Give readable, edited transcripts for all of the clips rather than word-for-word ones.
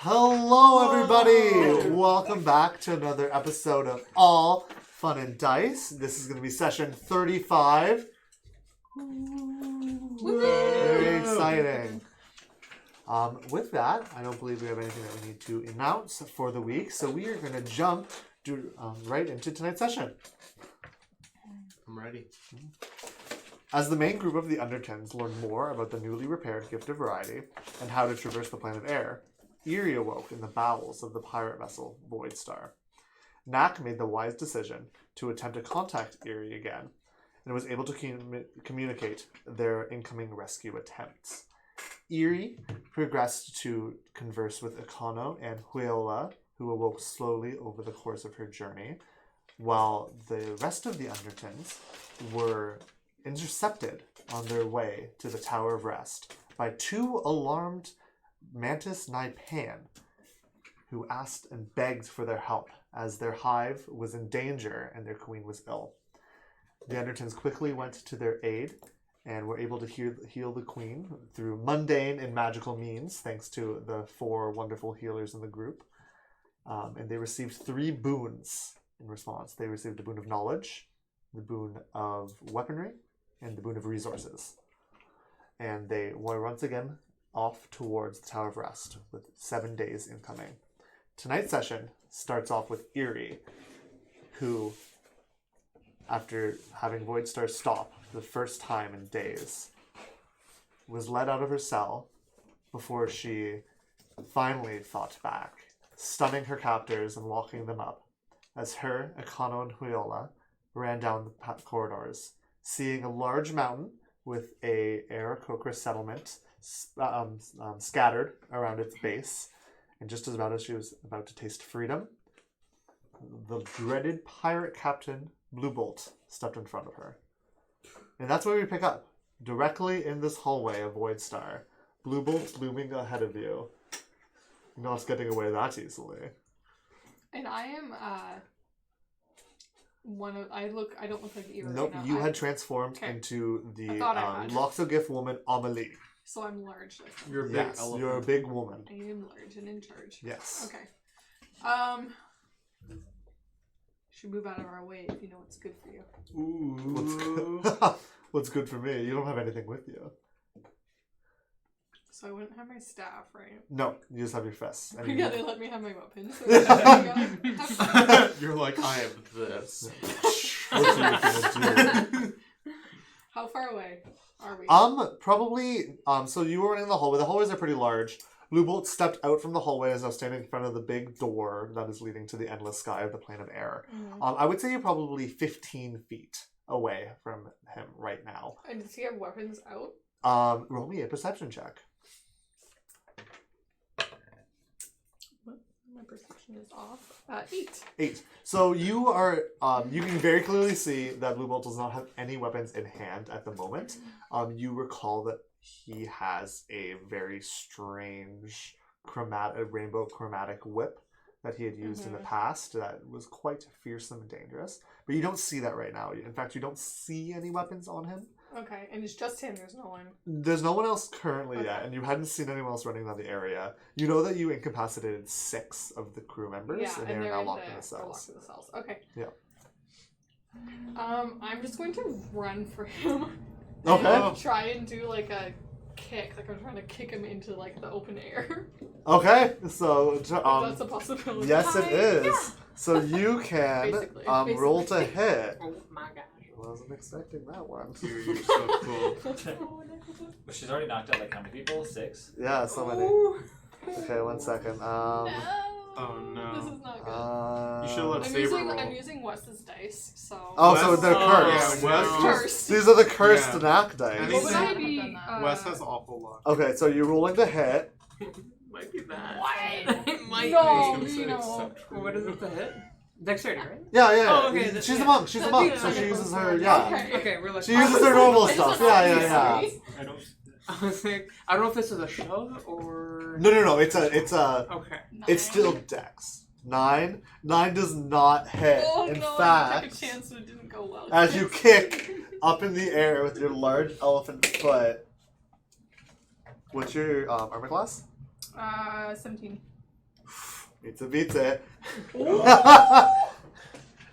Hello, everybody! Welcome back to another episode of AllFunNDice. This is going to be session 35. Very exciting. With that, I don't believe we have anything that we need to announce for the week, so we are going to jump right into tonight's session. I'm ready. As the main group of the Undertons learn more about the newly repaired Gift of Variety and how to traverse the planet Air, Eerie awoke in the bowels of the pirate vessel Voidstar. Knack made the wise decision to attempt to contact Eerie again and was able to communicate their incoming rescue attempts. Eerie progressed to converse with Econo and Huiola, who awoke slowly over the course of her journey, while the rest of the Undertons were intercepted on their way to the Tower of Rest by two alarmed Mantis Naipan, who asked and begged for their help as their hive was in danger and their queen was ill. The Undertons quickly went to their aid and were able to heal the queen through mundane and magical means, thanks to the four wonderful healers in the group. And they received 3 boons in response. They received the boon of knowledge, the boon of weaponry, and the boon of resources. And they were once again off towards the Tower of Rest with 7 days incoming. Tonight's session starts off with Eerie, who, after having Voidstar stop for the first time in days, was led out of her cell before she finally fought back, stunning her captors and locking them up, as her, Econo, and Huiola ran down the corridors, seeing a large mountain with a Aracopa settlement scattered around its base, and just as she was about to taste freedom, the dreaded pirate captain Blue Bolt stepped in front of her. And that's where we pick up, directly in this hallway of Voidstar. Blue Bolt looming ahead of you. You're not getting away that easily. And I am I don't look like Eerie. Nope, right now. you had transformed into the Loxo-Gift woman Amelie. So I'm large. You're a big elephant. You're a big woman. I am large and in charge. Yes. Okay. Should move out of our way if you know what's good for you. Ooh. What's good for me? You don't have anything with you. So I wouldn't have my staff, right? No, you just have your fists. Yeah, they let me have my weapons. So You're like, I am this. What are you gonna do? How far away are we? Probably. So you were in the hallway. The hallways are pretty large. Blue Bolt stepped out from the hallway as I was standing in front of the big door that is leading to the endless sky of the plane of air. Mm-hmm. I would say you're probably 15 feet away from him right now. And does he have weapons out? Roll me a perception check. My perception is off. 8. 8. So you are, you can very clearly see that Blue Bolt does not have any weapons in hand at the moment. You recall that he has a very strange rainbow chromatic whip that he had used in the past that was quite fearsome and dangerous. But you don't see that right now. In fact, you don't see any weapons on him. Okay, and it's just him. There's no one. There's no one else currently yet, and you hadn't seen anyone else running around the area. You know that you incapacitated 6 of the crew members, and they're now locked in the cells. Okay. Yeah. I'm just going to run for him. Okay. And try and do like a kick, like I'm trying to kick him into like the open air. Okay, so that's a possibility. Yes, it is. Yeah. So you can Basically. roll to hit. Oh my gosh. Wasn't expecting that one. You're so cool. But she's already knocked out like how many people? 6? Yeah, so many. Ooh. Okay, 1 second. No. Oh no. This is not good. You should let Saber roll. I'm using Wes's dice, so. Oh, so they're cursed. Yeah, Wes cursed. These are the cursed knack dice. What would I Anything- be? Wes has awful luck. Okay, so you're rolling to hit. Might be bad. What? It might No, be. no. What is it to hit? Dexterity, right? Yeah. Oh, okay, She's a monk. She's a monk, so she Okay. uses her. Yeah. Okay, we're like. She uses her normal stuff. Yeah. I don't. I was like, I don't know if this is a shove or. No. It's a. Okay. It's still Dex. 9. 9 does not hit. Oh, In no, fact, I took a chance and it didn't go well. as you kick up in the air with your large elephant foot, what's your armor class? 17. Beats it.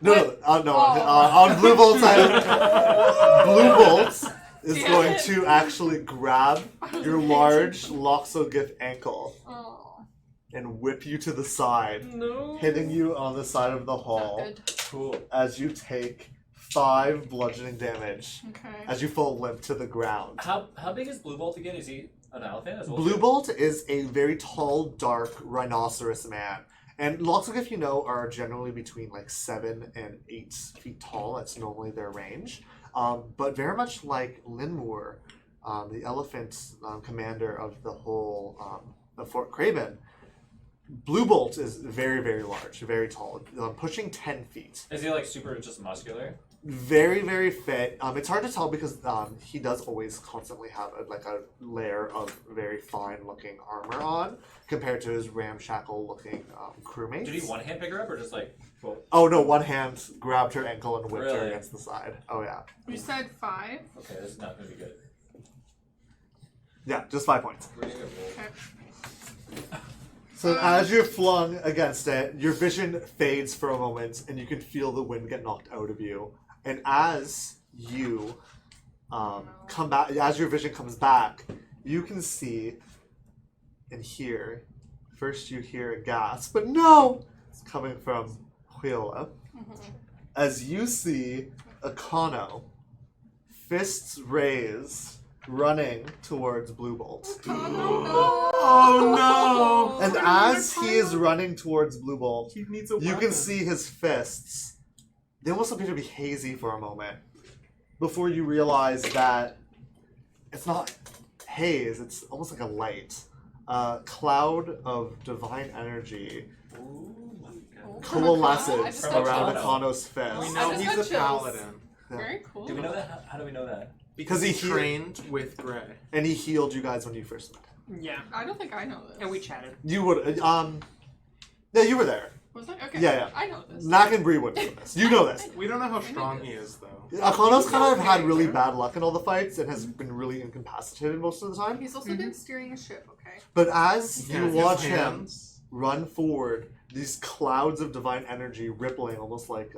No. On Blue Bolt's side, Blue Bolt is going to actually grab your large Loxogif ankle and whip you to the side, hitting you on the side of the hall Cool. as you take 5 bludgeoning damage as you fall limp to the ground. How big is Blue Bolt again? Is he an elephant as well? Blue Bolt is a very tall, dark rhinoceros man. And Loxogif, you know, are generally between like 7 and 8 feet tall. That's normally their range. But very much like Linmoor, the elephant commander of the whole of Fort Craven, Blue Bolt is very, very large, very tall, pushing 10 feet. Is he like super just muscular? Very, very fit. It's hard to tell because he does always constantly have a layer of very fine-looking armor on compared to his ramshackle-looking crewmates. Did he one hand pick her up or just like? Well, Oh no! One hand grabbed her ankle and whipped her Really? against the side. Oh yeah. You said 5. okay, this is not gonna be good. Yeah, just 5 points. We're gonna roll. Okay. So as you're flung against it, your vision fades for a moment, and you can feel the wind get knocked out of you. And as you come back, as your vision comes back, you can see and hear. First, you hear a gasp, but no, it's coming from Huila. As you see Akano, fists raised, running towards Blue Bolt. Oh no! And as he is running towards Blue Bolt, He needs a you weapon. can see his fists. They almost appear to be hazy for a moment before you realize that it's not haze, it's almost like a light. A cloud of divine energy coalesces From Akano? around Akano. Akano's We fist. know I just he's got a chills. paladin. Very cool. Do we know that? How do we know that? Because he he trained with Gray. And he healed you guys when you first met. Yeah. I don't think I know this. And we chatted. You would, yeah, you were there. Was I? Okay. Yeah. I know this. Nak and Bree would know this. You know this. We don't know how strong he is, though. Akano's kind of had really bad luck in all the fights and has been really incapacitated most of the time. He's also been steering a ship, okay? But as Yeah, you his watch him hands. run forward, these clouds of divine energy rippling almost like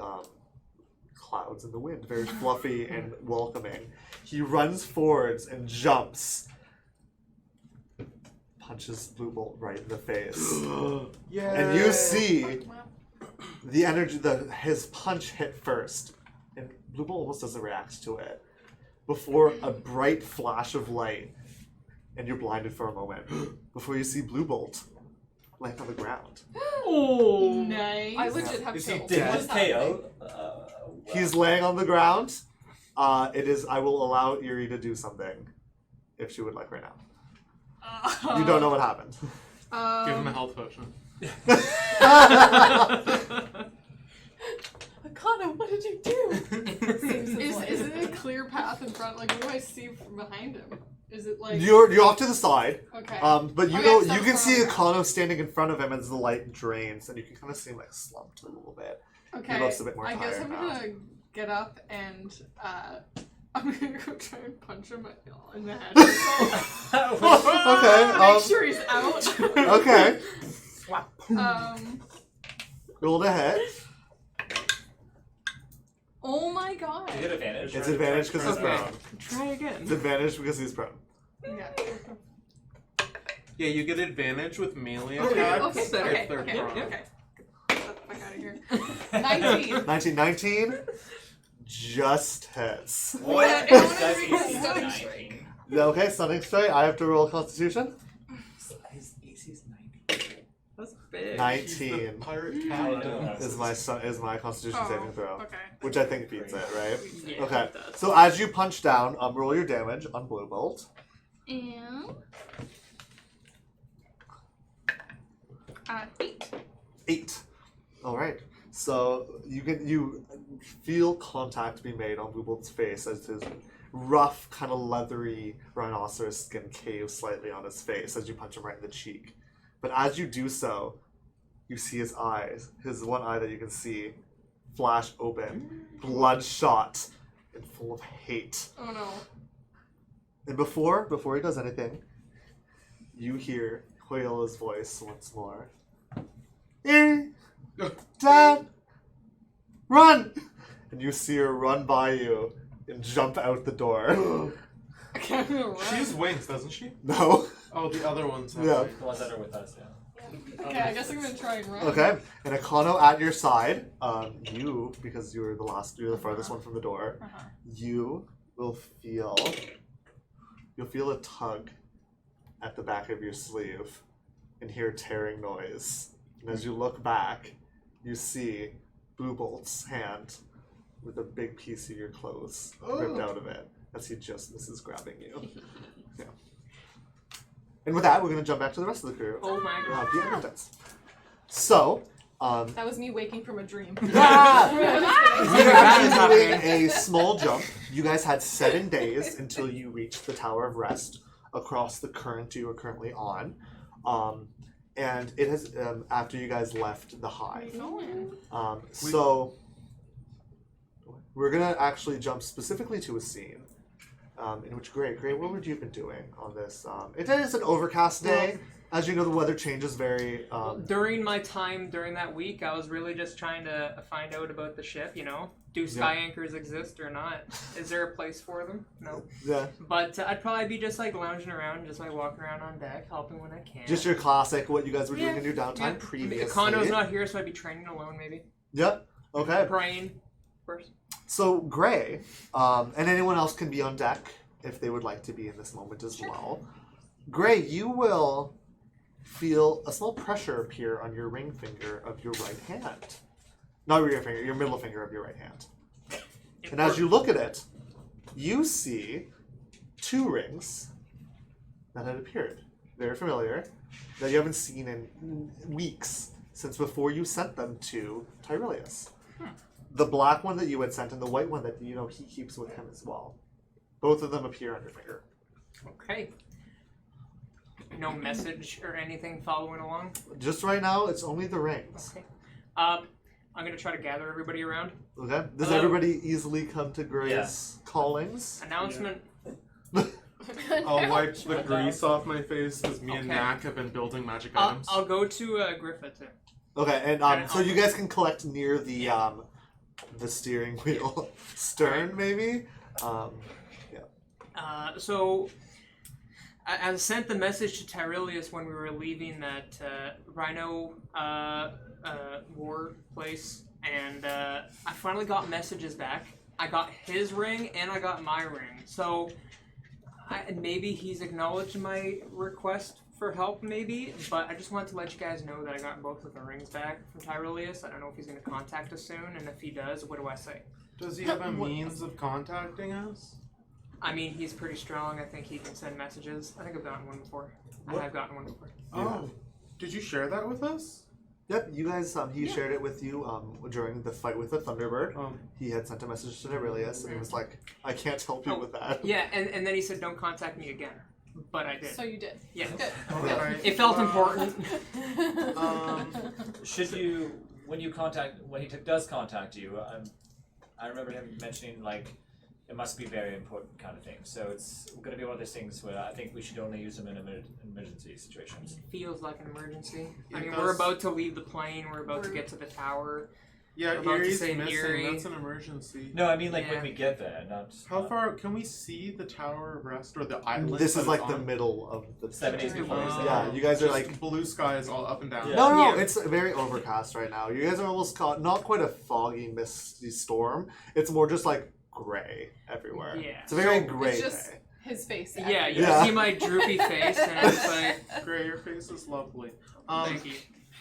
clouds in the wind, very fluffy and welcoming. He runs forwards and jumps. Punches Blue Bolt right in the face. Yeah. And you see the energy, his punch hit first. And Blue Bolt almost doesn't react to it. Before a bright flash of light, and you're blinded for a moment, before you see Blue Bolt land on the ground. Oh. Nice. I legit have Is he chills. dead? What Was is happening? KO? He's laying on the ground. I will allow Eerie to do something if she would like right now. You don't know what happened. Give him a health potion. Akana, what did you do? Is it a clear path in front? Like, what do I see from behind him? Is it like... You're off to the side. Okay. But you Okay, know so you can from- see Akano standing in front of him as the light drains, and you can kind of see him like slumped a little bit. Okay. He looks a bit more I guess tired I'm now. gonna get up and I'm gonna go try and punch him in the head. Okay. Make sure he's out. Okay. Um. Roll to hit. Oh my god. Do you get advantage? It's advantage because he's Okay. prone. Try It's again. advantage because he's prone. Yeah. Yeah, you get advantage with melee Okay. attacks Okay. Okay. if they're Okay. prone. Okay. Get the fuck out of here. 19. 1919 just hits. What? Yeah, This it guy's was AC is stunning 19. Okay, stunning strike. I have to roll Constitution. His AC is 19. That's big. 19 Pirate I captain. know. is my Constitution saving throw, Okay. which I think beats it, right? Yeah, Okay. it does. So as you punch down, roll your damage on Blue Bolt. And 8. 8. All right. So you feel contact be made on Blue Bolt's face as his rough, kind of leathery rhinoceros skin caves slightly on his face as you punch him right in the cheek. But as you do so, you see his eyes, his one eye that you can see, flash open, bloodshot, and full of hate. Oh no. And before he does anything, you hear Hoyola's voice once more. Eerie, Dad, run! And you see her run by you and jump out the door. I can't even run. She has wings, doesn't she? No. Oh, the other ones have Yeah. wings. The ones that are with us, yeah. Okay, I guess I'm gonna try and run. Okay, and Econo at your side, you, because you're the farthest one from the door, you will feel a tug at the back of your sleeve and hear a tearing noise. And as you look back, you see Blue Bolt's hand with a big piece of your clothes ripped out of it as he just misses grabbing you. Yeah. And with that, we're going to jump back to the rest of the crew. Oh my god. The Undertons. So, That was me waking from a dream. you're That is actually doing happening. a small jump. You guys had 7 days until you reached the Tower of Rest across the current you are currently on. And it has, after you guys left the hive. So, we're going to actually jump specifically to a scene in which, Gray, what would you have been doing on this? It is an overcast day. As you know, the weather changes very... During my time during that week, I was really just trying to find out about the ship, you know? Do sky anchors exist or not? Is there a place for them? No. Yeah. But I'd probably be just like lounging around, just like walking around on deck, helping when I can. Just your classic, what you guys were doing in your downtime previously. Econo's not here, so I'd be training alone maybe. Yep. Okay. Praying first. So, Gray, and anyone else can be on deck if they would like to be in this moment as well. Gray, you will feel a small pressure appear on your ring finger of your right hand. Not your finger, your middle finger of your right hand. And as you look at it, you see 2 rings that had appeared. Very familiar. That you haven't seen in weeks, since before you sent them to Tyrilius. The black one that you had sent and the white one that, you know, he keeps with him as well. Both of them appear on your finger. Okay. No message or anything following along? Just right now, it's only the rings. Okay. I'm going to try to gather everybody around. Okay? Does Hello? everybody easily come to Gray's callings? Announcement. I'll wipe the grease off my face because me and Okay. Mac have been building magic items. I'll go to Griffith too. Okay, and so you guys can collect near the steering wheel stern, maybe? So I sent the message to Tyrilius when we were leaving that Rhino war place, and I finally got messages back. I got his ring and I got my ring. So maybe he's acknowledged my request for help, maybe, but I just wanted to let you guys know that I got both of the rings back from Tyrilius. I don't know if he's going to contact us soon, and if he does, what do I say? Does he have a means of contacting us? I mean, he's pretty strong. I think he can send messages. I think I've gotten one before. What? I have gotten one before. Oh, did you share that with us? Yep, you guys, he shared it with you during the fight with the Thunderbird. Oh. He had sent a message to Aurelius, and he was like, I can't help you with that. Yeah, and then he said, don't contact me again. But I did. So you did. Yeah. Good. Alright. It felt important. Should you, when he does contact you, I remember him mentioning, like, it must be very important kind of thing. So it's going to be one of those things where I think we should only use them in emergency situations. Feels like an emergency. I It mean, does. we're about to leave the plane. We're about to get to the tower. Yeah, We're about to Erie's say missing. Erie. That's an emergency. No, I mean like Yeah. when we get there, not... How far can we see the Tower of Rest or the island? This that is like it's the on? middle of the 7 days before. Oh. Yeah, you guys are Just like... blue skies all up and down. Yeah. No, Yeah. it's very overcast right now. You guys are almost caught, not quite a foggy, misty storm. It's more just like gray everywhere. Yeah. It's a very So, gray it's just day. his face. Yeah, you Yeah. see my droopy face, and it's like, Gray, your face is lovely. thank you.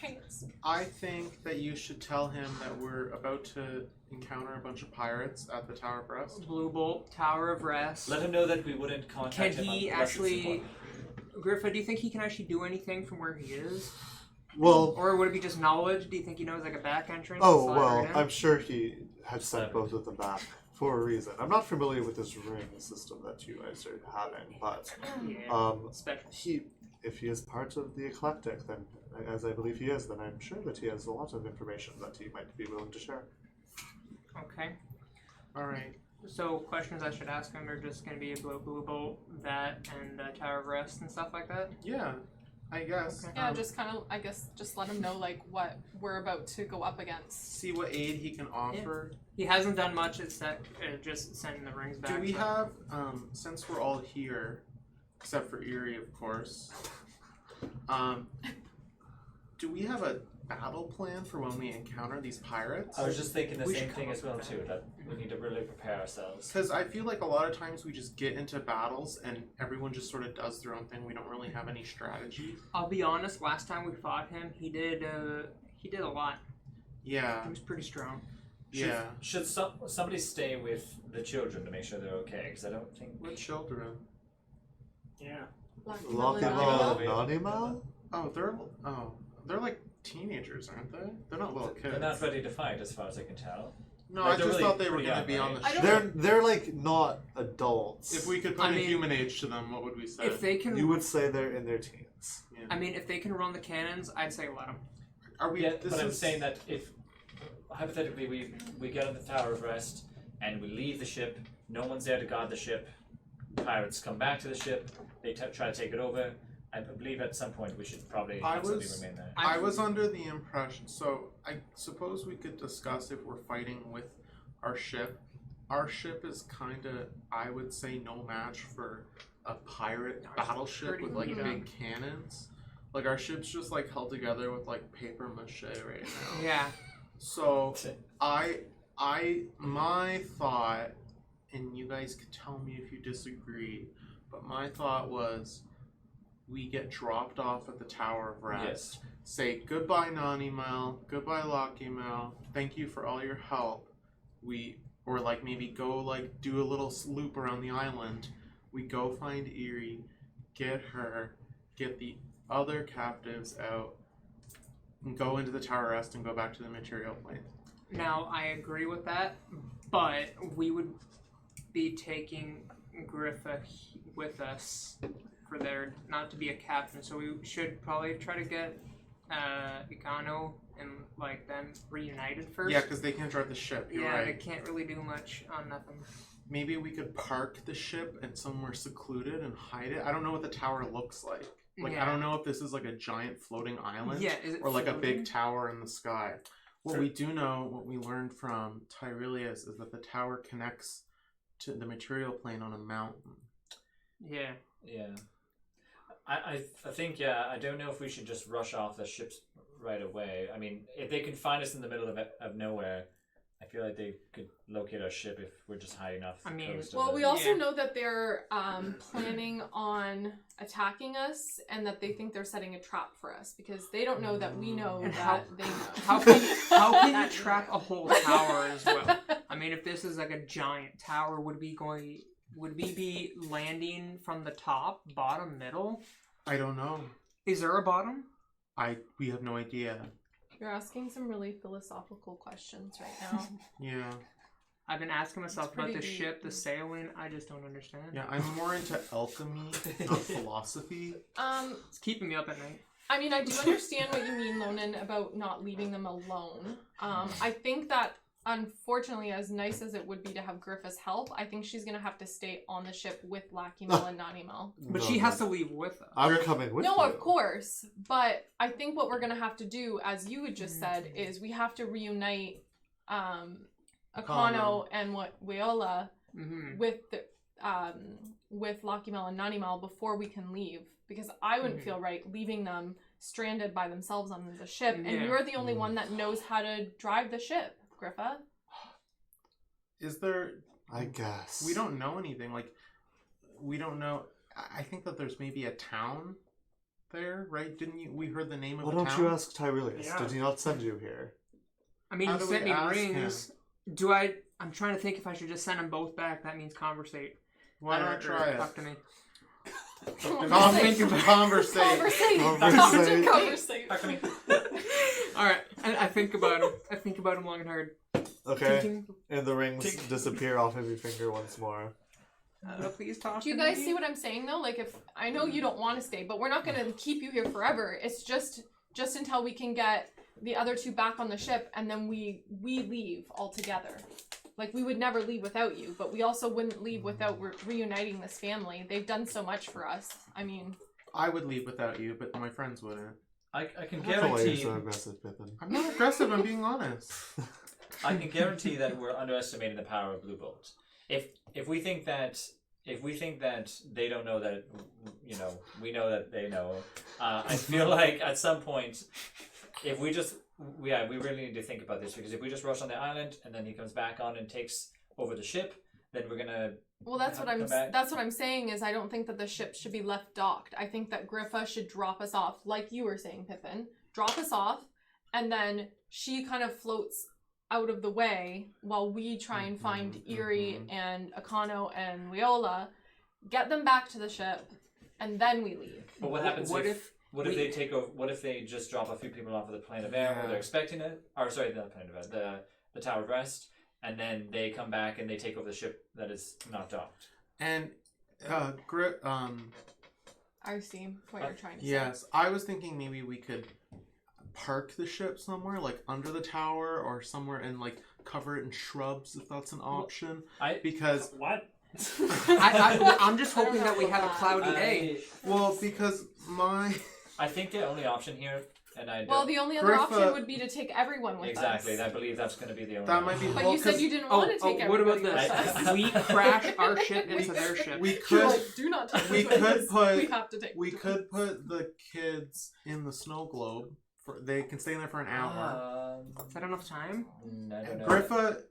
Thanks. I think that you should tell him that we're about to encounter a bunch of pirates at the Tower of Rest. Blue Bolt, Tower of Rest. Let him know that we wouldn't Can contact him he unless it's actually... important. Griffith, do you think he can actually do anything from where he is? Well, Or would it be just knowledge? Do you think he knows like a back entrance? oh, slide well, right in? I'm sure he had sent both of them back for a reason. I'm not familiar with this ring system that you guys are having, but Yeah, special. if he is part of the eclectic, then, as I believe he is, then I'm sure that he has a lot of information that he might be willing to share. Okay. Alright. So questions I should ask him are just going to be about Blue Bolt, that, and Tower of Rest and stuff like that? Yeah. I guess. Okay. Yeah, just kind of, I guess, just let him know, like, what we're about to go up against. See what aid he can offer. He hasn't done much except just sending the rings back. Do we but- have, since we're all here, except for Erie, of course, do we have a battle plan for when we encounter these pirates? I was just thinking the We same should thing come as up well with too. That we need to really prepare ourselves. Because I feel like a lot of times we just get into battles and everyone just sort of does their own thing. We don't really have any strategy. I'll be honest. Last time we fought him, he did a lot. Yeah, He was pretty strong. yeah. Should somebody stay with the children to make sure they're okay? Because I don't think. What children? Yeah. Lock and Roll. Anonymous? Oh, they're like teenagers, aren't they? They're not little kids. They're not ready to fight, as far as I can tell. No, Like, I they're just really thought they were pretty going to young, be on right? the I ship. don't- They're like not adults. If we could put I a mean- human age to them, what would we say? If they can, You would say they're in their teens. I mean, if they can run the cannons, I'd say let them. Are we? Yeah, this but I'm is- saying that if hypothetically we get on the Tower of Rest and we leave the ship, no one's there to guard the ship. Pirates come back to the ship. They try to take it over. I believe at some point we should probably I have somebody was- remain there. I was under the impression. So I suppose we could discuss if we're fighting with our ship. Our ship is kind of, I would say, no match for a pirate battleship pretty with like beat big up. cannons. Like our ship's just like held together with like paper mache right now. Yeah. So my thought, and you guys could tell me if you disagree, but my thought was we get dropped off at the Tower of Rest. Yes. Say goodbye, Nanimel, goodbye, Lockymel, thank you for all your help. Or like maybe go like do a little loop around the island. We go find Erie, get her, get the other captives out, and go into the Tower of Rest and go back to the material plane. Now I agree with that, but we would be taking Griffa with us for their not to be a captain. So we should probably try to get Ikano and like them reunited first. Yeah, because they can't drive the ship. You're yeah, they right. can't really do much on nothing. Maybe we could park the ship and somewhere secluded and hide it. I don't know what the tower looks like. Like Yeah. I don't know if this is like a giant floating island Yeah, is it or like a floating? big tower in the sky. What Sure. we do know, what we learned from Tyrelius, is that the tower connects to the material plane on a mountain. Yeah. Yeah. I think, yeah, I don't know if we should just rush off the ships right away. I mean, if they can find us in the middle of nowhere, I feel like they could locate our ship if we're just hiding off the I mean, coast. of Well, the- we also Yeah. know that they're planning on attacking us and that they think they're setting a trap for us because they don't know that we know And that they know. How can you trap a whole tower as well? I mean, if this is like a giant tower, would we be landing from the top, bottom, middle? I don't know. Is there a bottom? We have no idea. You're asking some really philosophical questions right now. Yeah. I've been asking myself It's about the pretty deep. ship, the sailing. I just don't understand. Yeah, I'm more into alchemy, not philosophy. It's keeping me up at night. I mean, I do understand what you mean, Lonan, about not leaving them alone. I think that, unfortunately, as nice as it would be to have Griffa's help, I think she's going to have to stay on the ship with Lackymel and Nanimel. But she has to leave with us. I'm coming with you. No, of course. But I think what we're going to have to do, as you had just said, is we have to reunite Akano and Weola Mm-hmm. with Lackymel and Nanimel before we can leave. Because I wouldn't Mhm. feel right leaving them stranded by themselves on the ship. Yeah. And you're the only one that knows how to drive the ship, Griffa. Is there... I guess. We don't know anything. Like, we don't know... I think that there's maybe a town there, right? Didn't you... We heard the name of Why a don't town? you ask Tyrelius? Yeah. Did he not send you here? I mean, How he do sent we me ask rings. I'm trying to think if I should just send them both back. That means conversate. Why don't I Or try it? Talk to me. Conversate. Conversate. Conversate. Talk to me. Alright, I think about him. I think about him long and hard. Okay. Thinking, And the rings disappear off of your finger once more. please talk Do you to guys me. see what I'm saying though? Like, if I know you don't want to stay, but we're not going to keep you here forever. It's just until we can get the other two back on the ship, and then we leave altogether. Like, we would never leave without you, but we also wouldn't leave without reuniting this family. They've done so much for us. I mean, I would leave without you, but my friends wouldn't. I can That's why you're guarantee. so aggressive, Pippin. I'm not aggressive. I'm being honest. I can guarantee that we're underestimating the power of Blue Bolt. If we think that they don't know that, we know that they know. I feel like at some point, if we just we really need to think about this, because if we just rush on the island and then he comes back on and takes over the ship, then we're gonna. Well, that's what I'm saying is I don't think that the ship should be left docked. I think that Griffa should drop us off, like you were saying, Pippin. Drop us off, and then she kind of floats out of the way while we try and find Eerie and Akano and Leola, get them back to the ship, and then we leave. But what happens if they take over? What if they just drop a few people off of the plane of air where they're expecting it? Or sorry, the plane of air, the Tower of Rest, and then they come back and they take over the ship that is not docked. And I see what you're trying to say. yes, I was thinking maybe we could park the ship somewhere, like under the tower or somewhere, and like cover it in shrubs if that's an option. Because what? I'm just hoping that we have a cloudy day. well, because I think the only option here, and I Well, the only other option would be to take everyone with us. exactly. I believe that's going to be the only. that might be. But well, you said you didn't want to take what everybody about with this? us. We crash our ship into their ship. we You're could like, do not take we us with could us. put- We have to take we could put the kids in the snow globe. They can stay in there for an hour. Is that enough time? I don't know. Griffa,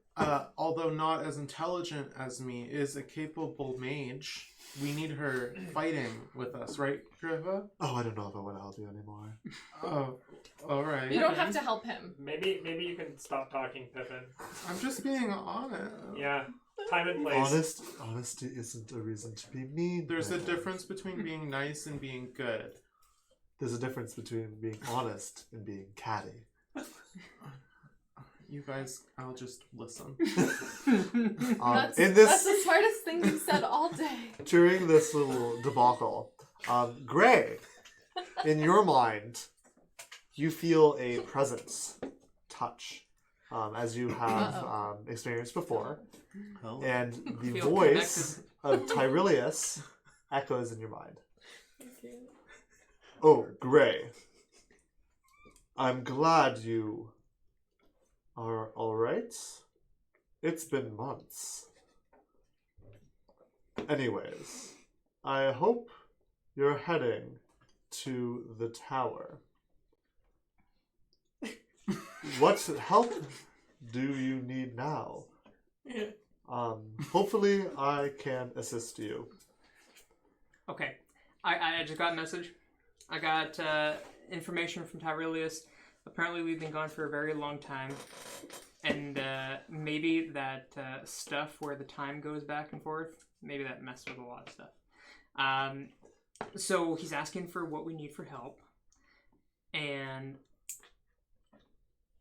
although not as intelligent as me, is a capable mage. We need her fighting with us, right, Griffa? Oh, I don't know if I want to help you anymore. Oh, all right. You don't have to help him. Maybe you can stop talking, Pippin. I'm just being honest. Yeah. Time and place. Honesty isn't a reason to be mean. There's a Pippin. difference between being nice and being good. There's a difference between being honest and being catty. You guys, I'll just listen. That's In this, that's the smartest thing you've said all day. during this little debacle, Gray, in your mind, you feel a presence touch, as you have experienced before, and the Feel voice of Tyrilius echoes in your mind. Oh, Gray. I'm glad you are alright. It's been months. Anyways, I hope you're heading to the tower. What help do you need now? Hopefully I can assist you. Okay. I just got a message. I got information from Tyrilius. Apparently we've been gone for a very long time. And maybe that stuff where the time goes back and forth, maybe that messed with a lot of stuff. So he's asking for what we need for help. And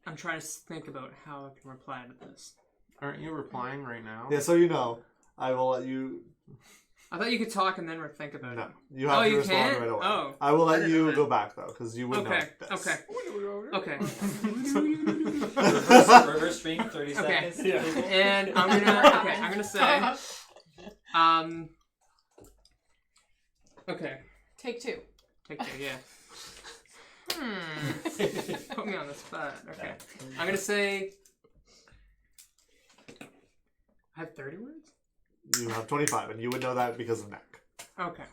I'm trying to think about how I can reply to this. Aren't you replying right now? Yeah, so you know, I will let you... I thought you could talk and then think about No, it. you have to you respond can? right away. Oh. I will I let didn't know you that. go back, though, because you would know this. Okay. Reverse stream, 30 Okay. seconds. Yeah. And I'm gonna say, okay. Take two. Take two, yeah. Put me on the spot. Okay. I'm gonna say, I have 30 words? You have 25, and you would know that because of Neck. Okay.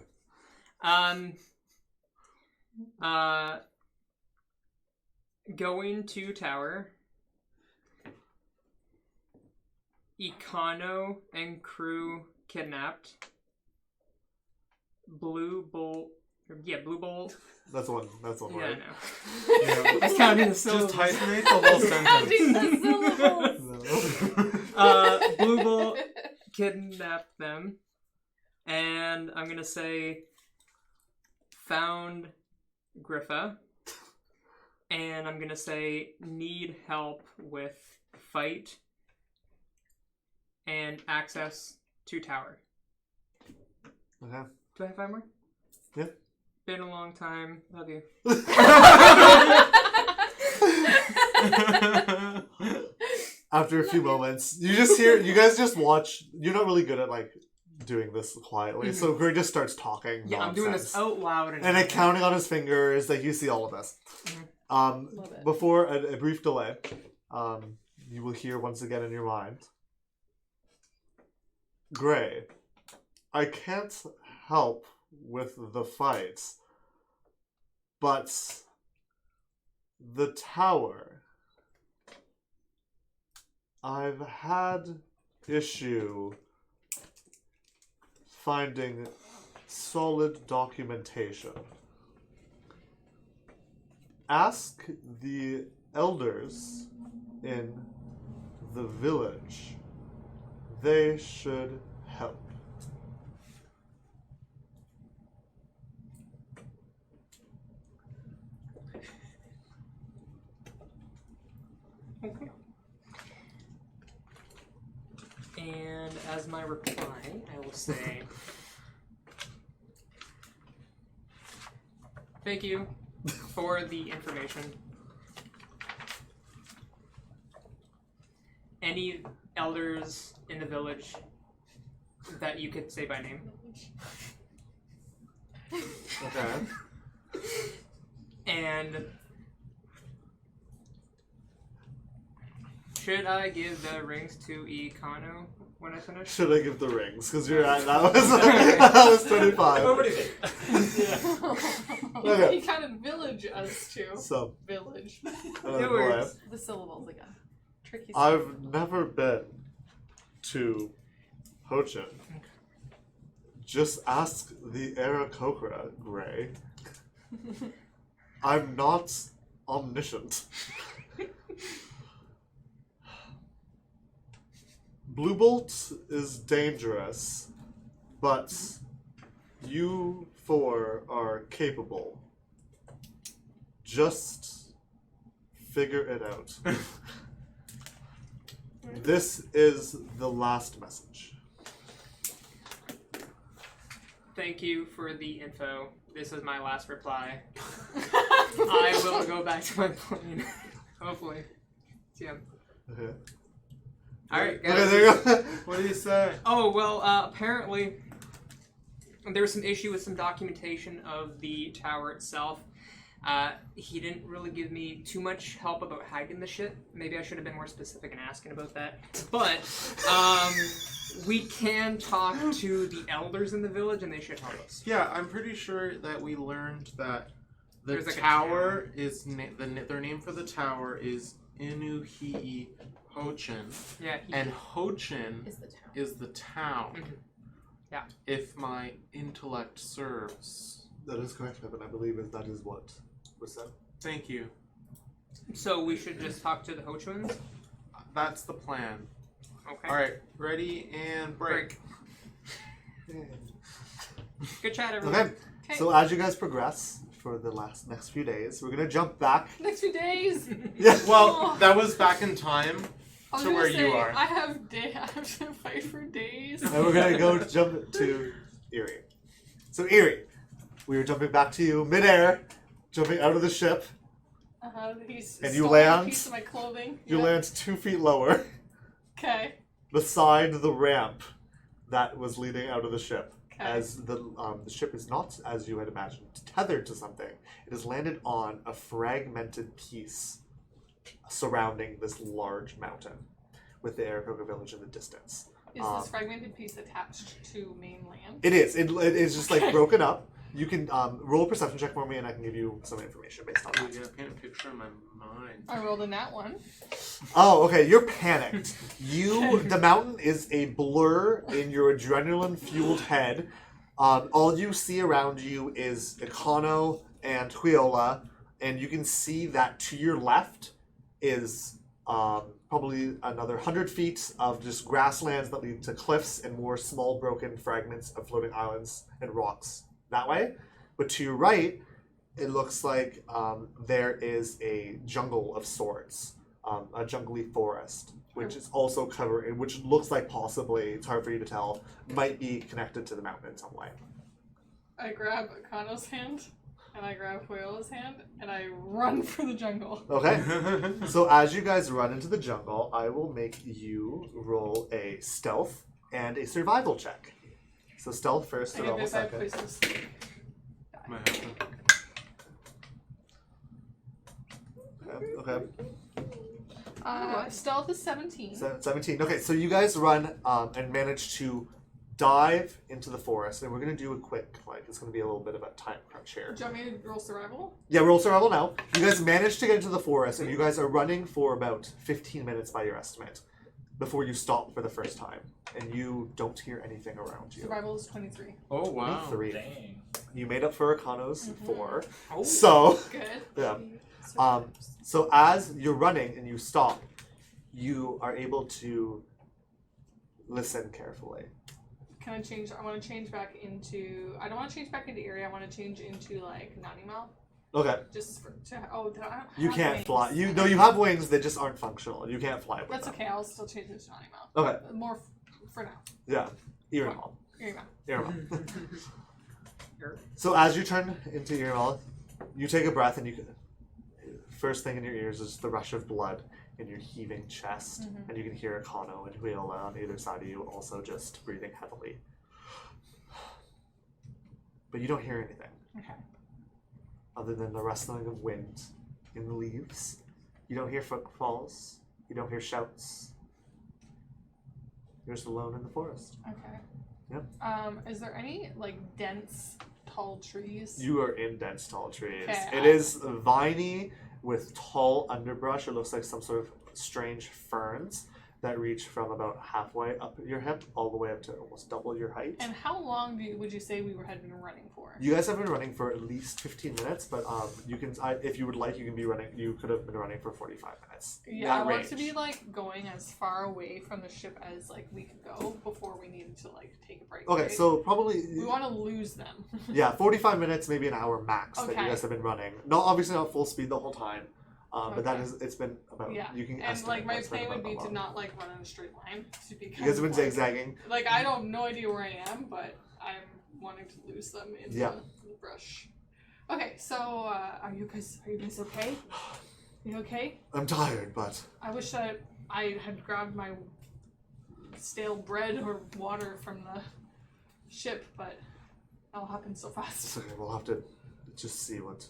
Going to tower. Econo and crew kidnapped. Blue Bolt. Blue Bolt. That's one. That's one, Yeah, right? I know. I counted the syllables. Just hyphenate the whole sentence. Counting the syllables. Blue Bolt kidnapped them. And I'm gonna say found Griffa. And I'm gonna say need help with fight and access to tower. Okay. Do I have 5 more? Yeah. Been a long time. Love you. After a few moments, you just hear, you guys just watch, you're not really good at, like, doing this quietly. So Gray just starts talking. Yeah, I'm doing this nonsense. out loud And like counting on his fingers, like you see all of this. Love it. Before a brief delay, you will hear once again in your mind, Gray, I can't help with the fights, but the tower, I've had issue finding solid documentation. Ask the elders in the village. They should help. Okay. And as my reply, I will say, thank you for the information. Any elders in the village that you could say by name? Okay. And should I give the rings to Ikano when I finish? Should I give the rings? Because you're at that was 25. Nobody did. Okay. He kind of village us too. So, Village. another Two boy. words. The syllables again. Tricky. I've never been to Hochin. Just ask the Aracopa, Gray. I'm not omniscient. Blue Bolt is dangerous, but you four are capable. Just figure it out. This is the last message. Thank you for the info. This is my last reply. I will go back to my plane. Hopefully. Yeah. Okay. Alright, Okay, guys. there you go. What do you say? Oh, well, apparently there was some issue with some documentation of the tower itself. He didn't really give me too much help about hiding the shit. Maybe I should have been more specific in asking about that. But we can talk to the elders in the village and they should help us. Yeah, I'm pretty sure that we learned that the There's like a tower is their name for the tower is Inuhii Hochin, Yeah, and Hochin Is the town. is the town. Mhm. Yeah. If my intellect serves. That is correct, Evan. I believe that is what was said. Thank you. So we should just talk to the Hochuans? That's the plan. Okay. All right, ready and break. Good chat, everyone. Okay. So as you guys progress for the next few days, we're gonna jump back. Next few days. Yeah. Well, that was back in time I was to gonna where say, you are. I have to fight for days. And we're gonna go jump to Erie. So Erie, we are jumping back to you midair, jumping out of the ship. He's And you stolen land? a piece of my clothing. You Yeah. land 2 feet lower, Okay. beside the ramp that was leading out of the ship. Okay. As the ship is not, as you had imagined, tethered to something. It has landed on a fragmented piece surrounding this large mountain, with the Aracopa Village in the distance. Is this fragmented piece attached to mainland? It is. It is just like broken up. You can roll a perception check for me, and I can give you some information based on I'm that. gonna paint a picture in my mind. I rolled in that one. Oh, okay. You're panicked. The mountain is a blur in your adrenaline-fueled head. All you see around you is Econo and Huiola, and you can see that to your left is probably another 100 feet of just grasslands that lead to cliffs and more small broken fragments of floating islands and rocks that way. But to your right, it looks like there is a jungle of sorts, a jungly forest, which is also covered, which looks like possibly, it's hard for you to tell, might be connected to the mountain in some way. I grab Akano's hand, and I grab Huela's hand, and I run for the jungle. Okay. So as you guys run into the jungle, I will make you roll a stealth and a survival check. So stealth first or almost second. Places. Might happen. Okay. Stealth is 17. 17. Okay, so you guys run and manage to dive into the forest, and we're gonna do a quick, like, it's gonna be a little bit of a time crunch here. Do you want me to roll survival? Yeah, roll survival now. You guys manage to get into the forest, and you guys are running for about 15 minutes by your estimate before you stop for the first time, and you don't hear anything around you. Survival is 23. Oh wow. 3. Dang. You made up for Arcano's 4. Oh. So, Good. yeah. So as you're running and you stop, you are able to listen carefully. Can I change? I want to change back into. I don't want to change back into Erie. I want to change into like Nanimal. Okay. Just for, to. Oh, do I have You can't wings? fly. You have wings that just aren't functional. You can't fly with That's them. okay. I'll still change it to Nanimal. Okay. More for now. Yeah. Earmal. Erie. Earmal. So as you turn into Earmal, you take a breath and you can. First thing in your ears is the rush of blood in your heaving chest, and you can hear Akano and Huela on either side of you also just breathing heavily. But you don't hear anything. Okay. Other than the rustling of wind in the leaves. You don't hear footfalls. You don't hear shouts. You're just alone in the forest. Okay. Yep. Is there any like dense, tall trees? You are in dense tall trees. Okay, It is viney with tall underbrush. It looks like some sort of strange ferns that reach from about halfway up your hip all the way up to almost double your height. And how long would you say we had been running for? You guys have been running for at least 15 minutes, but you can, if you would like, you can be running. You could have been running for 45 minutes. Yeah, I That want range. to be like going as far away from the ship as like we could go before we needed to like take a break. Okay, right? so probably we want to lose them. yeah, 45 minutes, maybe an hour max that you Okay. guys have been running. No, obviously not full speed the whole time, but that Okay. is it's been about. Yeah, You can and estimate like my that's been plan would about be a to month. not like run in a straight line. To be You guys have been like, zigzagging. Like I don't no idea where I am, but I'm wanting to lose them in Yeah. the brush. Okay, so are you guys okay? You okay? I'm tired, but I wish that I had grabbed my stale bread or water from the ship, but that'll happen so it's fast. okay. We'll have to just see what.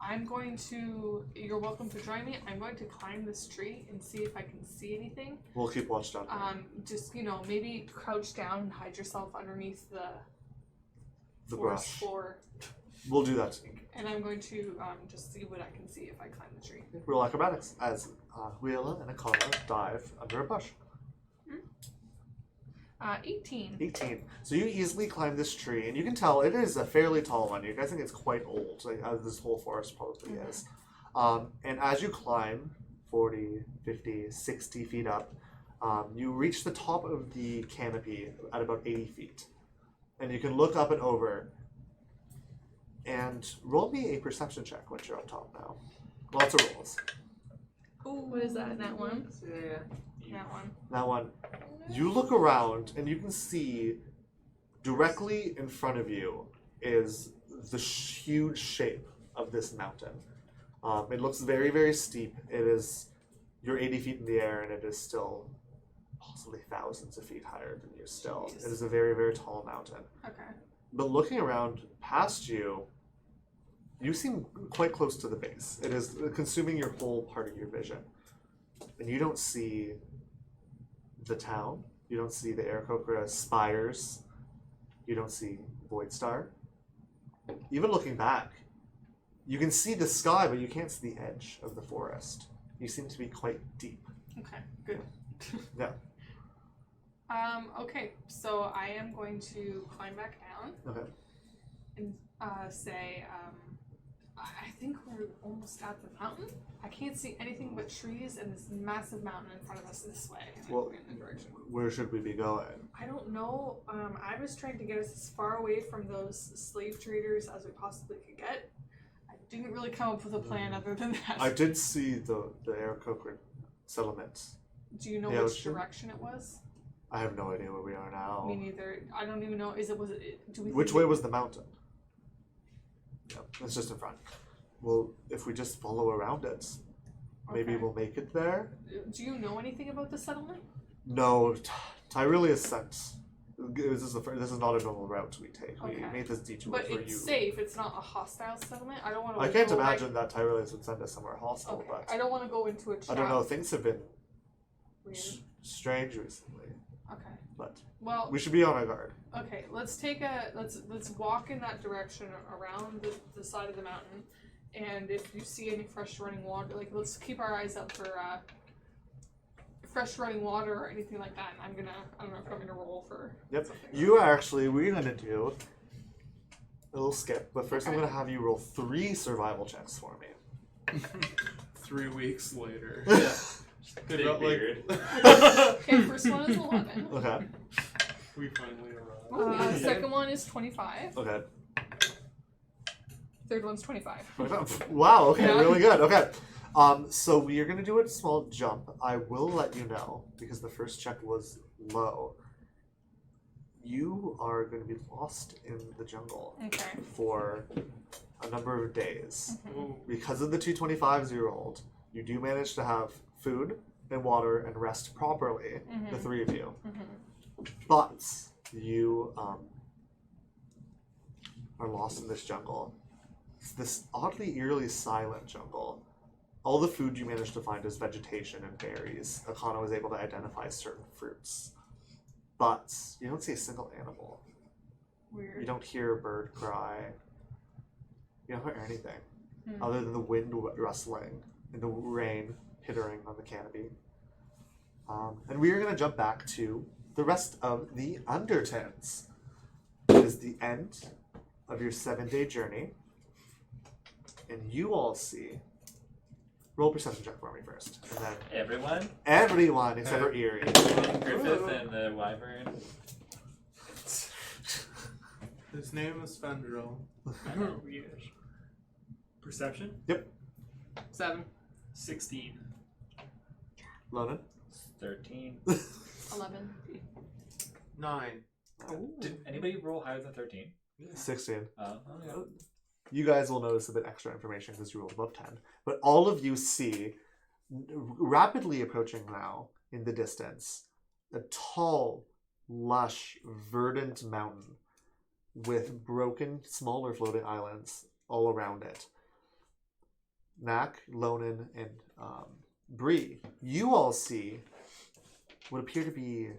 I'm going to. You're welcome to join me. I'm going to climb this tree and see if I can see anything. We'll keep watch down here. Just maybe crouch down and hide yourself underneath the brush. forest floor. We'll do that. And I'm going to just see what I can see if I climb the tree. Roll acrobatics as Huela and Akana dive under a bush. 18. 18. So you easily climb this tree, and you can tell it is a fairly tall one. You guys think it's quite old, like as this whole forest probably is. And as you climb 40, 50, 60 feet up, you reach the top of the canopy at about 80 feet. And you can look up and over. And roll me a perception check once you're up top now. Lots of rolls. Ooh, what is that? That one? Yeah. That one. That one. You look around and you can see directly in front of you is the huge shape of this mountain. It looks very, very steep. It is, you're 80 feet in the air and it is still possibly thousands of feet higher than you still. Jeez. It is a very, very tall mountain. Okay. But looking around past you, you seem quite close to the base. It is consuming your whole part of your vision. And you don't see the town. You don't see the Aracopa spires. You don't see Void Star. Even looking back, you can see the sky, but you can't see the edge of the forest. You seem to be quite deep. Okay, good. Yeah. Okay, so I am going to climb back down Okay. and say, I think we're almost at the mountain. I can't see anything but trees and this massive mountain in front of us this way. And I'm Well, going in the direction. Where should we be going? I don't know. I was trying to get us as far away from those slave traders as we possibly could get. I didn't really come up with a plan other than that. I did see the Aracopa settlement. Do you know the which ocean? direction it was? I have no idea where we are now. Me neither. I don't even know. Do we? Which think way it- was the mountain? Yep, it's just in front. Well, if we just follow around it, maybe Okay. we'll make it there. Do you know anything about the settlement? No, Tyrelius sent This is not a normal route we take. We Okay. made this detour But for it's you. safe. It's not a hostile settlement. I don't want to. I can't imagine that Tyrellis would send us somewhere hostile, Okay. but I don't want to go into a trap. I don't know. Things have been Weird. strange recently, Okay. but Well. we should be on our guard. Okay. Let's walk in that direction around the side of the mountain, and if you see any fresh running water, like let's keep our eyes up for fresh running water or anything like that. And I don't know if I'm gonna roll for. Yep. something. We're gonna do a little skip, but first I'm Okay. gonna have you roll 3 survival checks for me. 3 weeks later. Big Felt beard. Okay. First one is 11. Okay. We finally arrived. Yeah. Second one is 25. Okay. Third one's 25. Wow. Okay. Yeah. Really good. Okay. So we are gonna do a small jump. I will let you know because the first check was low. You are going to be lost in the jungle Okay. for a number of days. Ooh. Because of the 225s you rolled, you do manage to have food and water and rest properly, the 3 of you. But you are lost in this jungle. It's this oddly, eerily silent jungle. All the food you managed to find is vegetation and berries. Akana was able to identify certain fruits. But you don't see a single animal. You Weird. don't hear a bird cry. You don't hear anything other than the wind rustling and the rain pittering on the canopy. And we are going to jump back to the rest of the Undertons. It is the end of your 7-day journey. And you all see... Roll a perception check for me first. And then everyone except for Eerie. Griffith and the wyvern. His name is Fendril. Perception? 7. 16. Lonan? 13. 11. 9. Did anybody roll higher than 13? 16. Oh, yeah. You guys will notice a bit extra information because you rolled above 10. But all of you see, rapidly approaching now in the distance, a tall, lush, verdant mountain with broken, smaller floating islands all around it. Nak, Lonan, and Bree, you all see what appear to be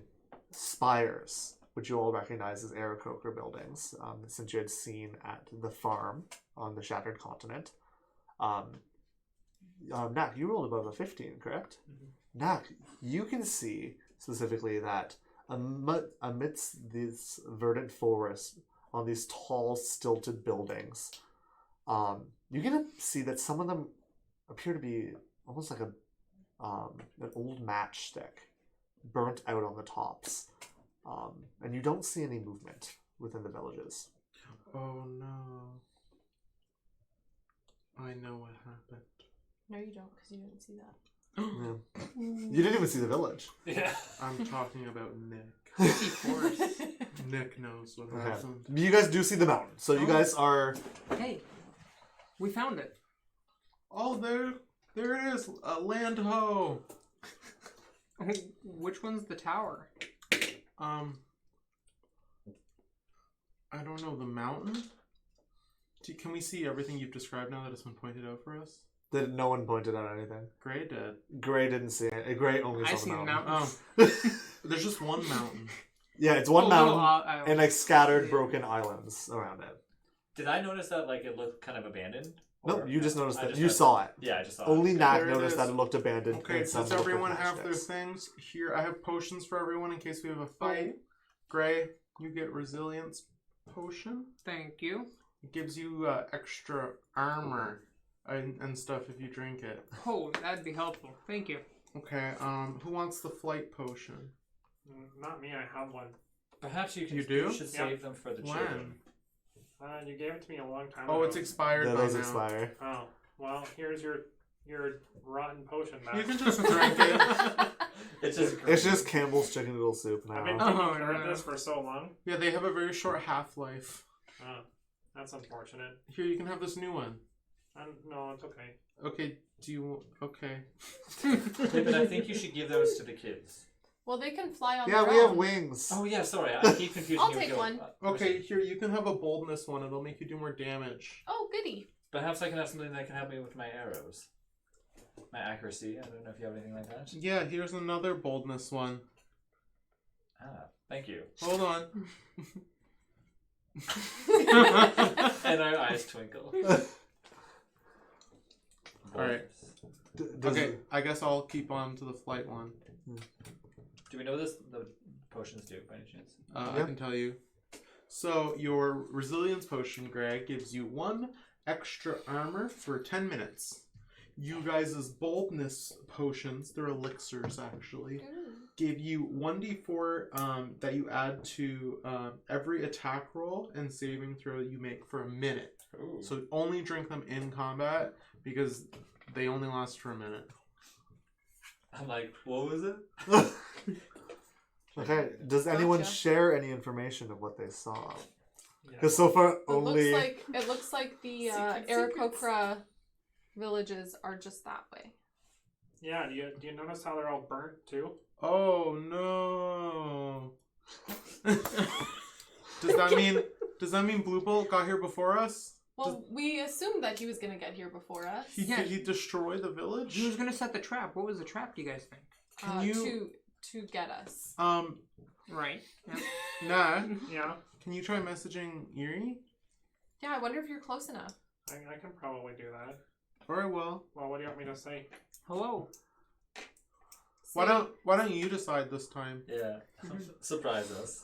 spires, which you all recognize as Aracopa buildings, since you had seen at the farm on the Shattered Continent. Nak, you rolled above a 15, correct? Mm-hmm. Nak, you can see specifically that amidst this verdant forest on these tall, stilted buildings, you get to see that some of them appear to be almost like an old matchstick burnt out on the tops. And you don't see any movement within the villages. Oh no. I know what happened. No, you don't, because you didn't see that. Yeah. You didn't even see the village. Yeah. I'm talking about Nick. Of course. Nick knows what Okay. happened. You guys do see the mountain. So you guys are... Hey, we found it. Oh, there it is. A land ho. Which one's the tower? I don't know, the mountain? Can we see everything you've described now that it's been pointed out for us? That no one pointed out anything. Gray did. Gray didn't see it. Gray only saw I the see the mountain. mountain. Oh, there's just one mountain. Yeah, it's one Oh, mountain little, and like scattered broken islands around it. Did I notice that like it looked kind of abandoned? No, Or- you just noticed I that. just You had- saw it. Yeah, I just saw Only it. Nak There it noticed is. that it looked abandoned. Okay, and some does looked like everyone have their matchsticks. things? Here, I have potions for everyone in case we have a fight. Gray, you get resilience potion. Thank you. It gives you extra armor and stuff if you drink it. Oh, that'd be helpful. Thank you. Okay, who wants the flight potion? Not me, I have one. Perhaps you can. You do? You should Yeah. save them for the When? children. You gave it to me a long time Oh, ago. it's expired Yeah, by those now. expire. Oh, well, here's your rotten potion back. You can just drink it. It's just. It's just Campbell's chicken noodle soup I've been now. taking Oh, care of no. this for so long. Yeah, they have a very short half-life. Oh, that's unfortunate. Here, you can have this new one. No, it's okay. Okay, do you... Okay. Hey, but I think you should give those to the kids. Well, they can fly on Yeah, their we have own. wings. Oh yeah, sorry, I keep confusing I'll you with take one. Okay, here, you can have a boldness one. It'll make you do more damage. Oh, goody. Perhaps I can have something that can help me with my arrows. My accuracy. I don't know if you have anything like that. Yeah, here's another boldness one. Ah, thank you. Hold on. And our eyes twinkle. Alright. Does Okay, it- I guess I'll keep on to the flight one. Do we know this? The potions do by any chance? I can tell you. So, your resilience potion, Greg, gives you 1 extra armor for 10 minutes. You guys' boldness potions, they're elixirs actually, give you 1d4 that you add to every attack roll and saving throw that you make for a minute. Ooh. So only drink them in combat because they only last for a minute. I'm like, what was it? Okay, does anyone Gotcha. share any information of what they saw? Yeah. Because so far It only... looks like the Secrets. Aracopa villages are just that way. Yeah, do you notice how they're all burnt too? Oh no. Does that mean Blue Bolt got here before us? Well, we assumed that he was gonna get here before us. Did he destroy the village? He was gonna set the trap. What was the trap, do you guys think? Can you to get us. Right. Yeah. Nah, Yeah, can you try messaging Erie? Yeah, I wonder if you're close enough. I can probably do that. Very well. Well, what do you want me to say? Hello. Why don't you decide this time? Yeah. Surprise us.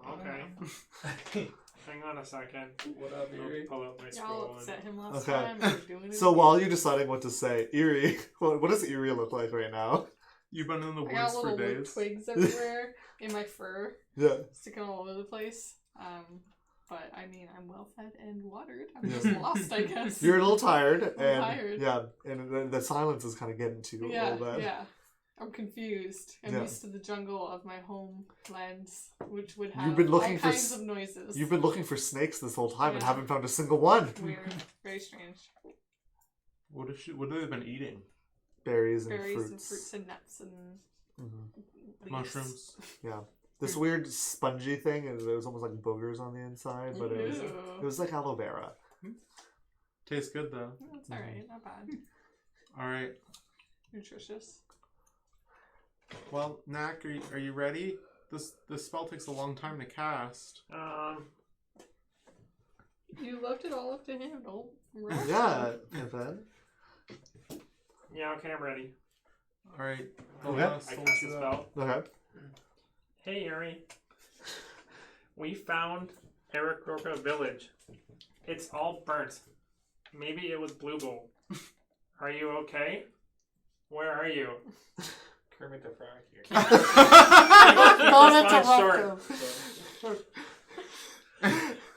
Okay. Hang on a second. What up, I'll Erie? pull up my Y'all scroll. upset him last Okay. time. We're doing it So again. while you're deciding what to say, Erie, what does Erie look like right now? You've been in the I got woods for little wood days. twigs everywhere in my fur, Yeah. sticking all over the place. But I mean, I'm well fed and watered. I'm Yeah. just lost, I guess. You're a little tired, I'm and tired. yeah, and the silence is kind of getting to you a Yeah, little bit. yeah. I'm confused. I'm Yeah. used to the jungle of my homelands, which would have You've been looking all for kinds of noises. You've been looking for snakes this whole time and Yeah. haven't found a single one. Weird, very strange. What have they been eating? Berries and Berries fruits. and fruits and nuts and Mhm. leaves. Mushrooms. Yeah. This weird spongy thing, and it was almost like boogers on the inside, but it Ew. was like aloe vera. Tastes good though. It's alright, not bad. Alright. Nutritious. Well, Knack, are you ready? This spell takes a long time to cast. You left it all up to him. Don't rush Yeah, him. Evan. Yeah, okay, I'm ready. Alright. Okay. I cast the spell. Okay. Hey, Yuri. We found Aracopa Village. It's all burnt. Maybe it was Blue Bolt. Are you okay? Where are you? Kermit the Frog here. Don't interrupt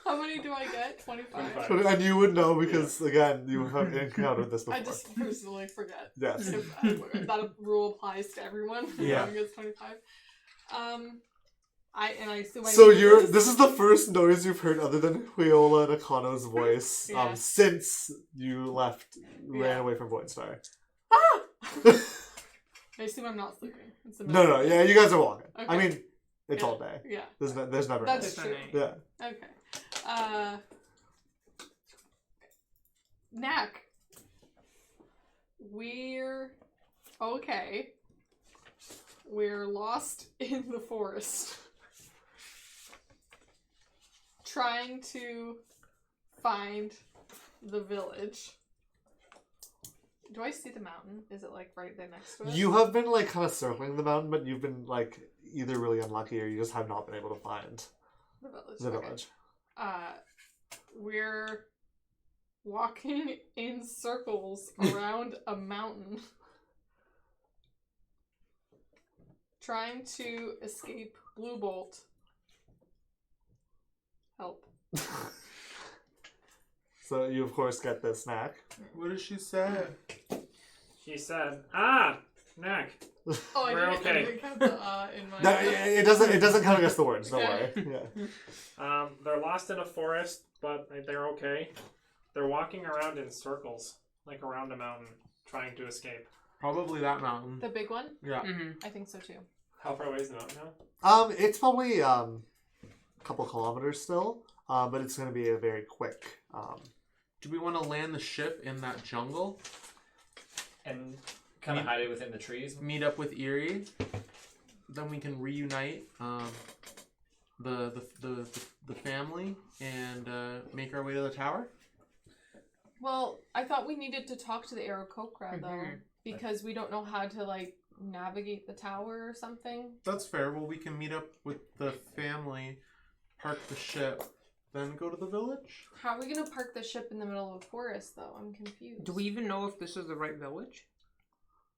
How many do I get? 25? 25. And you would know because, again, you have encountered this before. I just personally forget. Yes. If that rule applies to everyone. Yeah. Everyone gets 25. I assume I So need this is the first noise you've heard other than Huiola and Akano's voice Yeah. since you ran Yeah. away from Voidstar. Ah! I assume I'm not sleeping. It's the No, middle of the yeah, day. you guys are walking. I Okay. mean, it's Yeah. all day. Yeah. There's never That's night. true. Yeah. Okay. Knack. We're okay. We're lost in the forest. Trying to find the village. Do I see the mountain? Is it like right there next to us? You have been like kind of circling the mountain, but you've been like either really unlucky or you just have not been able to find The village. the okay. village. We're walking in circles around a mountain, trying to escape Blue Bolt. Help. So you of course get this snack. What did she say? She said, Knack. Oh, I We're didn't, okay. I didn't count the in my. No, it doesn't count against the words. Don't Okay. worry. Yeah. They're lost in a forest, but they're okay. They're walking around in circles, like around a mountain, trying to escape. Probably that mountain. The big one? Yeah. I think so too. How far away is the mountain now? It's probably a couple kilometers still, but it's going to be a very quick. Do we want to land the ship in that jungle? And kind of hide it within the trees. Meet up with Erie. Then we can reunite the family and make our way to the tower. Well, I thought we needed to talk to the Aracopa though, because we don't know how to like navigate the tower or something. That's fair. Well, we can meet up with the family, park the ship, then go to the village. How are we gonna park the ship in the middle of a forest though? I'm confused. Do we even know if this is the right village?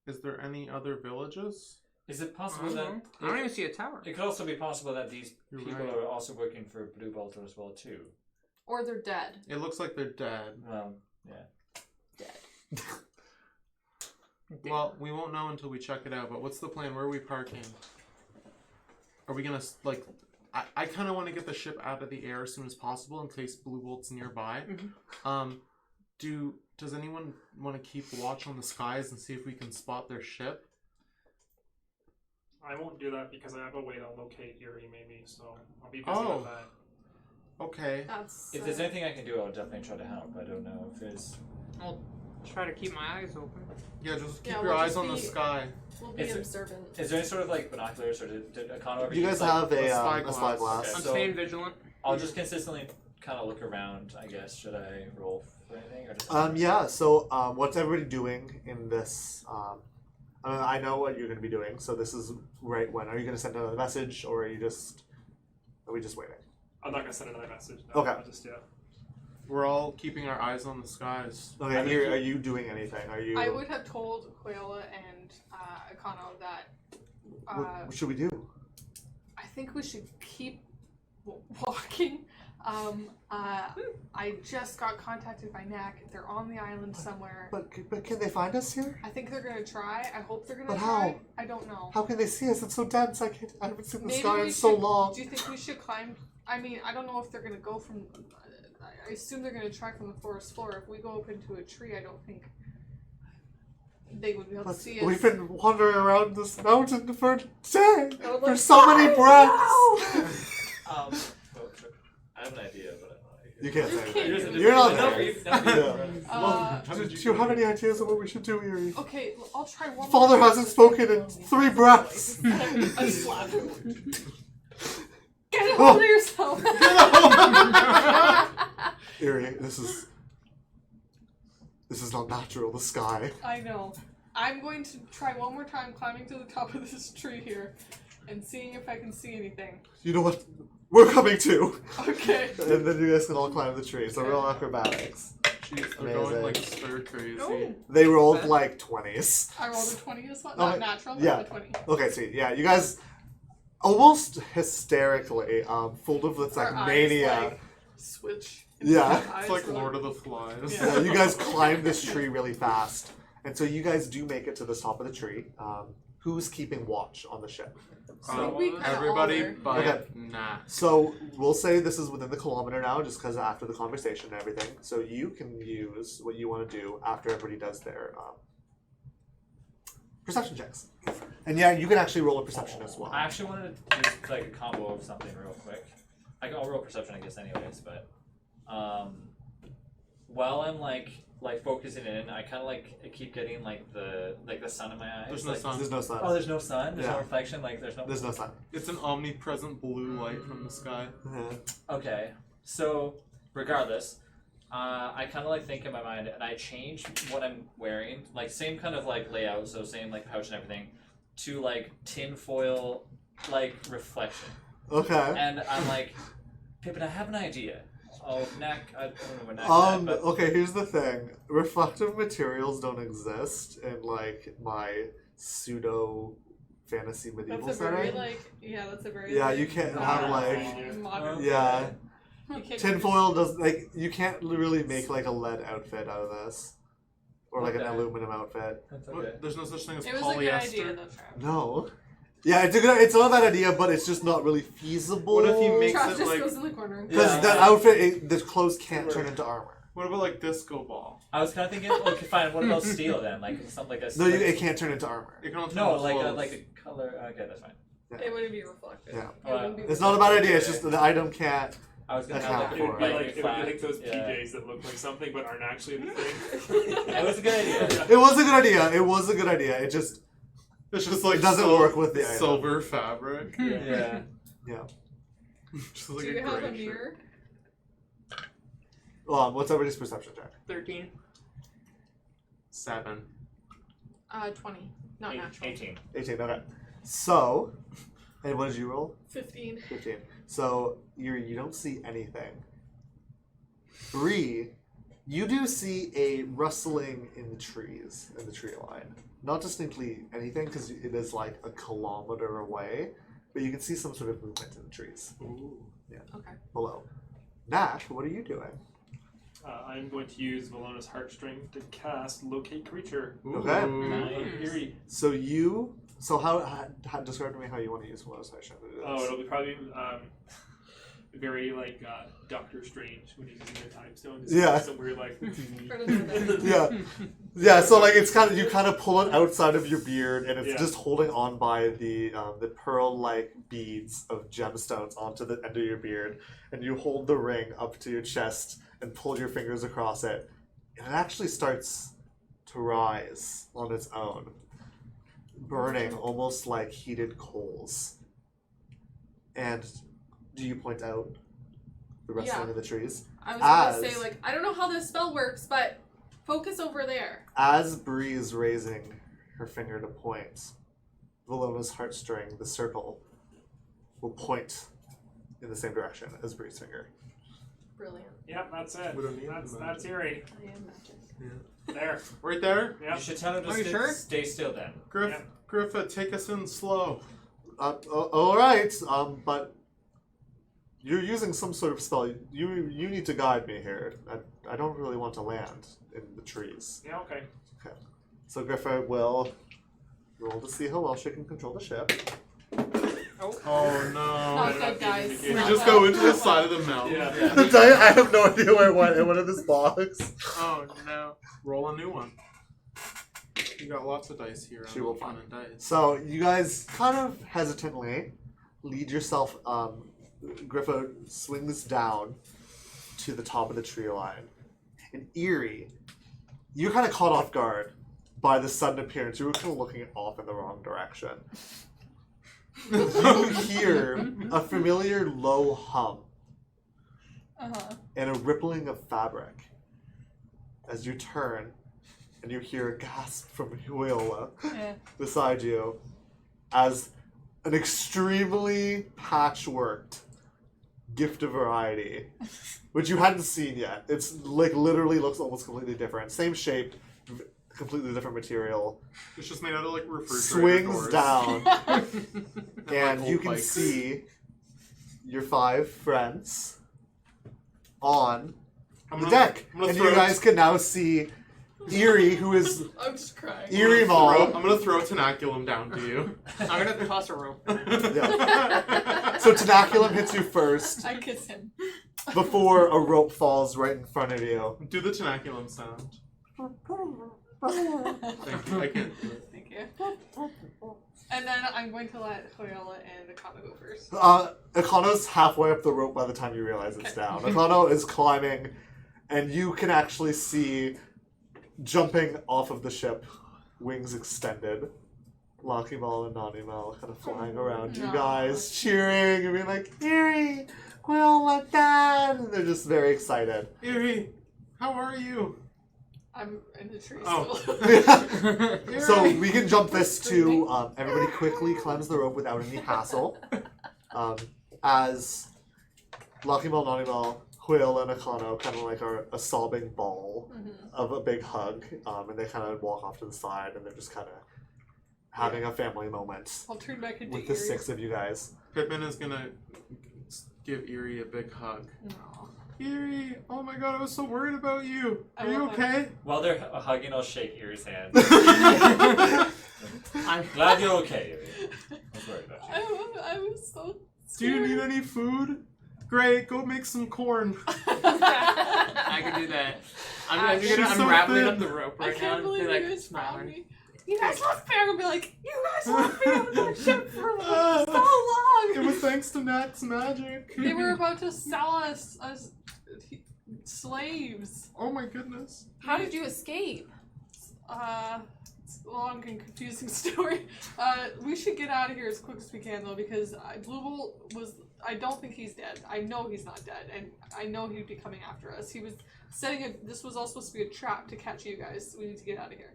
Is there any other villages? Is it I possible don't that know. I don't even see a tower. it could also be possible that these You're people right. are also working for Blue Bolter as well too? Or they're dead. It looks like they're dead. Well, yeah. Dead. Well, we won't know until we check it out, but what's the plan? Where are we parking? Are we gonna, like... I kind of want to get the ship out of the air as soon as possible in case Blue Bolt's nearby. Does anyone want to keep watch on the skies and see if we can spot their ship? I won't do that because I have a way to locate Erie, maybe. So I'll be busy Oh. with that. Okay. That's If there's anything I can do, I'll definitely try to help. I don't know if there's... I'll try to keep my eyes open. Yeah, just keep Yeah, your we'll eyes just on the be- sky. we'll be Is it- observant. Is there any sort of like binoculars or did Econo ever You use, guys like, have a spyglass. spyglass. Okay. I'm So- staying vigilant. I'll just consistently kind of look around, I guess. Should I roll for anything? Or just Yeah, so what's everybody doing in this? I know what you're going to be doing, so this is right when. Are you going to send another message, or are we just waiting? I'm not gonna send another message. No, Okay. I'll just We're all keeping our eyes on the skies. Okay, I mean, Erie, are you doing anything? Are you? I would have told Huela and Econo that What should we do? I think we should keep walking. I just got contacted by NAC. They're on the island somewhere. But can they find us here? I think they're gonna try. I hope they're gonna But try. how? I don't know. How can they see us? It's so dense. I haven't seen the Maybe sky we in so should- long. Do you think we should climb? I mean, I don't know if they're gonna go from. I assume they're gonna try from the forest floor. If we go up into a tree, I don't think they would be able to But see us. we've been wandering around this mountain for a day. Oh, For look. so many breaths. well, sure. I have an idea, but You can't say can't anything. do You're not No, there. you- no, Yeah. Well, do you have any ideas of what we should do, Erie? Okay, well, I'll try one. Father more hasn't spoken in 3 breaths. I slap him. Get a hold of yourself. Erie, this is not natural. The sky. I know. I'm going to try one more time climbing to the top of this tree here and seeing if I can see anything. You know what? We're coming too. Okay. And then you guys can all climb the tree. So roll acrobatics. Jeez, they're going like stir crazy. Oh, They rolled like 20s. I rolled a 20 as well. Oh, Not natural, yeah. but a 20. Okay, so yeah, you guys almost hysterically, full of this like Our eyes, mania. like, switch. Yeah. It's like Lord of the Flies. Yeah, you guys climb this tree really fast. And so you guys do make it to the top of the tree. Who's keeping watch on the ship? So we kinda Everybody all are. but Okay. nah. So we'll say this is within the kilometer now, just because after the conversation and everything. So you can use what you want to do after everybody does their perception checks. And yeah, you can actually roll a perception as well. I actually wanted to do like a combo of something real quick. I'll roll perception, I guess, anyways. But while I'm like focusing in, I kind of I keep getting the sun in my eyes. There's no like, sun. There's no sun. Oh, there's no sun. There's Yeah. no reflection. Like there's no. There's no sun. It's an omnipresent blue light from the sky. Okay, so regardless, I kind of think in my mind, and I change what I'm wearing, like same kind of layout, so same pouch and everything, to tinfoil reflection, Okay. and I'm like, Pippin, I have an idea. Oh, Knack, I don't know where Knack's at, but Okay, here's the thing. Reflective materials don't exist in my pseudo fantasy medieval That's a very, setting. that's a very, Yeah, you can't have modern. yeah. You can't Tinfoil does you can't really make a lead outfit out of this. Or an Okay. aluminum outfit. that's What? okay. There's no such thing as It was polyester. a good idea, though, Trav. No. Yeah, it's not a bad idea, but it's just not really feasible. What if he makes Trav it just like goes in the corner. Because Yeah. the outfit, the clothes can't turn into armor. What about like disco ball? I was kind of thinking, okay, fine. What about steel then? Like something like a. No, it can't turn into armor. It can all turn No, into like clothes. like a color. Okay, that's fine. It wouldn't be reflective. Yeah. It wouldn't be It's not a bad idea. It's just the item can't. I was gonna Account have It like, would be for it. like, it would be flat, like those yeah. PJs that look like something but aren't actually the thing. It was a good idea. It was a good idea. It was a good idea. It just It's just like it doesn't work with the item. silver fabric. Yeah. Yeah. Just like Do you have a gray mirror? What's everybody's perception check? 13. 7. 20. Not natural. 18. 18. Okay. So, and what did you roll? 15. 15. So you don't see anything. Bree, you do see a rustling in the trees, in the tree line. Not distinctly anything, because it is like a kilometer away, but you can see some sort of movement in the trees. Ooh. Yeah. Okay. Below. Nat, what are you doing? I'm going to use Valona's Heartstring to cast Locate Creature. Okay. Eerie. So how describe to me how you want to use one of those sessions. Oh, it'll be probably very like Doctor Strange when he's using the time stone. Yeah. Some weird like. Yeah, so like it's kind of you kind of pull it outside of your beard, and it's Yeah. just holding on by the pearl-like beads of gemstones onto the end of your beard, and you hold the ring up to your chest and pull your fingers across it, and it actually starts to rise on its own, burning almost like heated coals. And do you point out the rustling Yeah. of the trees? I was gonna As- say, like, I don't know how this spell works, but focus over there. As Bree is raising her finger to point, Valona's heartstring, the circle, will point in the same direction as Bree's finger. Brilliant. Yep, that's it. We don't need That's the eerie. I am magic. There. Right there? Yep. You should tell him to Are you sure? stay still then. Griffith, take us in slow. All right, but you're using some sort of spell. You need to guide me here. I don't really want to land in the trees. Yeah. Okay. So Griffith will roll to see how well she can control the ship. Oh no. Not good, guys. We Not just well. go into the side of the mountain. Yeah. I have no idea where it went. It went in this box. Oh no. Roll a new one. You got lots of dice here. She on will Fun find. and Dice. So you guys kind of hesitantly lead yourself. Griffo swings down to the top of the tree line. And Eerie, you're kind of caught off guard by the sudden appearance. You were kind of looking off in the wrong direction. You hear a familiar low hum and a rippling of fabric as you turn, and you hear a gasp from Huela beside you as an extremely patchworked gift of variety, which you hadn't seen yet. It's like literally looks almost completely different. Same shape, completely different material. It's just made out of like refrigerator Swings doors. down, like, and old you can bikes. see your 5 friends on I'm the gonna- deck. I'm gonna And throw you guys can now see Eerie, who is I'm just crying. Eerie I'm Mall. gonna throw Tenaculum down to you. I'm gonna toss a rope. Yeah. So Tenaculum hits you first I kiss him. before a rope falls right in front of you. Do the Tenaculum sound. Thank you. I can't do it. Thank you. And then I'm going to let Hoyola and Akana go first. Akano's halfway up the rope by the time you realize it's down. Akano is climbing, and you can actually see jumping off of the ship, wings extended, Lakimal and Nanimal kind of flying around you Aw. guys, cheering and being like, Eerie, we'll let that. And they're just very excited. Eerie, how are you? I'm in the tree Oh. still. So we can jump this to everybody quickly climbs the rope without any hassle. As Lakimal, Nanimal, Huil, and Akano kind of like are a sobbing ball of a big hug, and they kind of walk off to the side, and they're just kind of having a family moment I'll turn back into with the Eerie. 6 of you guys. Pippin is gonna give Eerie a big hug. No. Eerie, oh my god, I was so worried about you. I Are you love that. okay? While they're hugging, I'll shake Eerie's hand. I'm Glad you're okay, Eerie. I was worried about you. I was so Do you scared. need any food? Great, go make some corn. I could do that. I'm She's gonna so unraveling thin. up the rope I right now. can't And believe be you like guys found smiling. me. You guys left me. I'm gonna be like, you guys left me on that ship for like so long. It was thanks to Nat's magic. They were about to sell us as slaves. Oh my goodness. How did you escape? It's a long and confusing story. We should get out of here as quick as we can though, because Blue Bolt was. I don't think he's dead. I know he's not dead, and I know he'd be coming after us. He was setting a. This was all supposed to be a trap to catch you guys. We need to get out of here.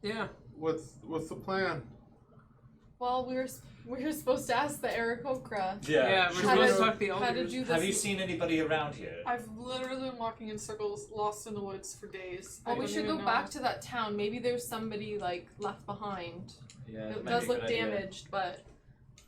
Yeah. What's the plan? Well, we were supposed to ask the Aracopa. Yeah, we're How supposed did- to talk to the How elders. did you? Have you seen anybody around here? I've literally been walking in circles, lost in the woods for days. Well, I we don't should even go know. back to that town. Maybe there's somebody like left behind. Yeah, It that might does be a look good idea. damaged, but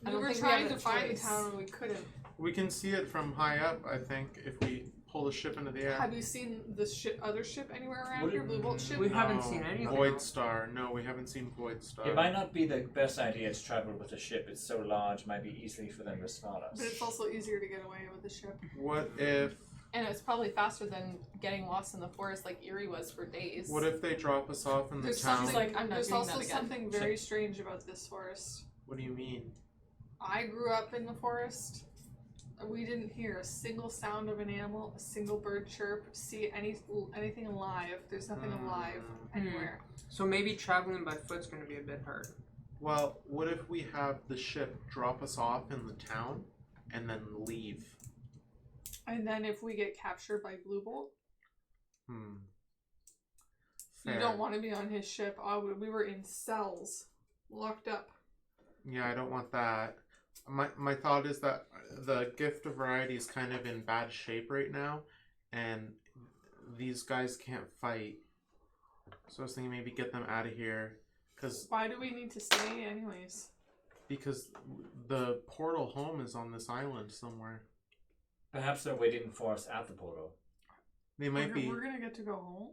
I We don't were think trying we to have a find the choice. town and we couldn't. We can see it from high up, I think, if we pull the ship into the air. Have you seen the other ship anywhere around Would here? it- Blue Bolt ship? We haven't seen anything. Void Star. No, we haven't seen Void Star. It might not be the best idea to travel with a ship. It's so large, it might be easily for them to spot us. But it's also easier to get away with the ship. What if And it's probably faster than getting lost in the forest like Erie was for days. they drop us off in the There's town? something. like, I'm not there's doing also that again. something very strange about this forest. What do you mean? I grew up in the forest. We didn't hear a single sound of an animal, a single bird chirp, see anything alive. There's nothing alive anywhere. So maybe traveling by foot's gonna be a bit hard. Well, what if we have the ship drop us off in the town and then leave? And then if we get captured by Blue Bolt, you Fair. don't want to be on his ship. We were in cells, locked up. Yeah, I don't want that. My thought is that the Gift of Variety is kind of in bad shape right now, and these guys can't fight. So I was thinking maybe get them out of here, Why do we need to stay anyways? because the portal home is on this island somewhere. Perhaps they're waiting for us at the portal. They might be. We're gonna get to go home.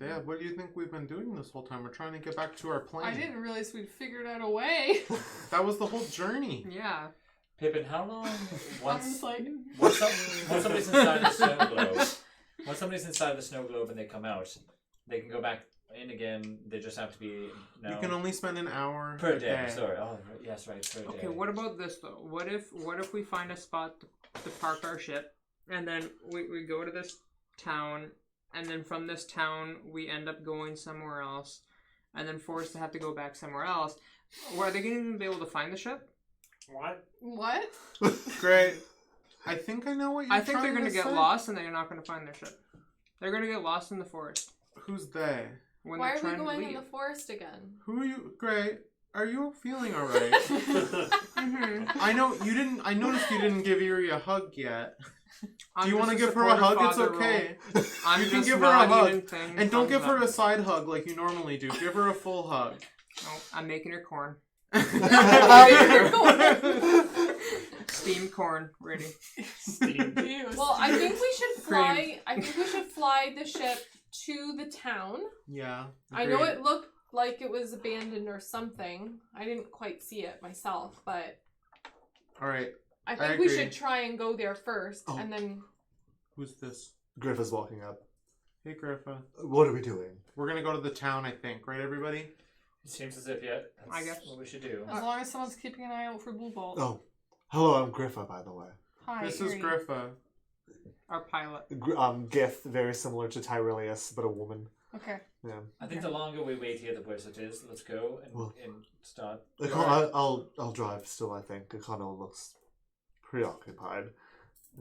Yeah, what do you think we've been doing this whole time? We're trying to get back to our plane. I didn't realize we'd figured out a way. That was the whole journey. Yeah. Pippin, how long I once was like, once somebody's inside the snow globe, once somebody's inside the snow globe and they come out, they can go back in again. They just have to be You can only spend an hour per a day. Sorry. Oh, yes, right. Per day. Okay, what about this though? What if we find a spot to park our ship, and then we go to this town, and then from this town we end up going somewhere else, and then forced to have to go back somewhere else? Are they going to be able to find the ship? What? what? Great. I think I know what you're I think they're going to get say. lost, and they're not going to find their ship. They're going to get lost in the forest Who's they? when Why they're are we trying going to in leave. the forest again? Who are you? Great. Are you feeling alright? Mm-hmm. I know you didn't. I noticed you didn't give Erie a hug yet. I'm Do you just want to give her a hug? It's supportive father okay. role. I'm You can just give her a nodding hug. and thing, And don't thumbs give her up. a side hug like you normally do. Give her a full hug. No, I'm making her corn. Steamed corn ready. Steam. Ew, Well, I think we should Cream. fly. I think we should fly the ship to the town. Yeah. I know agreed. it looked like it was abandoned or something. I didn't quite see it myself, but All right. I I think we agree. should try and go there first, Oh. and then Who's this? Griff is walking up. Hey, Griffa. What are we doing? We're gonna go to the town, I think. Right, everybody? It seems as if that's I guess. what we should do. as long as someone's keeping an eye out for Blue Bolt. Oh, hello, I'm Griffa, by the way. Hi, This is Erie. Griffa. Our pilot. Gith, very similar to Tyrelius, but a woman. Okay. Yeah. I think the longer we wait here, the worse it is. Let's go Well- and start. I'll drive still, I think. Econo looks preoccupied.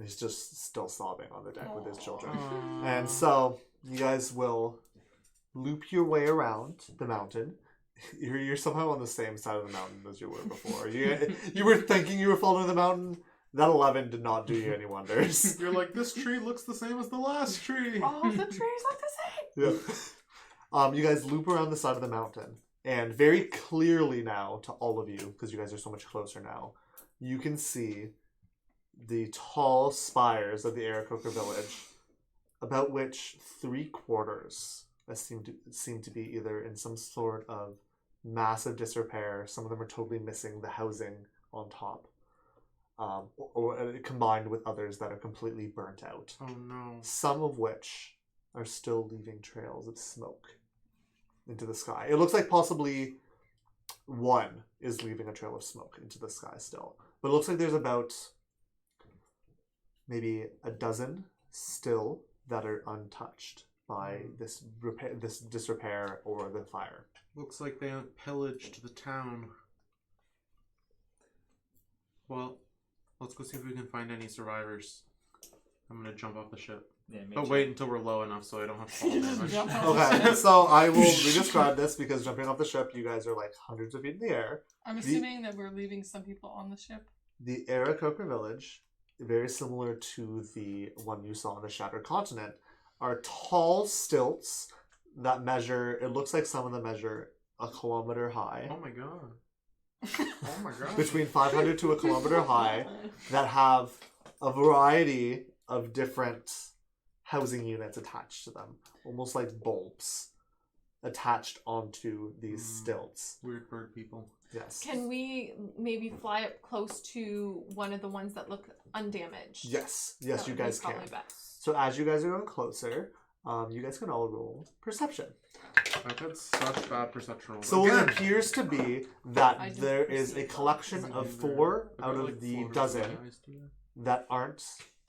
He's just still sobbing on the deck with his children. And so, you guys will loop your way around the mountain. You're somehow on the same side of the mountain as you were before. You were thinking you were following the mountain. That 11 did not do you any wonders. You're like, this tree looks the same as the last tree. All of the trees look the same. Yeah. You guys loop around the side of the mountain. And very clearly now, to all of you, because you guys are so much closer now, you can see the tall spires of the Aracopa Village, about which 3/4 seem to be either in some sort of massive disrepair. Some of them are totally missing the housing on top. or combined with others that are completely burnt out. Oh no. Some of which are still leaving trails of smoke into the sky. It looks like possibly one is leaving a trail of smoke into the sky still. But it looks like there's about maybe a dozen still that are untouched by this disrepair or the fire. Looks like they pillaged the town. Well, let's go see if we can find any survivors. I'm gonna jump off the ship. Yeah, But wait until we're low enough so I don't have to fall damage. Okay, so I will re-describe this because jumping off the ship, you guys are like hundreds of feet in the air. I'm assuming that we're leaving some people on the ship. The Aracopa Village, very similar to the one you saw on the Shattered Continent, are tall stilts that measure, it looks like some of them measure a kilometer high. Oh my god. Oh my god. Between 500 to a kilometer high, that have a variety of different housing units attached to them, almost like bulbs attached onto these stilts. Weird bird people. Yes. Can we maybe fly up close to one of the ones that look undamaged? Yes, That you would be guys can. probably best. So as you guys are going closer, you guys can all roll perception. I've had such bad perception rolls. So it Again. appears to be that I just there is a perceive collection Isn't of it 4 there? out I've got, of like, the floaters dozen in my eyes, too.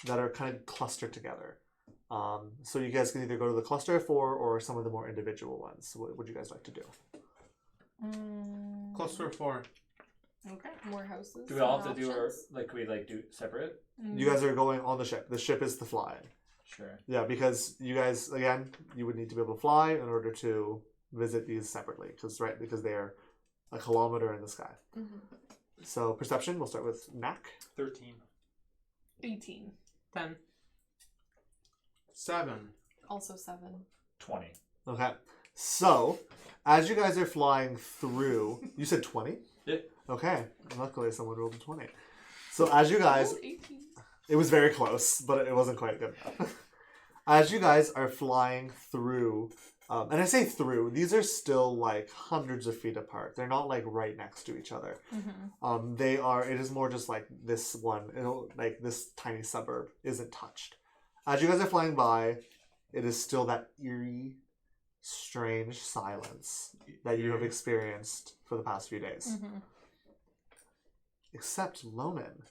that are kind of clustered together. So you guys can either go to the cluster of 4 or some of the more individual ones. So what would you guys like to do? Cluster of 4. Okay. More houses. Do we all more have to do our, options? like, we like do separate? You guys are going on the ship. The ship is the fly. Sure. Yeah, because you guys, again, you would need to be able to fly in order to visit these separately. Because they are a kilometer in the sky. Mhm. So perception, we'll start with Knack. 13. 18. 10. 7. Also 7. 20. Okay. So, as you guys are flying through, you said 20? Yeah. Okay. Luckily, someone rolled a 20. So, as you guys, Oh, 18. it was very close, but it wasn't quite good enough. As you guys are flying through, and I say through, these are still like hundreds of feet apart. They're not like right next to each other. Mm-hmm. It is more just like this one, like this tiny suburb isn't touched. As you guys are flying by, it is still that eerie, strange silence that you have experienced for the past few days. Mm-hmm. Except Lonan.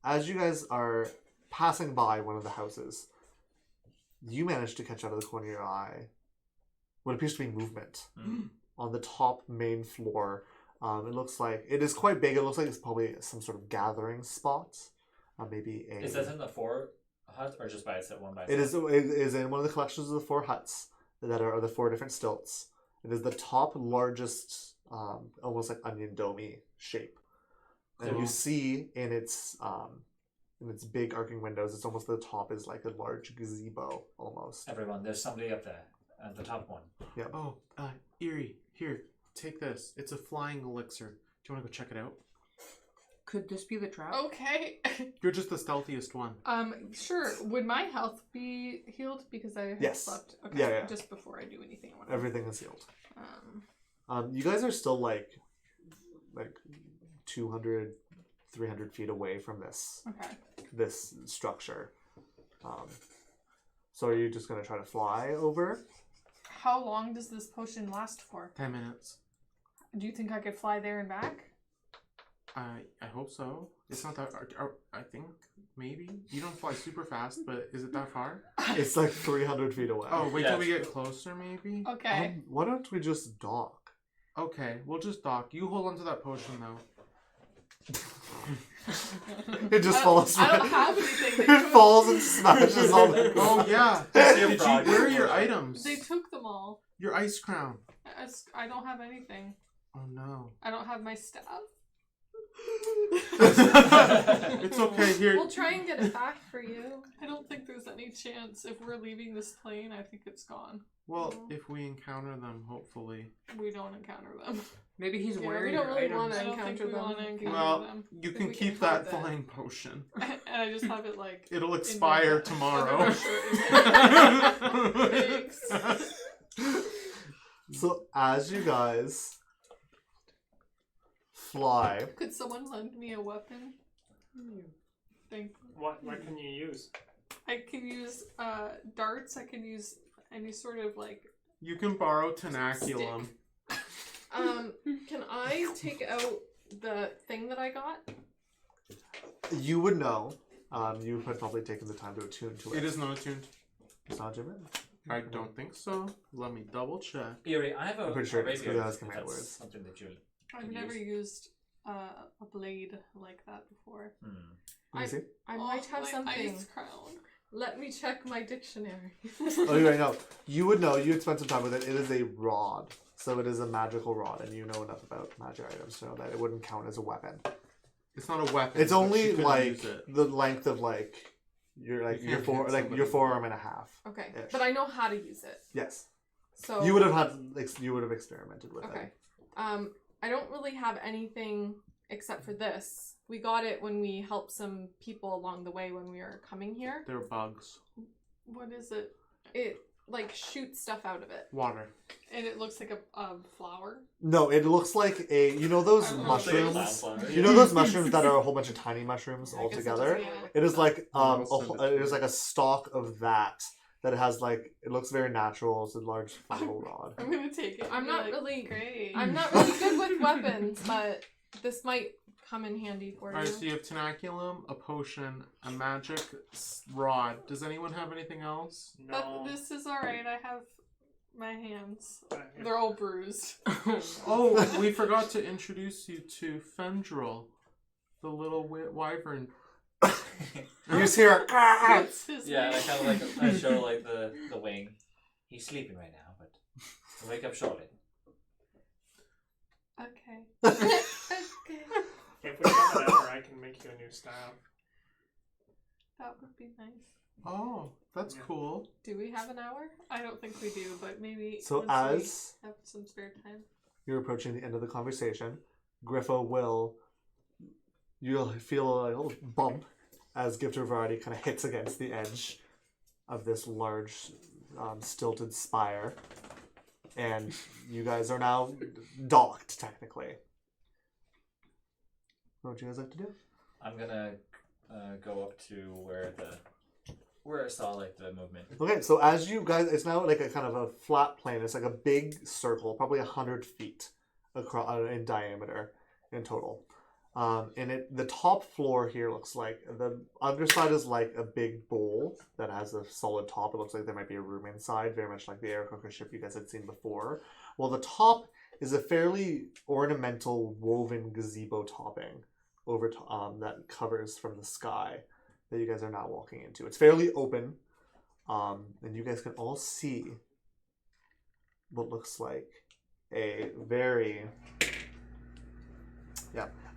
As you guys are passing by one of the houses, you manage to catch out of the corner of your eye what appears to be movement on the top main floor. It looks like it is quite big. It looks like it's probably some sort of gathering spot. Maybe a. Is that in the 4 huts or just by itself? One by It itself? is in one of the collections of the 4 huts that are the 4 different stilts. It is the top largest, almost like onion domey shape, and Cool. you see in its big arcing windows, it's almost the top is like a large gazebo almost. Everyone, there's somebody up there at the top one. Oh, Eerie. Here, take this. It's a flying elixir. Do you want to go check it out? Could this be the trap? Okay. You're just the stealthiest one. Sure. Would my health be healed because I had Yes. slept? Okay. Yeah. Just before I do anything. I want to. Everything is sealed. Um. You guys are still like 200, 300 feet away from this Okay. structure. So are you just gonna try to fly over? How long does this potion last for? 10 minutes. Do you think I could fly there and back? I hope so. It's not that. I think maybe you don't fly super fast, but is it that far? It's like 300 feet away. Oh, wait Yeah, till we it's get closer, maybe. Okay. Why don't we just dock? Okay, we'll just dock. You hold on to that potion though. It just falls. I don't have anything. They It took, falls and smashes on the Oh yeah. Did Where are your items? They took them all. Your ice crown. I don't have anything. Oh no. I don't have my staff. It's okay. Here. We'll try and get it back for you. I don't think there's any chance. If we're leaving this plane, I think it's gone. Well, if we encounter them, hopefully. We don't encounter them. Maybe he's Yeah, wearing we don't your really items. wanna I don't think encounter we them. want to encounter Well, them. you If can we keep can hide that that. flying potion. And I just have it like. It'll expire my- tomorrow. Thanks. So as you guys fly, Could someone lend me a weapon? Thank What can you use? I can use darts. I can use any sort of like. You can borrow tenaculum. Can I take out the thing that I got? You would know. You had probably taken the time to attune to it. It is not attuned. It's not attuned? I don't think so. Let me double check. Erie, I have a I'm pretty sure a it's rapier, because it has if command that's words. something that you I've can never use. used a blade like that before. Let me see. I might have my something. ice crown. Let me check my dictionary. Oh, you're right. No, you would know. You would spend some time with it. It is a rod, so it is a magical rod, and you know enough about magic items to know that it wouldn't count as a weapon. It's not a weapon. It's but only she couldn't like use it. the length of like your You your can't four hit like somebody your with forearm and a half. Okay, Ish. but I know how to use it. Yes, So you would have had you would have experimented with Okay. it. I don't really have anything except for this. We got it when we helped some people along the way when we were coming here. They're bugs. What is it? It like shoots stuff out of it. Water. And it looks like a flower. No, it looks like a those I don't know. mushrooms. Flower. You know those mushrooms that are a whole bunch of tiny mushrooms I all guess it together. doesn't look It is like I'll send it it to is you. like a stalk of that it has like it looks very natural. It's a large funnel rod. I'm gonna take it. I'm and be not like, really- great. I'm not really good with weapons, but this might come in handy for you. Alright, so you have tenaculum, a potion, a magic rod. Does anyone have anything else? No. This is alright. I have my hands. They're all bruised. Oh, we forgot to introduce you to Fendril, the little wyvern. You just hear What's his Yeah, I name? kind of like I show like the wing. He's sleeping right now, but he'll wake up shortly. Okay. If we have an hour, I can make you a new style. That would be nice. Oh, that's Yeah. cool. Do we have an hour? I don't think we do, but maybe So once as we have some spare time. you're approaching the end of the conversation, you'll feel a little bump as Gift of Variety kind of hits against the edge of this large stilted spire, and you guys are now docked technically. What would you guys like to do? I'm gonna go up to where I saw like the movement. Okay, so as you guys, it's now like a kind of a flat plane. It's like a big circle, probably 100 feet across in diameter in total. And the top floor here looks like the underside is like a big bowl that has a solid top. It looks like there might be a room inside, very much like the Aracopa ship you guys had seen before. Well, the top is a fairly ornamental woven gazebo topping over that covers from the sky that you guys are now walking into. It's fairly open, and you guys can all see what looks like a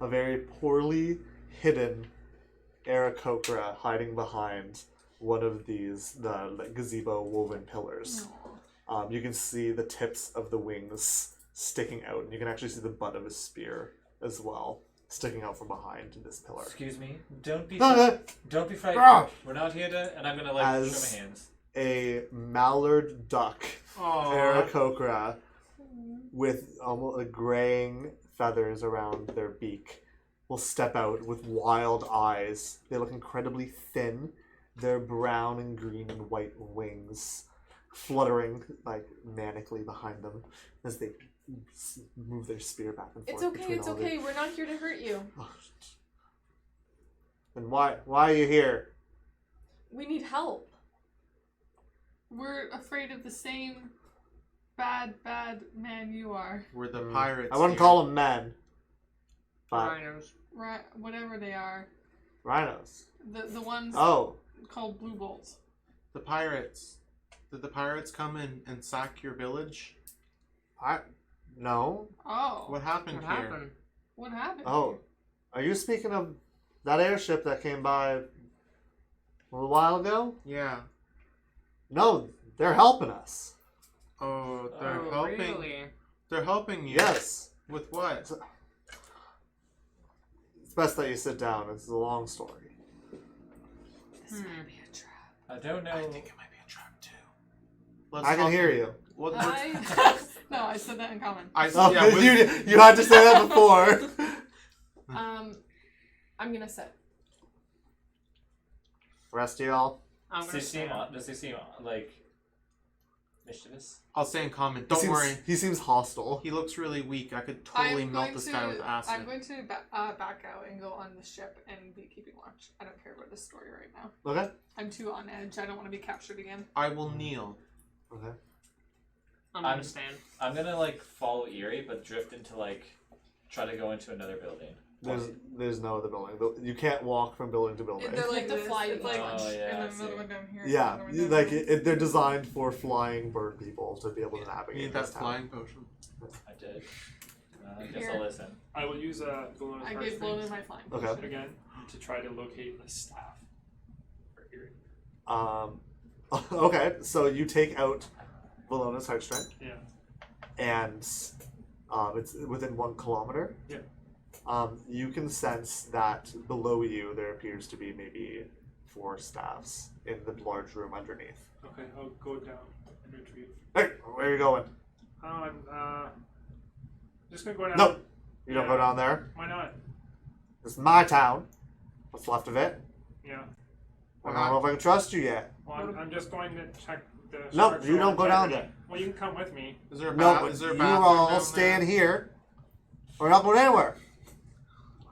very poorly hidden Aracopa hiding behind one of the gazebo woven pillars. You can see the tips of the wings sticking out, and you can actually see the butt of a spear as well sticking out from behind this pillar. Excuse me. Don't be Ah! frightened. Ah! We're not here to. And I'm gonna like As- show my hands. A mallard duck Oh, Aracopa with almost graying feathers around their beak will step out with wild eyes. They look incredibly thin. They're brown and green and white wings fluttering like manically behind them as they move their spear back and forth. It's okay, between it's all of okay. We're not here to hurt you. And why are you here? We need help. We're afraid of the same bad man you are. we're the pirates. I wouldn't here. call them men, but Rhinos. Right, whatever they are. rhinos. The ones Oh, called blue bolts. The pirates. Did the pirates come in and sack your village? no. Oh. What happened What here? happened? What happened? Oh, are you speaking of that airship that came by a little while ago? Yeah. No, they're helping us. Oh, they're Oh, helping. really? They're helping you. Yes. With what? It's best that you sit down. It's a long story. This might be a trap. I don't know. I think it might be a trap too. I can hear you. No, I said that in common. Oh, Yeah, with- you had to say that before. I'm gonna sit. Rest of y'all. I'm Does gonna he seem stand. does he seem like mischievous? I'll say in comment. He Don't seems- worry. He seems hostile. He looks really weak. I could totally melt this guy with acid. I'm going to back out and go on the ship and be keeping watch. I don't care about this story right now. Okay. I'm too on edge. I don't want to be captured again. I will kneel. Okay. I'm gonna stand. I'm gonna like follow Erie, but drift into like try to go into another building. There's no other building. You can't walk from building to building. They're like to this. fly It's like Oh, yeah, and I then another see. one down here. Yeah, another one down like here. they're designed for flying bird people to be able to You navigate need that this town. flying potion. I did. I guess Here. I'll listen. I will use Galona's I heart gave strings Lola my flying. Okay. again to try to locate the staff for Erie. Okay, so you take out Vallona's heartstring, Yeah. and it's within 1 kilometer. Yeah. You can sense that below you there appears to be maybe 4 staffs in the large room underneath. Okay, I'll go down and retrieve. Hey, where are you going? Oh, I'm just gonna go down. No, you don't Yeah. go down there. Why not? This is my town. What's left of it. Yeah. I don't know if I can trust you yet. Well, I'm just going to check the. No, structural you don't go down integrity. there. Well, you can come with me. Is there a No, bath? but Is there a you bathroom all down staying there? here. We're not going anywhere.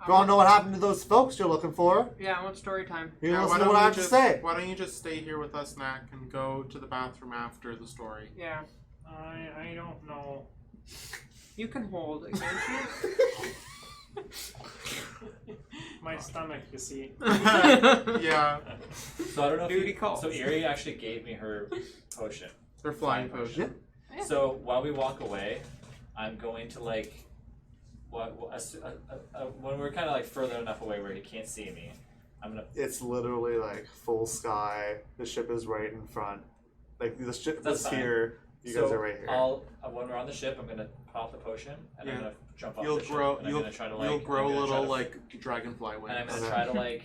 You all know what happened to those folks you're looking for. Yeah, I want story time. You Yeah, listen to what I you have to just, say. Why don't you just stay here with us, Knack, and go to the bathroom after the story? Yeah, I don't know. you can hold it, can't you? My stomach, you see. Yeah, So I don't know Duty if calls. So Erie actually gave me her potion. they're flying Flying potion. Yeah. So while we walk away, I'm going to like, when we're kind of like further enough away where he can't see me, I'm gonna. It's literally like full sky. The ship is right in front. Like the ship That's is fine. here. You so guys are right here. when we're on the ship, I'm gonna pop the potion and I'm Yeah. gonna jump off You'll the ship. grow. And I'm you'll gonna try to like. you'll grow I'm gonna try little to- like dragonfly wings. And I'm gonna Okay. try to like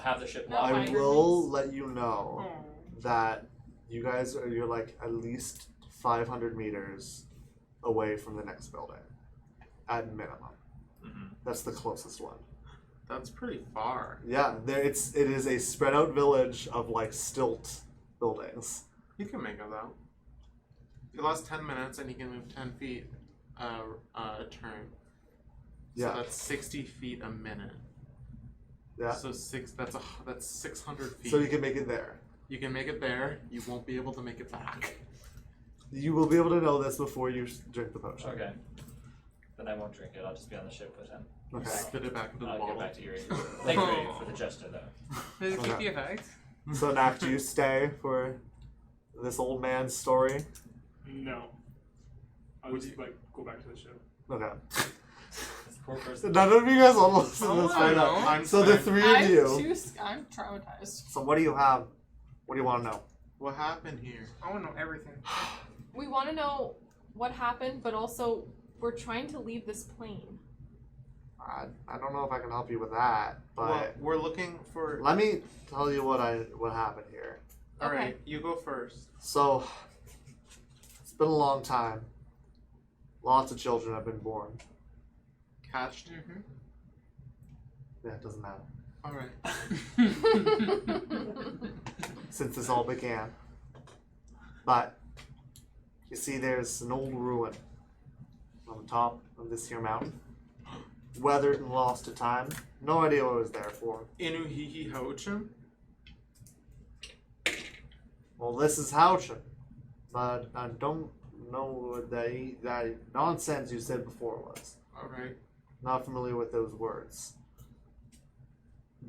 have the ship No, locked. I I- will let you know Oh. that you guys you're like at least 500 meters away from the next building, at minimum. Mhm. That's the closest one. That's pretty far. Yeah, it is a spread out village of like stilt buildings. You can make it out. He lost 10 minutes and he can move 10 feet a turn. So Yeah. that's 60 feet a minute. Yeah. So that's 600 feet. So you can make it there. You can make it there. You won't be able to make it back. You will be able to know this before you drink the potion. Okay. Then I won't drink it. I'll just be on the ship with him. Okay. Spit it back into the I'll bottle. get back to Erie. Thank you Erie, for the gesture, though. Does it keep Okay. the effect? So Nak, do you stay for this old man's story? No. I'll Would just you- like go back to the ship. Okay. This poor person. None of you guys want to listen to Oh, this I right know. now. I'm So the fine. 3 I'm of you. I'm traumatized. So what do you have? What do you want to know? What happened here? I want to know everything. We want to know what happened, but also we're trying to leave this plane. I don't know if I can help you with that, but Well, we're looking for. let me tell you what happened here. All Okay. right, you go first. So it's been a long time. Lots of children have been born. Catched. Mm-hmm. Yeah, it doesn't matter. All right. Since this all began. But you see, there's an old ruin on the top of this here mountain, weathered and lost to time. No idea what it was there for. Inuhihi Houchum. Well, this is Houchin, but I don't know what that nonsense you said before was. All right. Not familiar with those words.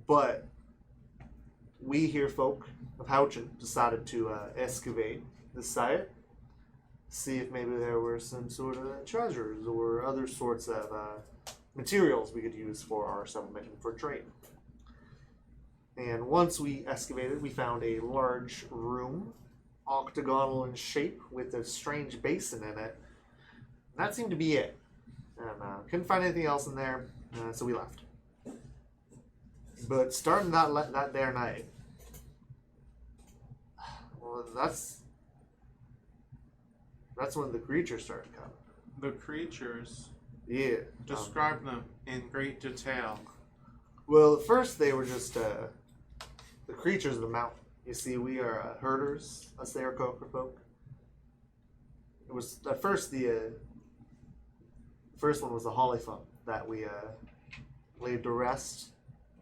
But we here folk of Houchin decided to excavate the site, see if maybe there were some sort of treasures or other sorts of materials we could use for our settlement and for trade. And once we excavated, we found a large room, octagonal in shape, with a strange basin in it. And that seemed to be it. And couldn't find anything else in there, so we left. But starting that there night, well, that's when the creatures started coming. The creatures. Yeah. Describe them in great detail. Well, at first they were just the creatures of the mountain. You see, we are herders, us the Aracopa folk. It was at first the first one was the hollyfunk that we laid to rest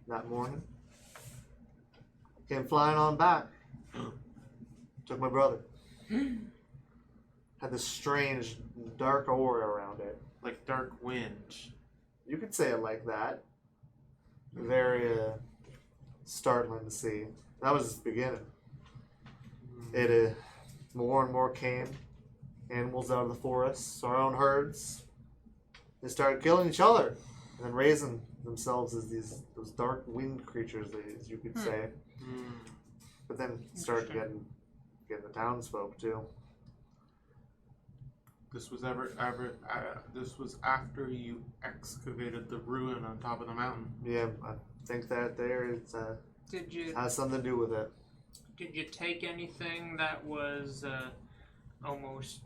that morning. Came flying on back. Took my brother. Had this strange dark aura around it. Like dark wind. You could say it like that. Very startling to see. That was its beginning. It more and more came. Animals out of the forests, our own herds. They started killing each other and then raising themselves as those dark wind creatures, as you could say. But then started getting the townsfolk too. This was this was after you excavated the ruin on top of the mountain. Yeah, I think that there Did you has something to do with it. did you take anything that was almost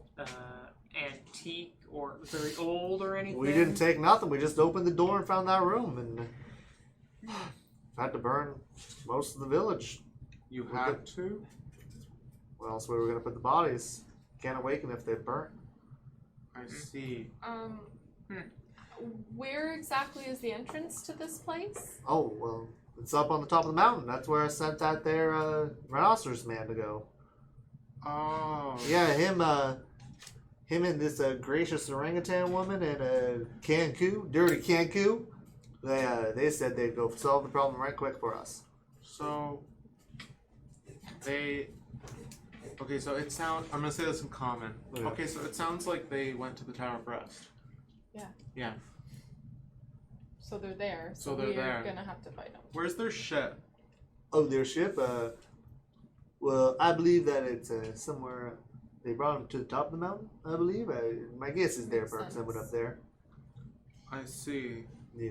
antique or very old or anything? We didn't take nothing. We just opened the door and found that room and had to burn most of the village. You had to? Where else were we going to put the bodies? Can't awaken if they're burnt. I see. Where exactly is the entrance to this place? Oh, well, it's up on the top of the mountain. That's where I sent that there rhinoceros man to go. Oh. Yeah, him and this gracious orangutan woman and dirty Kanku, they said they'd go solve the problem right quick for us. So okay, so it sounds, I'm gonna say this in common. Yeah. Okay, so it sounds like they went to the Tower of Rest. Yeah. Yeah. So they're there. So they're we're there. gonna have to fight them. Where's their ship? Oh, their ship? Well, I believe that it's somewhere. They brought them to the top of the mountain, I believe. My guess is their Makes perks that went sense. up there. I see. Yeah.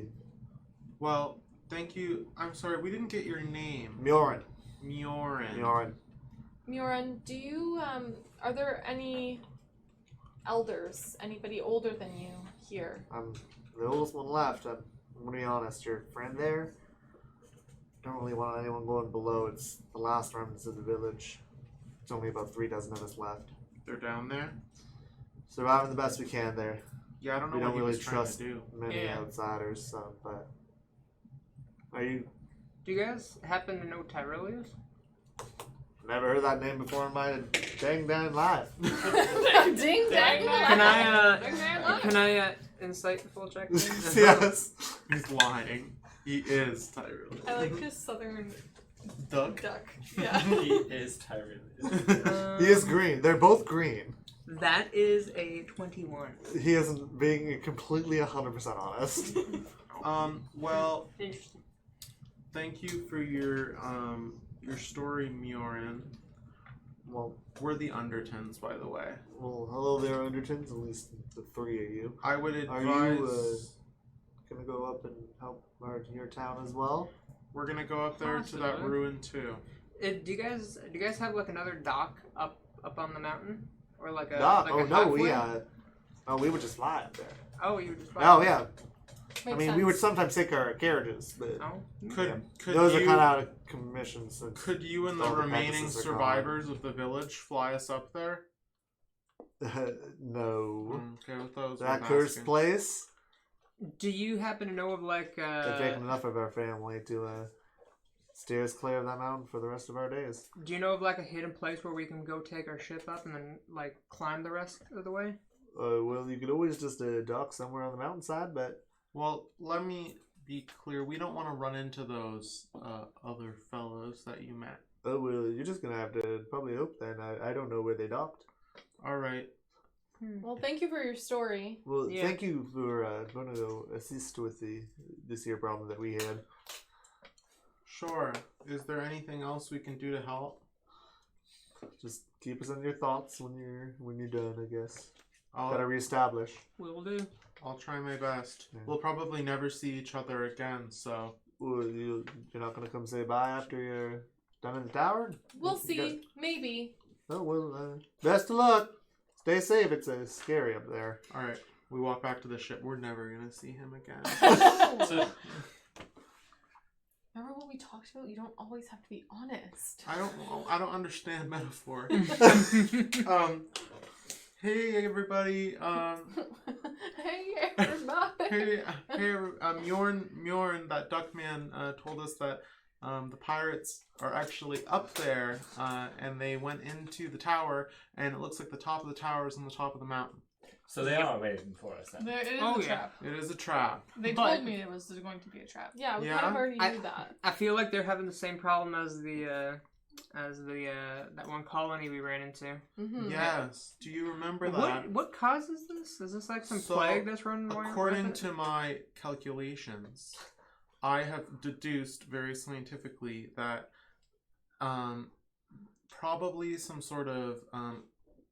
Well, thank you. I'm sorry, we didn't get your name. Mjoran. Mjoran. Muran, do you are there any elders, anybody older than you here? I'm the oldest one left. I'm gonna be honest. Your friend there. Don't really want anyone going below. It's the last remnants of the village. It's only about 3 dozen of us left. They're down there? Surviving the best we can there. Yeah, I don't know We what don't he really was trying trust to do. many Yeah. outsiders, so, but are you? Do you guys happen to know Tyrelius? Never heard that name before in my dang life. Ding dang! Can I insightful check? Yes. He's lying. He is Tyrell. I like his southern Duck. duck. Yeah. He is Tyrelius. He is green. They're both green. That is a 21. He isn't being completely 100% honest. Well, Interesting. thank you for your story, Mjoran. Well, We're the Undertons, by the way. hello there, Undertons. At least the 3 of you. I would Are advise. you gonna go up and help your town as well? We're gonna go up there to that Possibly. ruin too. Do you guys have like another dock up on the mountain, or like a Dock? like Oh a no, halfway? we would just fly up there. Oh, you were just Oh yeah. Makes I mean, sense. we would sometimes take our carriages, but Oh. Could those you, are kind of out of commission. So Could you and the all the remaining Pegasus are gone. survivors of the village fly us up there? no. I'm okay with those. That I'm cursed asking. place. Do you happen to know of like They've taken enough of our family to steer us clear of that mountain for the rest of our days. do you know of like a hidden place where we can go take our ship up and then like climb the rest of the way? Well, you could always just dock somewhere on the mountainside, but Well, let me be clear. We don't want to run into those other fellows that you met. oh well, you're just gonna have to probably hope then. I don't know where they docked. All right. Well, thank you for your story. Well, Yeah. thank you for going to go assist with this here problem that we had. Sure. Is there anything else we can do to help? Just keep us in your thoughts when you're done, I guess. I'll Gotta reestablish. Will do. I'll try my best. Yeah. We'll probably never see each other again, so Well, you're not gonna come say bye after you're done in the tower? We'll You see. got- Maybe. Oh well, best of luck. Stay safe. It's scary up there. all right. We walk back to the ship. We're never gonna see him again. So, Remember what we talked about? You don't always have to be honest. I don't understand metaphor. Hey everybody. Hey everybody. Mjorn, that Duckman, told us that the pirates are actually up there, and they went into the tower, and it looks like the top of the tower is on the top of the mountain. So they are waiting for us then. It is Oh, a yeah. trap. It is a trap. They But- told me it was going to be a trap. Yeah, we Yeah? kind of already knew that. I feel like they're having the same problem as the that one colony we ran into. Mm-hmm. Yes. Do you remember that? What causes this? Is this like some So, plague that's running around? According to my calculations, I have deduced very scientifically that probably some sort of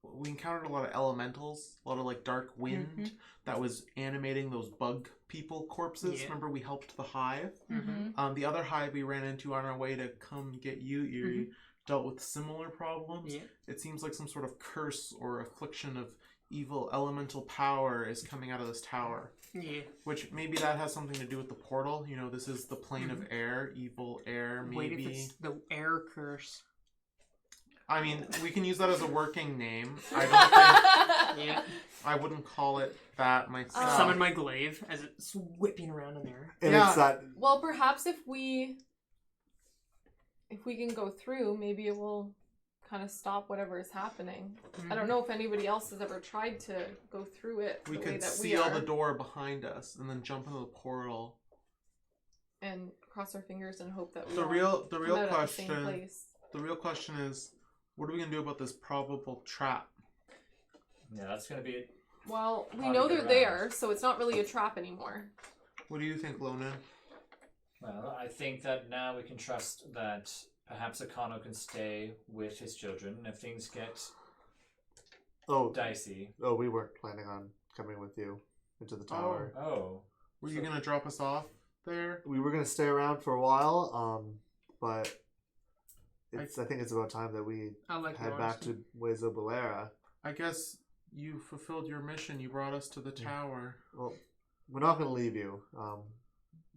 we encountered a lot of elementals, a lot of like dark wind that was animating those bug people corpses. Yeah. Remember we helped the hive? Mm-hmm. The other hive we ran into on our way to come get you, Erie, dealt with similar problems. Yeah. It seems like some sort of curse or affliction of evil elemental power is coming out of this tower. Yeah. Which maybe that has something to do with the portal. You know, this is the plane of air, evil air, Wait, if maybe. it's the air curse. I mean, we can use that as a working name. I don't think Yeah. I wouldn't call it that myself. Summon my glaive as it's whipping around in there. And Yeah. it's that. Well, perhaps if we can go through, maybe it will kind of stop whatever is happening. I don't know if anybody else has ever tried to go through it We the way could that we seal are the door behind us and then jump into the portal. and cross our fingers and hope that we The all real come out at the same question place. the real question is, what are we gonna do about this probable trap? Yeah, that's gonna be it. Well, we Hard know to they're get there, around. so it's not really a trap anymore. What do you think, Lonan? Well, I think that now we can trust that perhaps Akano can stay with his children, and if things get Oh, dicey. oh, we weren't planning on coming with you into the tower. Oh. Were you gonna drop us off there? We were gonna stay around for a while, but I think it's about time that we I like head the back honesty. to Hueso Bolera. I guess you fulfilled your mission. You brought us to the tower. Well, we're not gonna leave you.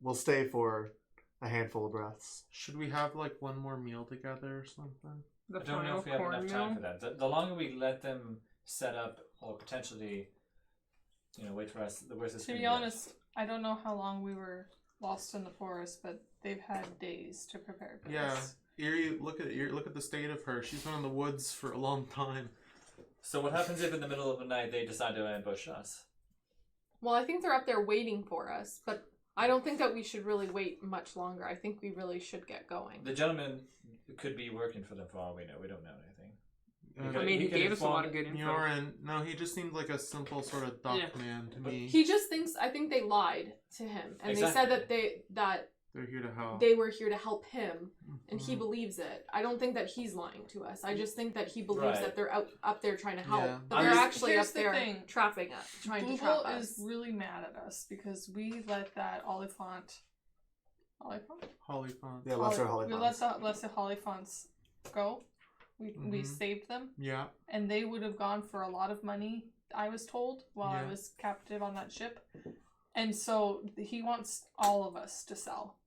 We'll stay for a handful of breaths. Should we have like one more meal together or something? The I don't know if we have enough time cornmeal. for that. The longer we let them set up or potentially, wait for us, the worse it's To going be to get. honest, I don't know how long we were lost in the forest, but they've had days to prepare for Yeah. this. Erie, look at the state of her. She's been in the woods for a long time. So what happens if in the middle of the night they decide to ambush us? Well, I think they're up there waiting for us, but I don't think that we should really wait much longer. I think we really should get going. The gentleman could be working for them for all we know. We don't know anything. Uh, I mean, he can gave us a lot inform- of good info. Nyorin, no, he just seemed like a simple sort of duck Yeah. man to But me. He just thinks. I think they lied to him, and they said that They're here to help. they were here to help him, and he Mhm. believes it. I don't think that he's lying to us. I just think that he believes Right. that they're up there trying to help, Yeah. but I'm they're just- actually Here's up the there thing. trying to trap Bluebell us. is really mad at us because we let that Olifant. Hollyphant. Yeah, Lesser We Hollyphants. let the Hollyphants go. We Mhm. saved them, Yeah. and they would have gone for a lot of money, I was told, while I Yeah. was captive on that ship. And so he wants all of us to sell.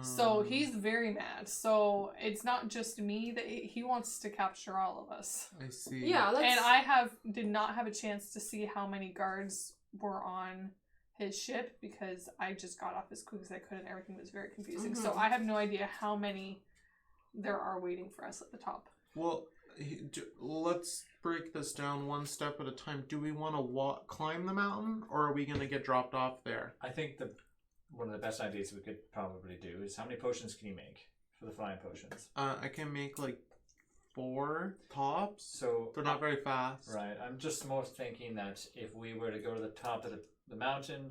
So he's very mad. So it's not just me that he wants to capture all of us. I see. Yeah, that's, And I did not have a chance to see how many guards were on his ship because I just got off as quick as I could and everything was very confusing. So Mhm. I have no idea how many there are waiting for us at the top. Well, let's break this down one step at a time. Do we want to climb the mountain, or are we going to get dropped off there? I think one of the best ideas we could probably do is how many potions can you make for the flying potions? I can make like 4 tops. So They're not very fast. Right. I'm just more thinking that if we were to go to the top of the mountain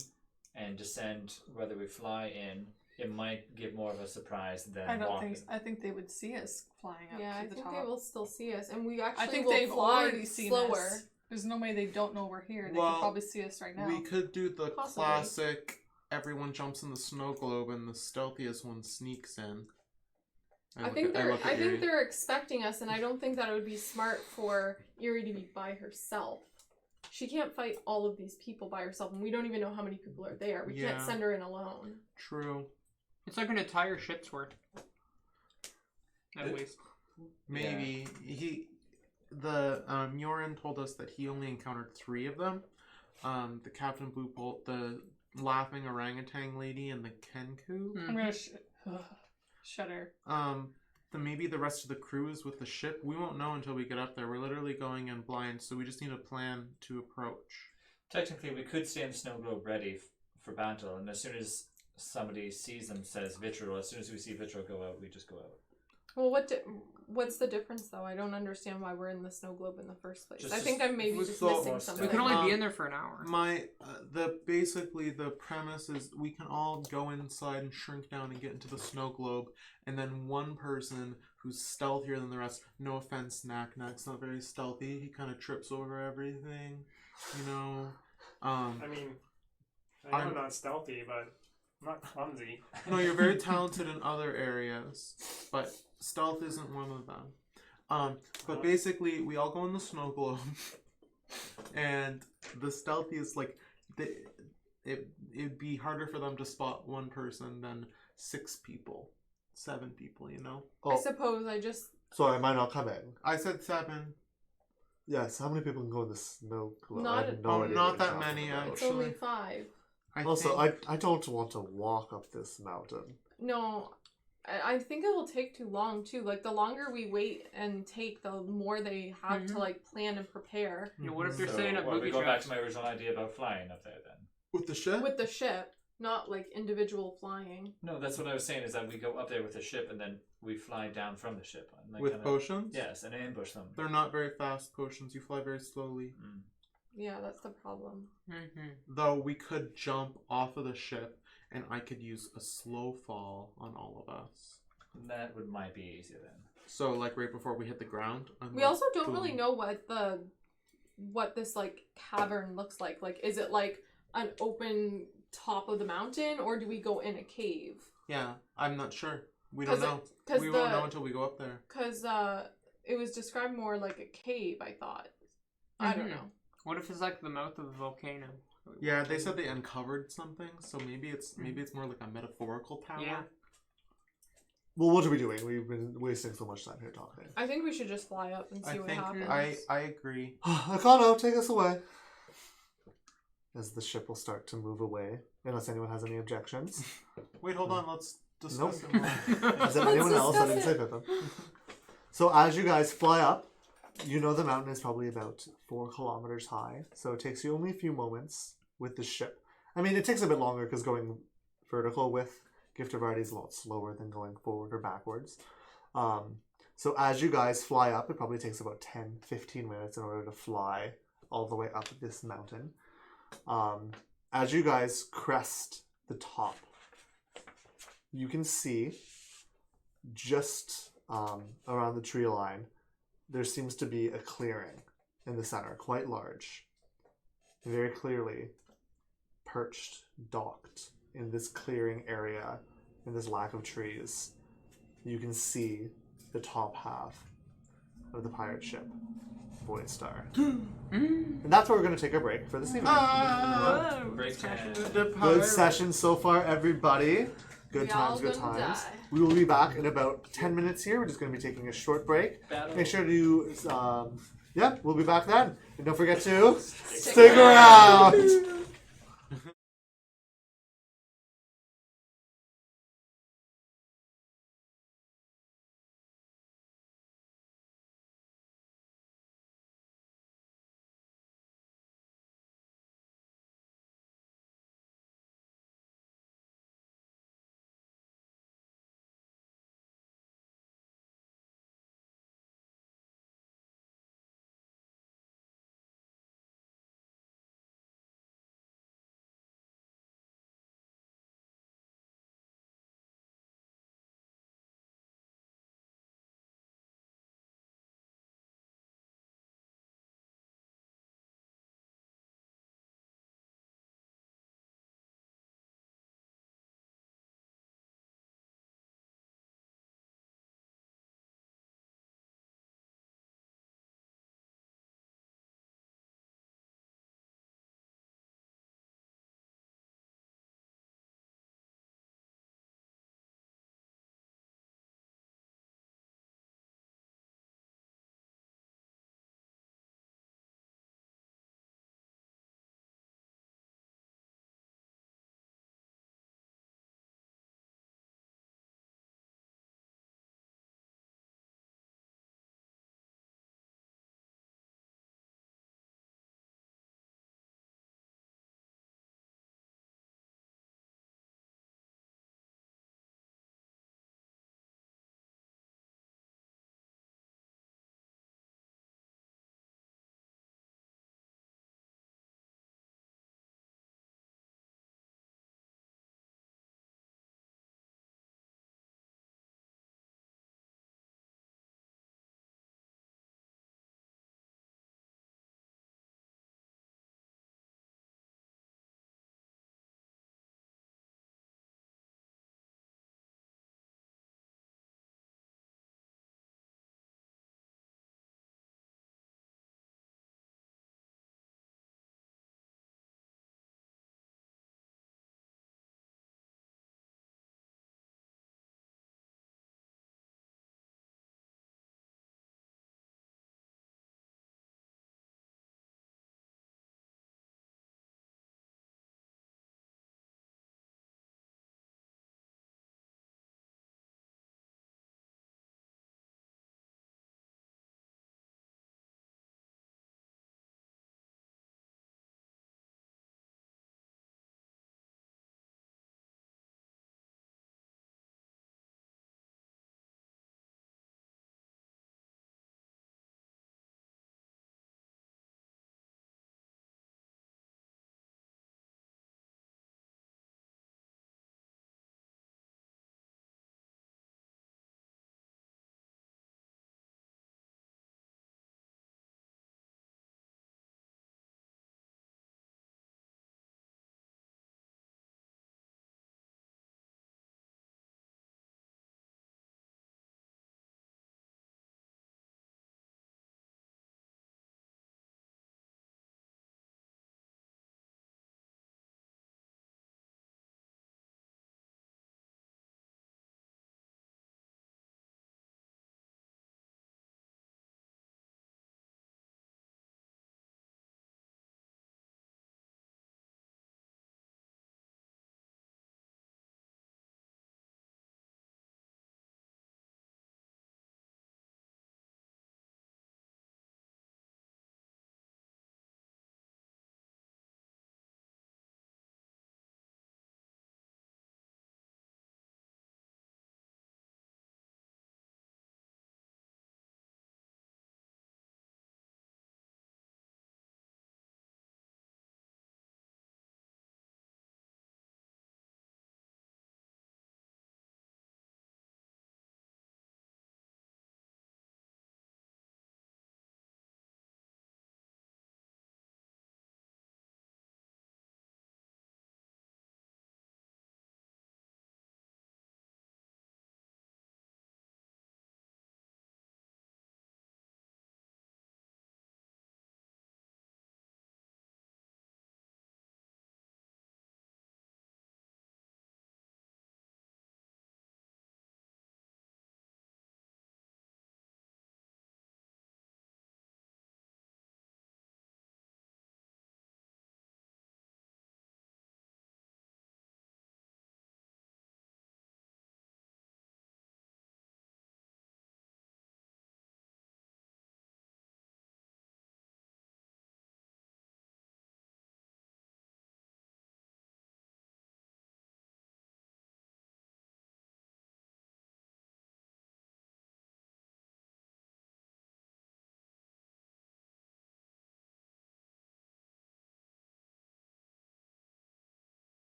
and descend, whether we fly in, it might give more of a surprise than I don't walking. think. I think they would see us flying up yeah, to I the think top. they will still see us, and we actually I think will they've fly already seen slower. us. There's no way they don't know we're here. They Well, could probably see us right now. We could do the Possibly. classic everyone jumps in the snow globe and the stealthiest one sneaks in. I think look at Yuri. they're expecting us, and I don't think that it would be smart for Yuri to be by herself. She can't fight all of these people by herself, and we don't even know how many people are there. We can't Yeah. send her in alone. True. It's like an entire ship's worth. At least. Maybe Yoren told us that he only encountered 3 of them. The Captain Blue Bolt, the laughing orangutan lady, and the Kenku. I'm gonna shudder. Maybe the rest of the crew is with the ship. We won't know until we get up there. We're literally going in blind, so we just need a plan to approach. Technically, we could stay in the snow globe ready for battle, and as soon as somebody sees them, says Vitriol, as soon as we see Vitriol go out, we just go out. Well, what's the difference though? I don't understand why we're in the snow globe in the first place. I think Just- I'm maybe we just thought missing more something. We can only be in there for an hour. Basically the premise is we can all go inside and shrink down and get into the snow globe, and then one person who's stealthier than the rest. No offense, Knack's not very stealthy. He kind of trips over everything, you know. I mean, I know I'm not stealthy, but I'm not clumsy. No, you're very talented in other areas, but stealth isn't one of them. But basically, we all go in the snow globe, and the stealthiest, like, it'd be harder for them to spot one person than 6 people, 7 people, you know? I suppose I just Sorry, I might not come in. I said 7. Yes, how many people can go in the snow globe? Not- I have no idea not what that you're talking many, about. it's only Actually- 5. Also, I don't want to walk up this mountain. No, I think it will take too long too. Like the longer we wait and take, the more they have to like plan and prepare You know, what if they're So, setting up what, we booby go back traps? to my original idea about flying up there then? With the ship? with the ship, not like individual flying. No, that's what I was saying, is that we go up there with the ship and then we fly down from the ship. And like With kinda- potions? Yes, and ambush them. They're not very fast potions. You fly very slowly. Mm. Yeah, that's the problem. Mm-hmm. Though we could jump off of the ship, and I could use a slow fall on all of us. That might be easier then. So, like, right before we hit the ground. I'm We like, also don't really boom. know what this like cavern looks like. Like, is it like an open top of the mountain, or do we go in a cave? Yeah, I'm not sure. We don't 'Cause know. Because We won't know until we go up there. it was described more like a cave. I thought. I don't Mhm. know. What if it's like the mouth of a volcano? Yeah, they said they uncovered something, so maybe it's more like a metaphorical tower. Yeah. Well, what are we doing? We've been wasting so much time here talking. I think we should just fly up and see I what think happens. I agree. Akano, take us away. As the ship will start to move away, unless anyone has any objections. Wait, hold on. Let's discuss Nope. it more. Is there Let's anyone else? I discuss didn't say them. So as you guys fly up, you know the mountain is probably about 4 kilometers high. So it takes you only a few moments with the ship. I mean, it takes a bit longer because going vertical with Gift of Variety is a lot slower than going forward or backwards. So as you guys fly up, it probably takes about 10-15 minutes in order to fly all the way up this mountain. As you guys crest the top, you can see just around the tree line, there seems to be a clearing in the center, quite large. Very clearly perched, docked in this clearing area, in this lack of trees. You can see the top half of the pirate ship, Void Star. And that's where we're going to take our break for this evening. Break time. Good session so far, everybody. Good We all times, good gonna times. die. We will be back in about 10 minutes here. We're just going to be taking a short break. Battle. Make sure to, we'll be back then. And don't forget to Stick around.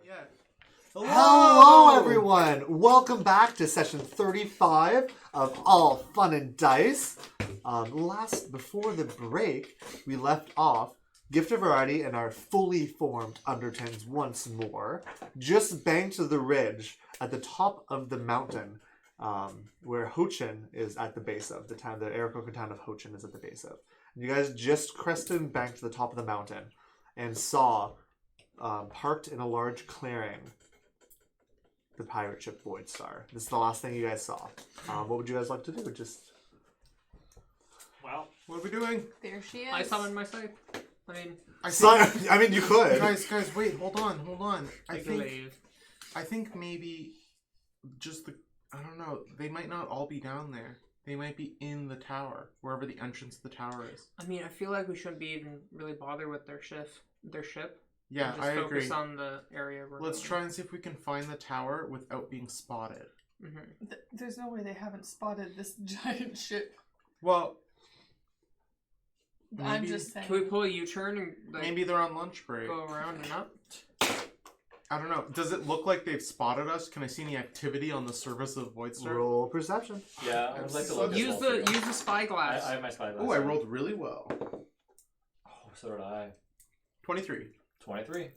yet. Hello, everyone! Welcome back to session 35 of All Fun and Dice. Before the break, we left off Gift of Variety and our fully formed Undertones once more, just banked to the ridge at the top of the mountain, where Hochin is at the base of the town. The Aracopa town of Hochin is at the base of. And you guys just crested and banked to the top of the mountain and saw, parked in a large clearing, the pirate ship Void Star. This is the last thing you guys saw. What would you guys like to do? Well, What are we doing? There she is. I summoned my scythe. I mean, you could. Guys, wait, hold on. I Glaive. think maybe just I don't know, they might not all be down there. They might be in the tower, wherever the entrance to the tower is. I mean, I feel like we shouldn't be even really bother with their ship. Yeah, Just I focus agree. on the area we're Let's going. try and see if we can find the tower without being spotted. Mm-hmm. There's no way they haven't spotted this giant ship. Well, I'm Maybe- just saying. Can we pull a U-turn and like, maybe they're on lunch break. go around and up? I don't know. Does it look like they've spotted us? Can I see any activity on the surface of Voidstar? Roll perception. Yeah, I would like to look at Use all the three. use the spyglass. I have my spyglass. Oh, I rolled really well. Oh, so did I. 23. 23.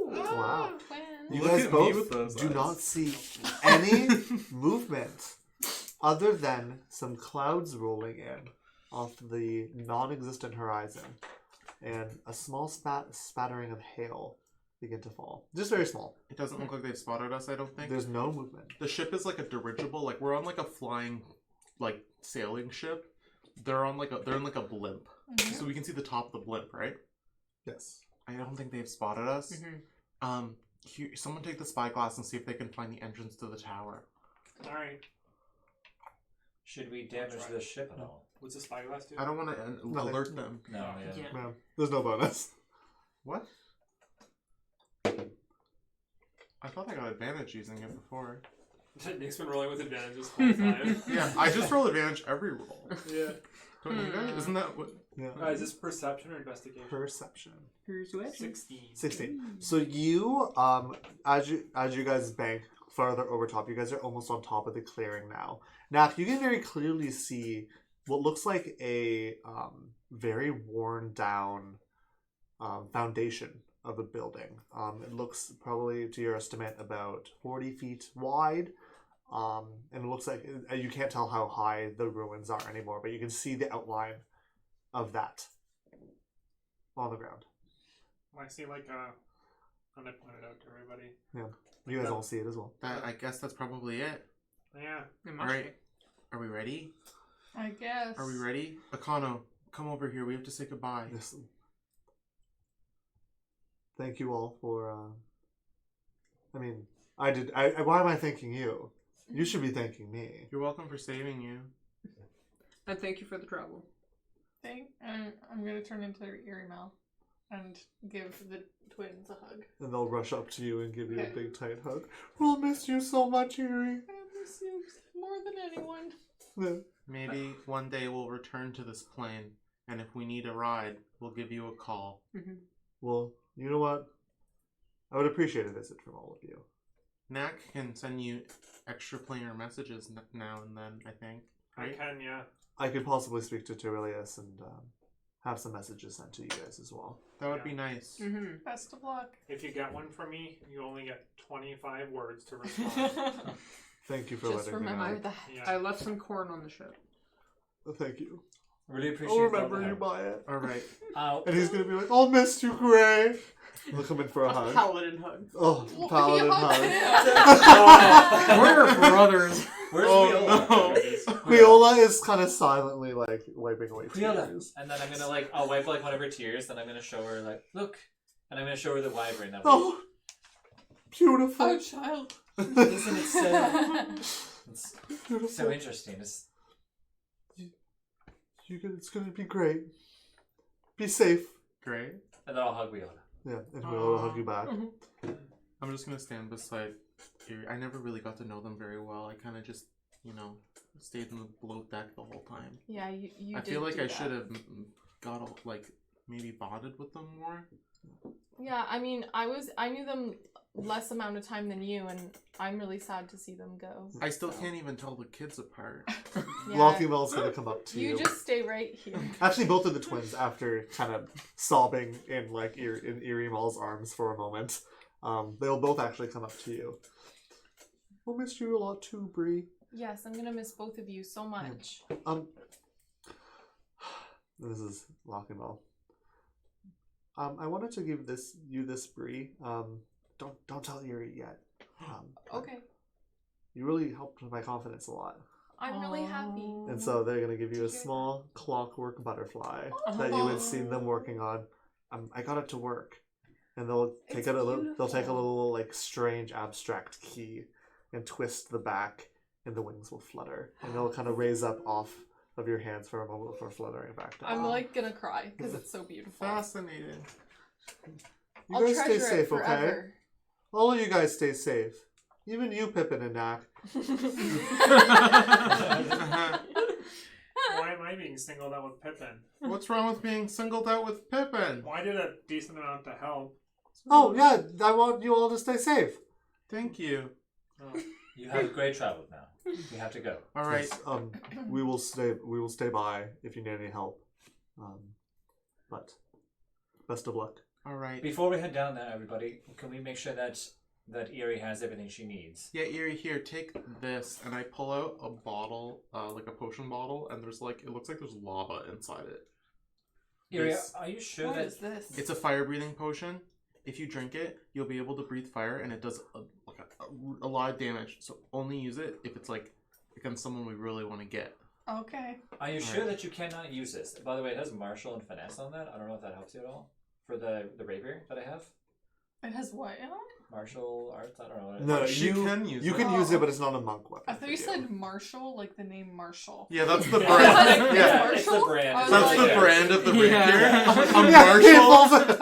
Wow. Twin. You Look guys at me with both those do eyes. not see any movement other than some clouds rolling in off the non-existent horizon and a small spattering of hail begin to fall. Just very small. It doesn't look like they've spotted us, I don't think. There's no movement. The ship is like a dirigible. Like, we're on like a flying, like, sailing ship. They're in like a blimp. Mhm. So we can see the top of the blimp, right? Yes. I don't think they've spotted us. Mm-hmm. Here, someone take the spyglass and see if they can find the entrance to the tower. all right. Should we damage the ship at all? What's the spyglass do? I don't want to Nothing. alert them. No, yeah. Yeah. No, there's no bonus. What? I thought I got advantage using it before. Nick's been rolling with advantages the whole time. Yeah, I just roll advantage every roll. Yeah. Don't you guys? Isn't that what? Yeah. Is this perception or investigation? Perception. Persuasion. 16. 16. So you, as you guys bank farther over top, you guys are almost on top of the clearing now. Now, you can very clearly see what looks like a very worn down foundation of a building. It looks probably, to your estimate, about 40 feet wide. And it looks like, you can't tell how high the ruins are anymore, but you can see the outline of that on the ground. I see like and I pointed out to everybody. You guys all see it as well. I guess that's probably it. Yeah. It must Alright. be. Are we ready? I guess. Are we ready? Akano, come over here. We have to say goodbye. Yes. Thank you all for. I mean, I did. Why am I thanking you? You should be thanking me. You're welcome for saving you. And thank you for the trouble. I'm gonna turn into Eerie Mal and give the twins a hug. And they'll rush up to you and give you a Okay. big tight hug. We'll miss you so much, Eerie. I miss you more than anyone. Yeah. Maybe one day we'll return to this plane, and if we need a ride, we'll give you a call. Mm-hmm. Well, you know what? I would appreciate a visit from all of you. Knack can send you extra planar messages now and then, I think. Right? I can, yeah. I could possibly speak to Terilius and have some messages sent to you guys as well. That would Yeah. be nice. Mm-hmm. Best of luck. If you get one from me, you only get 25 words to respond. Thank you for Just letting me remember know. that. Yeah. I left some corn on the ship. Thank you. Really appreciate I'll all the remember you help. by it. All right. And he's gonna be like, I'll miss you, Gray. He'll come in for a hug. Paladin hug. Oh, Well, paladin you hug. We're brothers. Where's Oh, Viola? Viola is kind of silently like wiping away Viola. tears. And then I'm gonna I'll wipe like one of her tears, then I'm gonna show her look. And I'm gonna show her the wyvern that we Oh, beautiful. Oh, child. Isn't it so it's Beautiful. so interesting. It's It's gonna be great. Be safe. Great. and then I'll hug Viola. Yeah, and Viola will hug you back. I'm just gonna stand beside Erie. I never really got to know them very well. I kind of just, stayed in the below deck the whole time. Yeah, you I did feel like do I that. should have maybe bonded with them more. Yeah, I mean, I knew them less amount of time than you, and I'm really sad to see them go. I still so. can't even tell the kids apart. Yeah. Lockie Mel's gonna come up to you. You just stay right here. Actually, both of the twins, after kind of sobbing in like in Eerie Mal's arms for a moment, they'll both actually come up to you. We'll miss you a lot too, Bree. Yes, I'm gonna miss both of you so much. This is Lockie Mel. I wanted to give you this, Bree. Don't tell Eerie yet. Okay. You really helped my confidence a lot. I'm really happy. And so they're gonna give you a Thank you. small clockwork butterfly that you had seen them working on. I got it to work, and they'll take It's it a little. They'll take a beautiful. little like strange abstract key, and twist the back, and the wings will flutter, and they'll kind of raise up off of your hands for a moment before fluttering back down. I'm like gonna cry because it's so beautiful. Fascinating. You I'll guys stay treasure it safe, okay? forever. All of you guys stay safe. Even you, Pippin and Knack. Why am I being singled out with Pippin? What's wrong with being singled out with Pippin? Well, I did a decent amount to help. Oh yeah, I want you all to stay safe. Thank you. Oh. You have great travel now. You have to go. All right. Yes, we will stay by if you need any help. But best of luck. All right. Before we head down there, everybody, can we make sure that Eerie has everything she needs? Yeah, Eerie, here, take this, and I pull out a bottle, like a potion bottle, and there's like, it looks like there's lava inside it. Eerie, This- are you sure What that is this? It's a fire-breathing potion. If you drink it, you'll be able to breathe fire, and it does a lot of damage. So only use it if it's like against someone we really want to get. Okay. Are you sure Alright. that you cannot use this? By the way, it has martial and finesse on that. I don't know if that helps you at all. For the rapier that I have. It has what in it? Martial arts? I don't know what it No, is. She can use you it. can use it, but it's not a monk weapon. I thought you for said Marshall, like the name Marshall. Yeah, that's the Yeah. brand. Yeah, Yeah, it's the brand. I was that's like- the brand of the rapier. Yeah. A Yeah, he Marshall. pulls-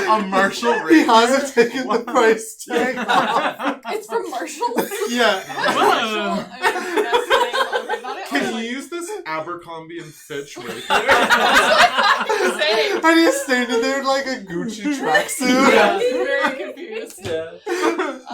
A Marshall He rapier. hasn't taken the price tag off. It's from Marshall. Yeah. Marshall. I mean, that's the name. Okay, not it. Can you use this Abercrombie and Fitch rapier? Same. And he's standing there in like a Gucci tracksuit. Yeah. Very confused. Yeah.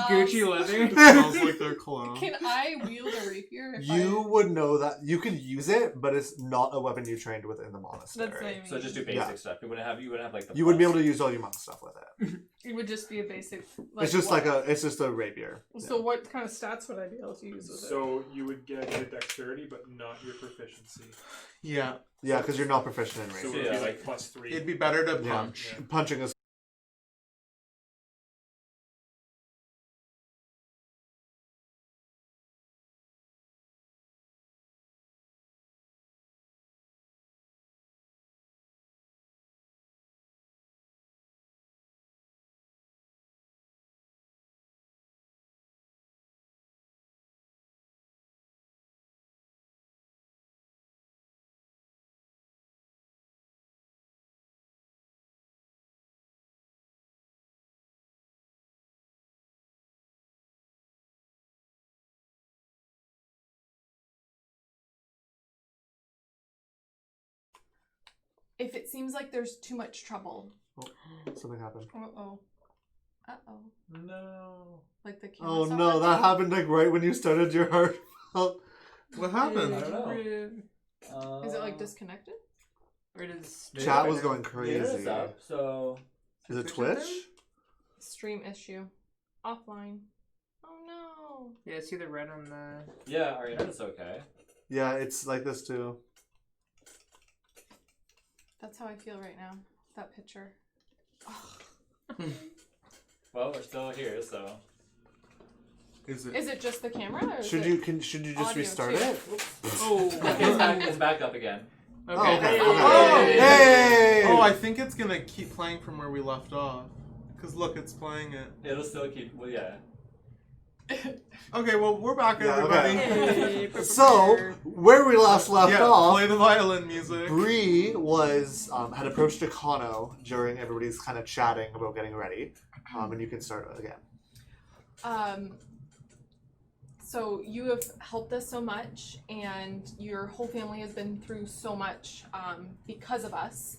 Gucci leather. It smells like their cologne. Can I wield a rapier? If You would know that you can use it, but it's not a weapon you trained with in the monastery. That's what I mean. So just do basic Yeah. stuff. You wouldn't have like the You wouldn't be plus. able to use all your monk stuff with it. It would just be a basic. It's just what? it's just a rapier. So what kind of stats would I be able to use with it? So you would get your dexterity, but not your proficiency. Yeah. Yeah, because you're not proficient in So it rapier. would Yeah, be like- like +3. It'd be better to Yeah. punch. Yeah. Punching is If it seems like there's too much trouble. something happened. Uh-oh. Uh-oh. No. Like the camera Oh stopped no, that working? happened like right when you started your heart. What happened? I don't know. Is it like disconnected? Or does Chat was going Yeah, crazy. it's up, so Is it Twitch? Stream issue. Offline. Oh no. Yeah, I see the red on the. yeah, our internet's okay. Yeah, it's like this too. That's how I feel right now. That picture. Well, we're still here, so Is it? Is it just the camera? Or is Should it... you should you just audio restart too? it? Oh. it's back up again. Oh, Okay. okay. Oh, Hey! Oh, I think it's gonna keep playing from where we left off. Cause look, it's playing it. It'll still keep. Well, yeah. Okay, well we're back, Yeah, everybody. okay. So where we last left Yeah, off, play the violin music. Bree was had approached Akano during everybody's kind of chatting about getting ready, and you can start again. So you have helped us so much, and your whole family has been through so much because of us.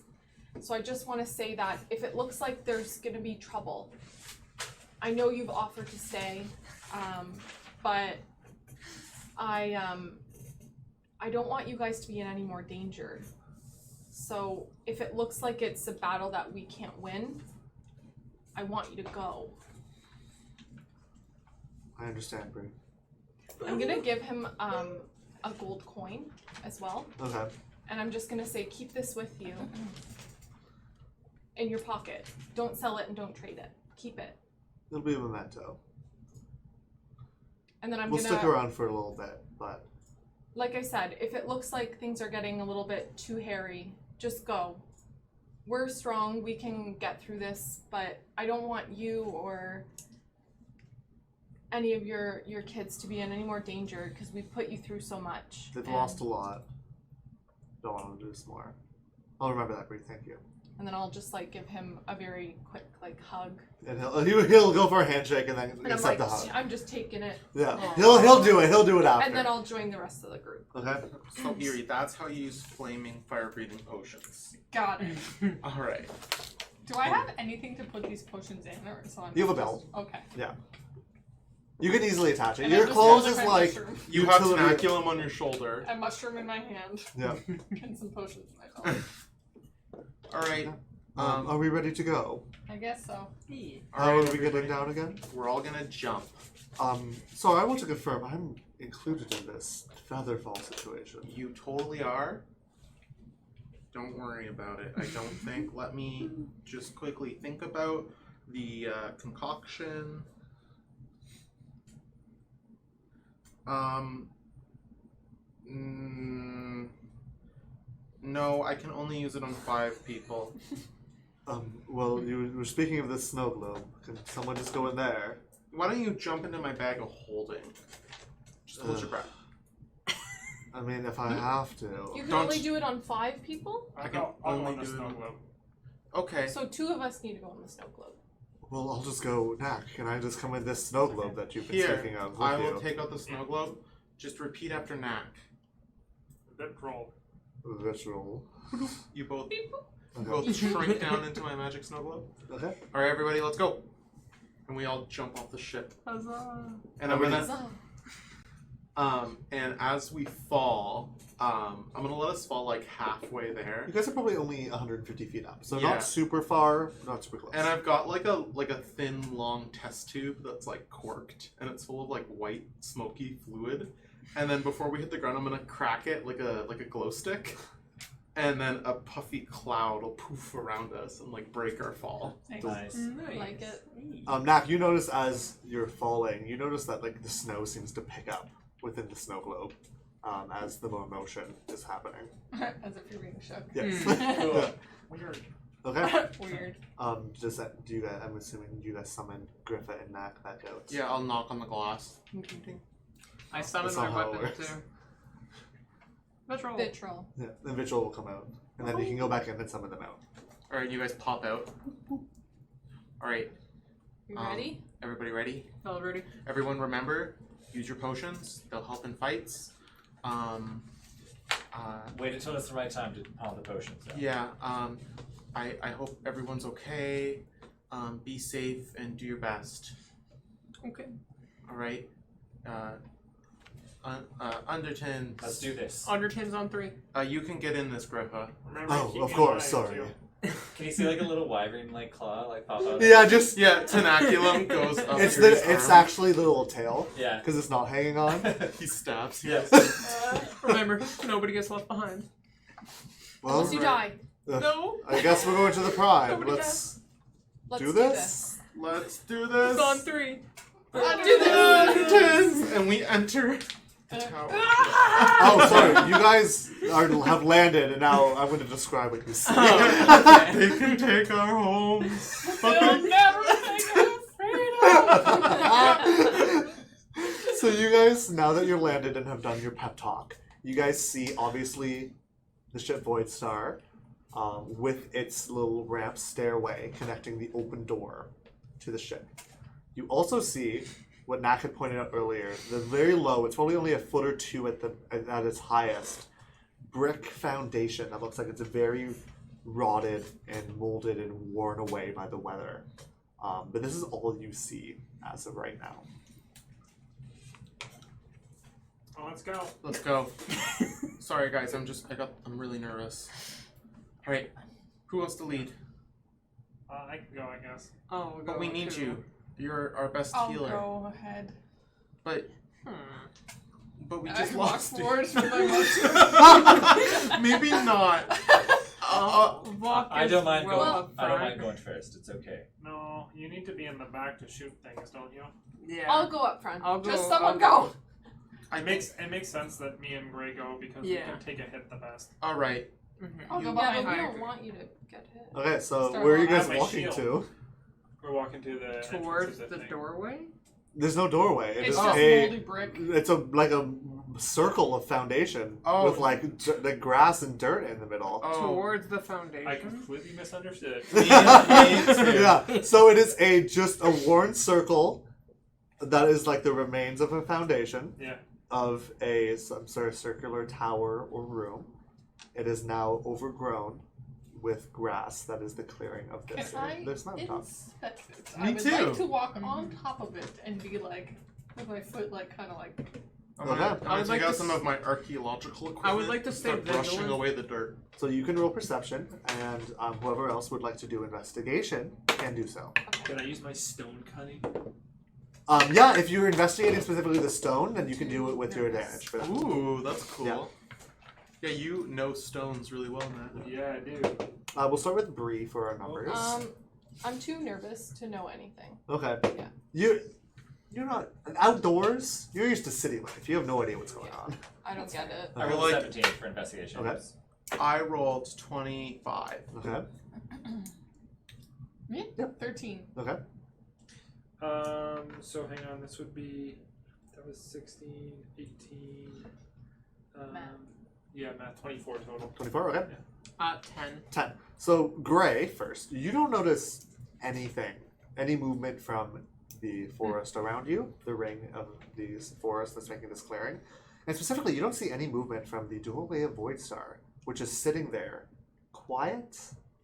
So I just want to say that if it looks like there's going to be trouble, I know you've offered to stay, but I don't want you guys to be in any more danger. So if it looks like it's a battle that we can't win, I want you to go. I understand, Bree. I'm gonna give him a gold coin as well, Okay. and I'm just gonna say, keep this with you in your pocket. Don't sell it and don't trade it. Keep it. It'll be a memento. And then We'll stick around for a little bit, but like I said, if it looks like things are getting a little bit too hairy, just go. We're strong, we can get through this, but I don't want you or any of your kids to be in any more danger because we've put you through so much. they've lost a lot. Don't want to lose more. I'll remember that, Bree. Thank you. And then I'll just like give him a very quick like hug. And he'll go for a handshake and then And I'm accept like, the hug. I'm just taking it. Yeah, Aw. he'll do it. He'll do it after. And then I'll join the rest of the group. Okay. So Eerie, that's how you use flaming fire-breathing potions. Got it. Alright. Do I have anything to put these potions in, or so I'm You have a just- belt. Okay. You can easily attach it. And I Your just clothes hold is my like mushroom. You have utility- tenaculum on your shoulder. A mushroom in my hand Yeah. and some potions in my belt. Alright. Are we ready to go? I guess so. How are we everybody. getting down again? We're all gonna jump. So I want to confirm I'm included in this Featherfall situation. You totally are. Don't worry about it. I don't think. Let me just quickly think about the concoction. No, I can only use it on 5 people. Well, you were speaking of this snow globe. Can someone just go in there? Why don't you jump into my bag of holding? Just hold your breath. I mean, if I have to. You can Don't- only do it on 5 people? I can I'll only go on the do it snow on- globe. Okay. So 2 of us need to go on the snow globe. Well, I'll just go, Knack. Can I just come in this snow globe that you've been Here, speaking of with I you? will take out the snow globe. Just repeat after Knack. Good roll. Visual. You both Okay. shrink down into my magic snow globe. Okay. All right, everybody, let's go. And we all jump off the ship. Huzzah. And I'm gonna, Huzzah. and as we fall, I'm gonna let us fall like halfway there. You guys are probably only 150 feet up, so Yeah. not super far, not super close. And I've got like a thin, long test tube that's like corked, and it's full of like white, smoky fluid. And then before we hit the ground, I'm gonna crack it like a glow stick, and then a puffy cloud will poof around us and like break our fall. Nice. I like it. Knack, you notice as you're falling, you notice that like the snow seems to pick up within the snow globe as the motion is happening. As if you're being shook. Yes. Cool. Weird. Okay. Weird. Do you guys? I'm assuming you guys summon Griffa and Knack back out. Yeah, I'll knock on the glass. I summoned That's my not how it weapon works. too. Let's roll. Vitrol. Yeah. Then Vigil will come out, and then you can go back in and summon them out. All right, you guys pop out. All right, You ready? everybody ready? All ready? Everyone remember, use your potions. They'll help in fights. Wait until it's the right time to palm the potions. Though. Yeah, I hope everyone's okay. Be safe and do your best. Okay. All right. Underton, Let's do this. Under 10's on 3. you can get in this, Grippa. Remember to Oh, keep of me course. alive, Sorry. too. Can you see like a little wyvern like claw like pop out? Yeah, just Yeah, tenaculum goes up. it's Yuri's it's arm. actually the little tail Yeah. because it's not hanging on. He stabs you. Yeah. Remember, nobody gets left behind. Well, Unless you die. No. I guess we're going to the prime. Nobody Let's Let's do do this. this. Let's do this. It's on 3. Let's do this. Undertons! And we enter the tower. Oh, sorry. You guys have landed, and now I'm going to describe what you see. They can take our homes. They'll never take our freedom. So you guys, now that you're landed and have done your pep talk, you guys see obviously the ship Void Star with its little ramp stairway connecting the open door to the ship. You also see what Knack had pointed out earlier, the very low, it's probably only a foot or two at its highest, brick foundation that looks like it's very rotted and molded and worn away by the weather. But this is all you see as of right now. Oh, let's go. Let's go. Sorry guys, I'm really nervous. Alright. Who wants to lead? I can go, I guess. Oh, we'll But go we need too. you. You're our best I'll healer. go ahead. But we I just walk lost forward it. with my motion. Maybe not. Walk I don't mind well going. up I don't front. mind going first. It's okay. No, you need to be in the back to shoot things, don't you? Yeah. I'll go up front. I'll go- Just someone I'll go. It makes sense that me and Gray go because we can take a hit the best. Alright. I'll go Yeah, behind but we you. don't want you to get hit. Okay, so Start where are you off. guys I have my walking shield. to? We're walking to the Towards entrance of the thing. doorway? There's no doorway. It's It just is moldy brick. It's like a circle of foundation Oh. with like the grass and dirt in the middle. Oh. Towards the foundation? I completely misunderstood. Yeah. So it is just a worn circle that is like the remains of a foundation Yeah. of some sort of circular tower or room. It is now overgrown with grass. That is the clearing of Can this. I There's not top. inspect it? Me I would too. like to walk on top of it and be like, with my foot like kind of like. I'm Okay. gonna, I I'm gonna would take like out to some of my archaeological equipment. I would like to and stay start brushing vigilant. away the dirt. So you can roll perception, and whoever else would like to do investigation can do so. Can I use my stone cutting? Yeah, if you're investigating specifically the stone, then you can do it with your advantage for that. Ooh, that's cool. Yeah. Yeah, you know stones really well, Matt. Yeah, I do. We'll start with Bree for our numbers. I'm too nervous to know anything. Okay. Yeah. You're not outdoors. You're used to city life. You have no idea what's going on. I don't get it. I Okay. rolled like- 17 for investigation. Okay. I rolled 25. Okay. Me? Yep. 13. Okay. So hang on, this would be, that was 16, 18, Math. yeah, math, 24 total. 24. Okay. 10. 10. So Gray first. You don't notice anything, any movement from the forest around you, the ring of these forest that's making this clearing, and specifically, you don't see any movement from the doorway of Voidstar, which is sitting there, quiet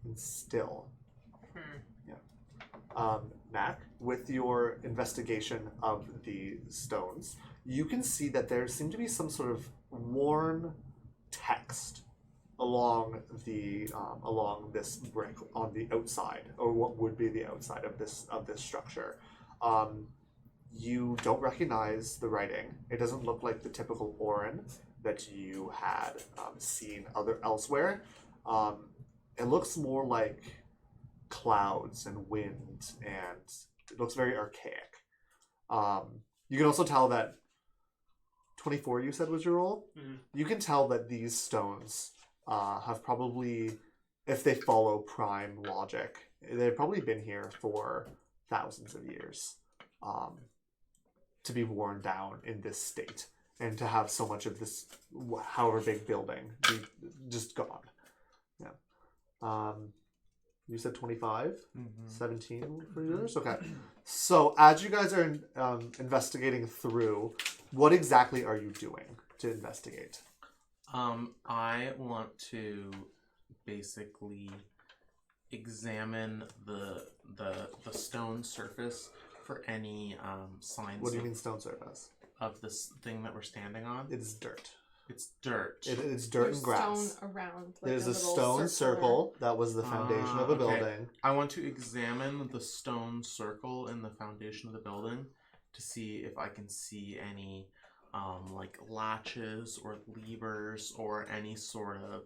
and still. Mac, with your investigation of the stones, you can see that there seemed to be some sort of worn text along this brick on the outside, or what would be the outside of this structure. You don't recognize the writing. It doesn't look like the typical Orin that you had seen elsewhere. It looks more like clouds and wind, and it looks very archaic. You can also tell that 24 you said was your roll. Mhm. You can tell that these stones have probably, if they follow prime logic, they've probably been here for thousands of years, to be worn down in this state and to have so much of this however big building be just gone. Yeah. You said 25? 17 for yours? Okay. So as you guys are investigating through, what exactly are you doing to investigate? I want to basically examine the stone surface for any signs What do you mean stone surface? of this thing that we're standing on. It's dirt. It's dirt. It's dirt There's and grass. stone around. Like There's a little stone circular- circle that was the foundation of a okay. building. I want to examine the stone circle in the foundation of the building to see if I can see any like latches or levers or any sort of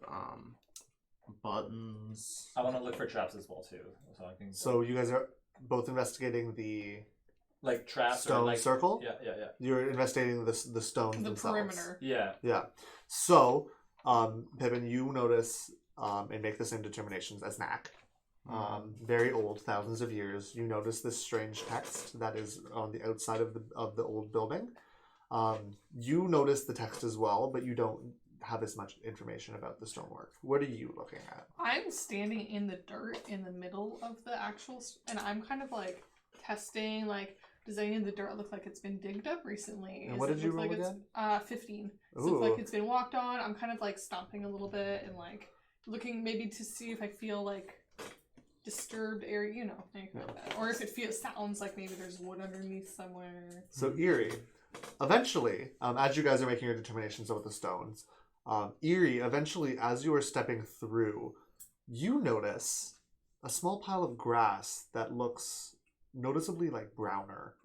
buttons. I want to look for traps as well too, so I can. So you guys are both investigating the like traps stone or like circle? Yeah. You're investigating the stones The themselves. perimeter. Yeah. Yeah. So, Pippin, you notice and make the same determinations as Knack. Very old, thousands of years. You notice this strange text that is on the outside of the old building. You notice the text as well, but you don't have as much information about the stonework. What are you looking at? I'm standing in the dirt in the middle of the actual, and I'm kind of like testing, like, does any of the dirt look like it's been digged up recently? And what did you roll like again? 15. Does it look Ooh. like it's been walked on? I'm kind of like stomping a little bit and like looking maybe to see if I feel like disturbed area, you know, anything like that. Or if it sounds like maybe there's wood underneath somewhere. So Eerie, eventually, as you guys are making your determinations about the stones, Eerie, eventually, as you are stepping through, you notice a small pile of grass that looks noticeably like browner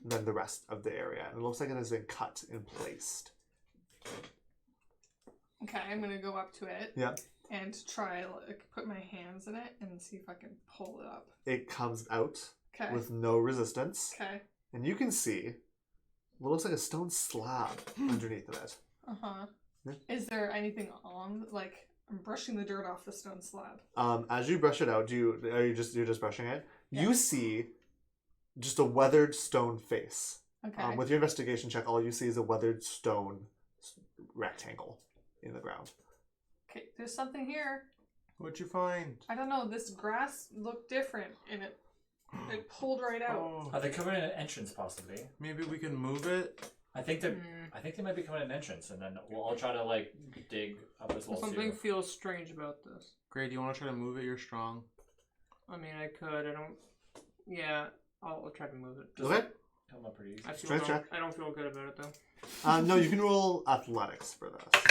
than the rest of the area. And it looks like it has been cut and placed. Okay, I'm gonna go up to it. Yeah. And try put my hands in it and see if I can pull it up. It comes out Okay. with no resistance. Okay. And you can see what looks like a stone slab underneath of it. Yeah. Is there anything on, like, I'm brushing the dirt off the stone slab. As you brush it out, you're just brushing it? Yeah. You see just a weathered stone face. Okay. With your investigation check, all you see is a weathered stone rectangle in the ground. Okay, there's something here. What'd you find? I don't know, this grass looked different and it pulled right out. Oh, Are they covering an entrance possibly? maybe we can move it. I think they might be covering an entrance, and then I'll try to like dig up as well Something too. feels strange about this. Gray, do you want to try to move it? You're strong. I mean, I could. I don't. Yeah, I'll try to move it. Okay. Come up pretty easy. I feel Strength check. I don't feel good about it though. No, you can roll athletics for this.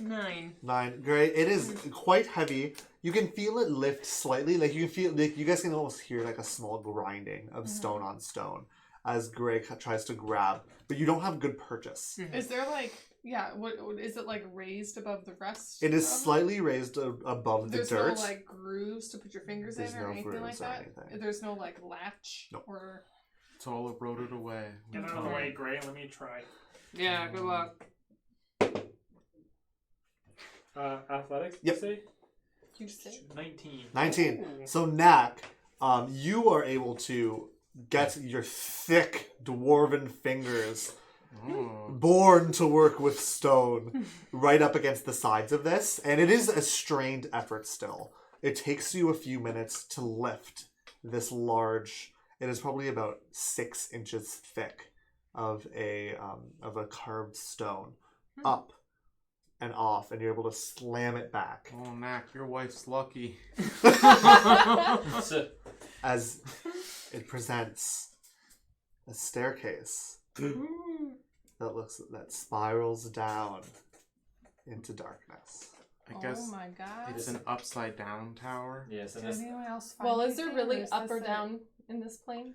9. 9. Great. It is quite heavy. You can feel it lift slightly. Like you can feel, like you guys can almost hear like a small grinding of stone on stone as Gray tries to grab, but you don't have good purchase. Is there like, what is it like raised above the rest? It is of slightly raised above the There's dirt. no like grooves to put your fingers There's in no or anything like grooves or that? anything. There's no like latch No. or... It's all eroded away. Get out of the way, Gray. Let me try. Yeah, good luck. Athletics, Yep. you say? You just say? 19. 19. Ooh. So Knack, you are able to get your thick dwarven fingers Oh. born to work with stone right up against the sides of this, and it is a strained effort still. It takes you a few minutes to lift this large, it is probably about 6 inches thick of a carved stone up and off, and you're able to slam it back Oh, Mac, your wife's lucky. So, as it presents a staircase that spirals down into darkness. I guess Oh my god. it's an upside down tower. yes, and Did this anyone else find Well, is there anything, really is up or this down in this plane?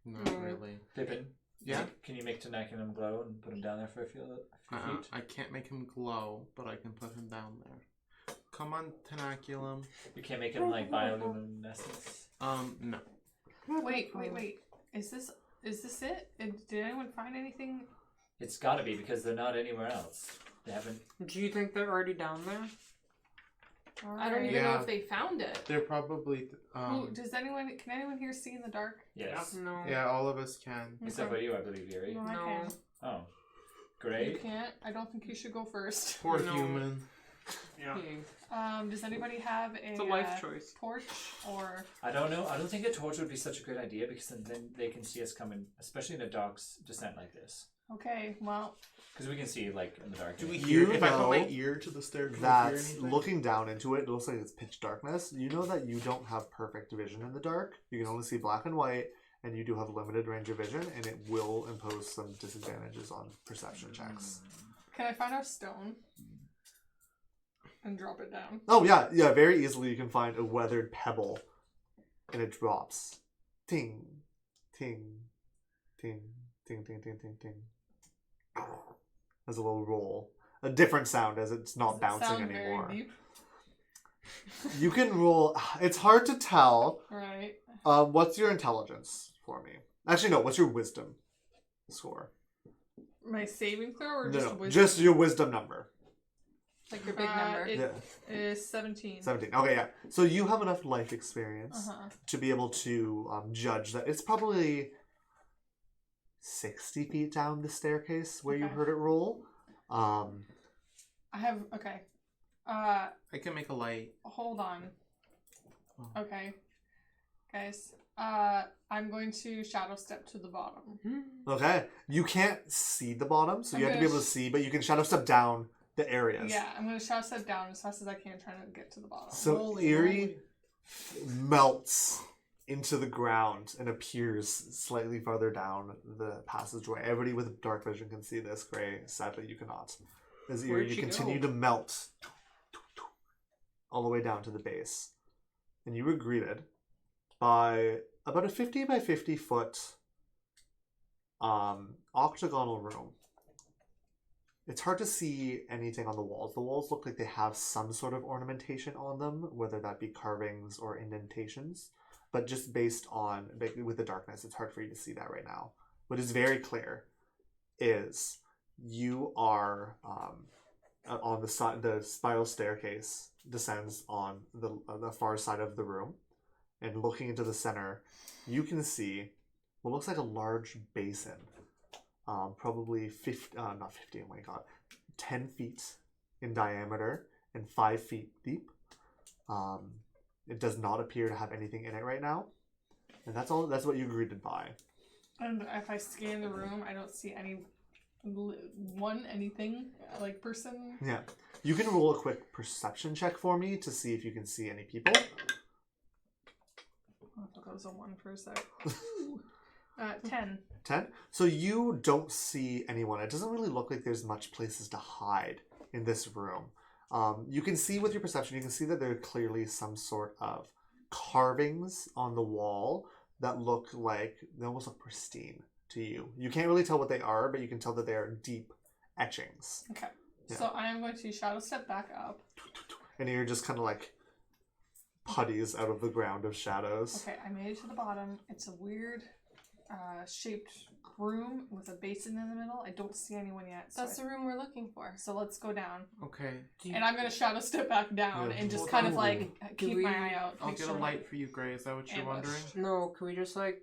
Not Mm. really. Pippin. Yeah. Can you make Tanak and him glow and put him down there for a few feet? I can't make him glow, but I can put him down there. Come on, Tenaculum. You can't make him like bioluminescence. No. Wait. Is this it? Did anyone find anything? It's got to be because they're not anywhere else. They haven't. Do you think they're already down there? I don't even know Yeah. if they found it. They're probably. Can anyone here see in the dark? Yes. No. Yeah, all of us can. Except for you, I believe, Yuri. No, I No. can't. Oh. You Great. can't. I don't think you should go first. Poor No. human. Yeah. Yeah. Does anybody have It's a life choice. torch or? I don't know. I don't think a torch would be such a good idea because then they can see us coming, especially in a dark descent like this. Okay, well, Because we can see like in the dark. Do we You hear? If I put my know ear to the stair, can we That hear anything? looking down into it, it looks like it's pitch darkness. You know that you don't have perfect vision in the dark. You can only see black and white, and you do have limited range of vision, and it will impose some disadvantages on perception checks. can I find our stone and drop it down? Oh yeah, very easily you can find a weathered pebble, and it drops. Ting, ting, ting, ting, ting, ting, ting, ting. As a little roll. A different sound as it's not Does it bouncing sound anymore. Very deep? You can roll. It's hard to tell. Right. What's your intelligence for me? Actually, no. What's your wisdom score? My saving throw or No, just no, wisdom? just your wisdom number. Like your big number. It Yeah, is 17. 17. Okay, yeah. So you have enough life experience Uh-huh. to be able to judge that it's probably 60 feet down the staircase where you Okay. heard it roll. I have, okay. I can make a light. Hold on. Oh. Okay. Guys, I'm going to shadow step to the bottom. Okay. You can't see the bottom, so you I'm have to be gonna able to see, but you can shadow step down the areas. Yeah, I'm gonna shadow step down as fast as I can, trying to get to the bottom. So Holy Eerie melts into the ground and appears slightly farther down the passageway. Everybody with dark vision can see this. Gray, sadly, you cannot. As Eerie, Where'd you she continue go? to melt all the way down to the base. And you were greeted by about a 50 by 50 foot octagonal room. It's hard to see anything on the walls. The walls look like they have some sort of ornamentation on them, whether that be carvings or indentations. But just based on, with the darkness, it's hard for you to see that right now. What is very clear is you are on the side. The spiral staircase descends on the far side of the room, and looking into the center, you can see what looks like a large basin. Probably 50, not 50, oh my god, 10 feet in diameter and 5 feet deep. It does not appear to have anything in it right now. And that's all. That's what you're greeted by. And if I scan the room, I don't see anything, like person. Yeah. You can roll a quick perception check for me to see if you can see any people. Oh, I thought that was a 1 for a sec. 10. 10? So you don't see anyone. It doesn't really look like there's much places to hide in this room. You can see with your perception, you can see that there are clearly some sort of carvings on the wall that look like, they almost look pristine to you. You can't really tell what they are, but you can tell that they are deep etchings. Okay. Yeah. So I am going to shadow step back up. And you're just kind of like putties out of the ground of shadows. Okay, I made it to the bottom. It's a weird shaped room with a basin in the middle. I don't see anyone yet. That's the room we're looking for. So let's go down. Okay. And I'm going to shadow step back down Yeah. and just Hold kind on. of like keep we- my eye out. I'll make get sure a light for you, Gray. Is that what you're Ambush. wondering? No, can we just like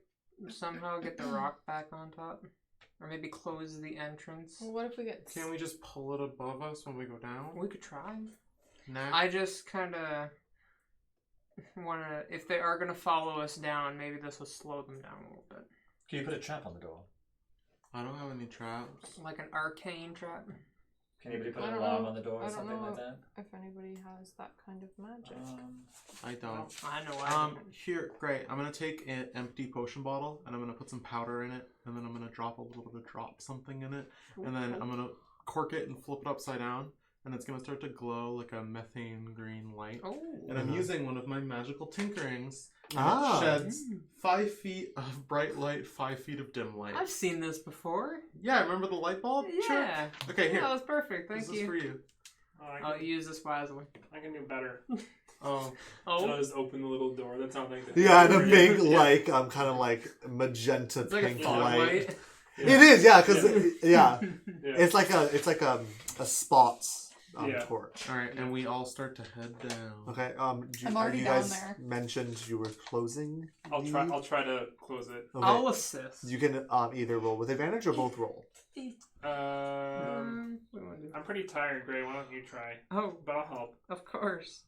somehow get the rock back on top? Or maybe close the entrance? Well, what if we get... Can we just pull it above us when we go down? We could try. Nah. I just kind of want to, if they are going to follow us down, maybe this will slow them down a little bit. Can you put a trap on the door? I don't have any traps. Like an arcane trap. Can anybody put I an don't alarm know. on the door I or don't something know. like that? If anybody has that kind of magic. I don't. I know. Here, Gray. I'm gonna take an empty potion bottle and I'm gonna put some powder in it, and then I'm gonna drop a little bit of drop something in it, and then I'm gonna cork it and flip it upside down, and it's gonna start to glow like a methane green light. Oh. And I'm using one of my magical tinkerings. And Ah. it sheds 5 feet of bright light, 5 feet of dim light. I've seen this before. Yeah, remember the light bulb? Yeah. Sure. Okay, here. That was perfect. Thank This is you. for you. I'll use this wisely. I can do better. Oh, I'll Oh. just open the little door. That's not like that. Yeah, and a big, like, kind of like magenta It's like a pink fog light. light. It is, yeah, because yeah, Yeah. it's like a spot Yeah. torch. all right, and we all start to head down. Okay. I'm already you down guys there. mentioned you were closing. I'll try to close it. Okay. I'll assist. You can either roll with advantage or both roll. What do you wanna do? I'm pretty tired, Gray. Why don't you try? Oh, But I'll help. of course.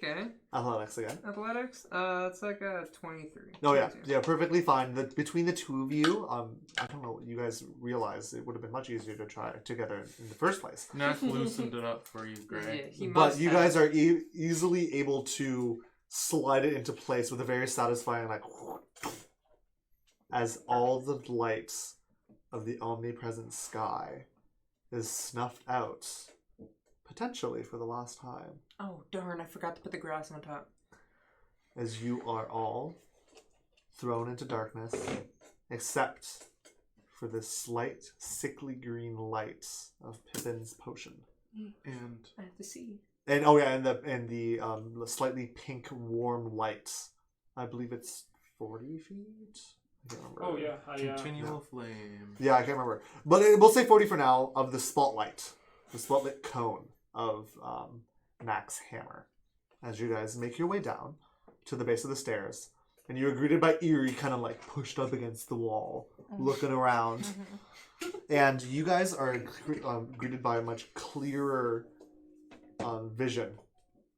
Okay. Athletics again. Athletics? It's like a 23. Oh yeah, 22. yeah, perfectly fine. Between the two of you, I don't know. You guys realize it would have been much easier to try together in the first place. Neff loosened it up for you, Yeah, Gray. he But must you have. guys are easily able to slide it into place with a very satisfying like, as all the lights of the omnipresent sky is snuffed out, potentially for the last time, Oh, darn, I forgot to put the grass on top. as you are all thrown into darkness, except for the slight sickly green light of Pippin's potion. And I have to see. And oh yeah, and the slightly pink warm light. I believe it's 40 feet. I can't remember. Oh yeah, continual flame. Yeah, I can't remember, but we'll say 40 for now. Of the spotlight cone of Mac's hammer, as you guys make your way down to the base of the stairs, and you are greeted by Eerie, kind of like pushed up against the wall, looking around, and you guys are greeted by a much clearer vision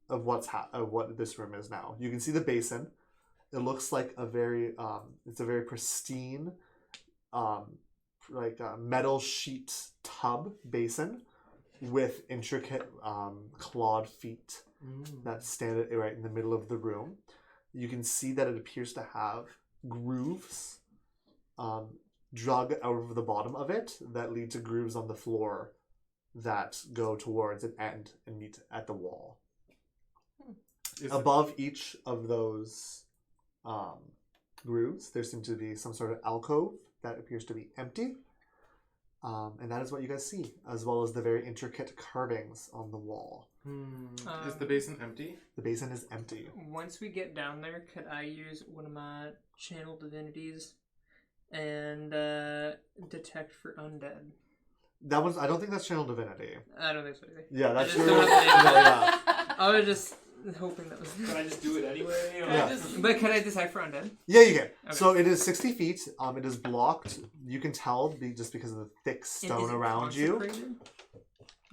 of what this room is now. You can see the basin. It looks like it's a very pristine, like a metal sheet tub basin with intricate clawed feet that stand right in the middle of the room. You can see that it appears to have grooves drug out of the bottom of it that lead to grooves on the floor that go towards an end and meet at the wall. Above each of those grooves, there seems to be some sort of alcove that appears to be empty. And that is what you guys see, as well as the very intricate carvings on the wall. Is the basin empty? The basin is empty. Once we get down there, could I use one of my channel divinities and detect for undead? That was. I don't think that's channel divinity. I don't think so either. Yeah, that's I just your. don't have the name. yeah. I was just hoping that was. Can I just do it anyway? Or... Yeah. But can I decide for undead? Yeah, you can. Okay. So it is 60 feet. It is blocked. You can tell just because of the thick stone Is it around you. consecrated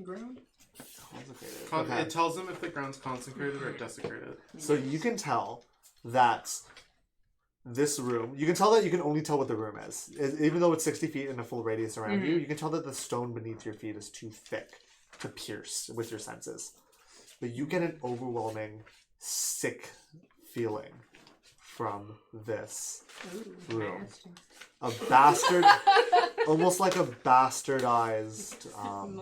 ground? Consecrated. Okay. It tells them if the ground's consecrated or desecrated. So you can tell that this room, you can tell that you can only tell what the room is. Even though it's 60 feet in a full radius around you, you can tell that the stone beneath your feet is too thick to pierce with your senses. But you get an overwhelming, sick feeling from this room. Nasty. A bastard, almost like a bastardized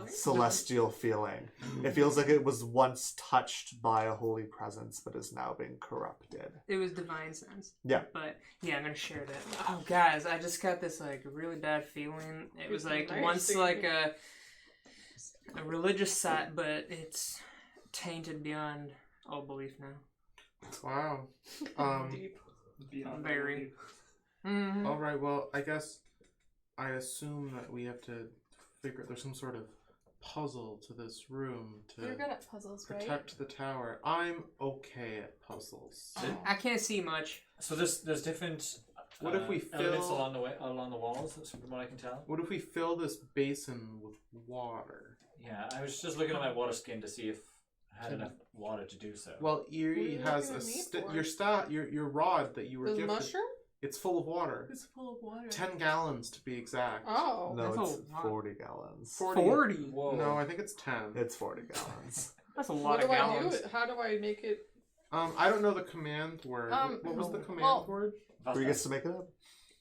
celestial feeling. It feels like it was once touched by a holy presence, but is now being corrupted. It was divine sense. Yeah. But yeah, I'm gonna share that. Oh, guys, I just got this like really bad feeling. It was like Nice. once like a religious site, but it's tainted beyond all belief now. Wow. Deep. Very. All right. Well, I guess I assume that we have to figure. There's some sort of puzzle to this room to You're good at puzzles, right? protect the tower. I'm okay at puzzles. I can't see much. So there's different What if we elements fill- along the walls, from what I can tell? What if we fill this basin with water? Yeah, I was just looking at my water skin to see if I had enough water to do so. Well, What are Erie you has looking a at me for? your rod that you were The gifted. mushroom? It's full of water. It's full of water. 10 gallons to be exact. Oh. No, That's a it's lot. 40 gallons. 40. Whoa. No, I think it's 10. It's 40 gallons. That's a What lot do of I gallons. do? How do I make it? I don't know the command word. What was the command well- word? Or you get to make it up.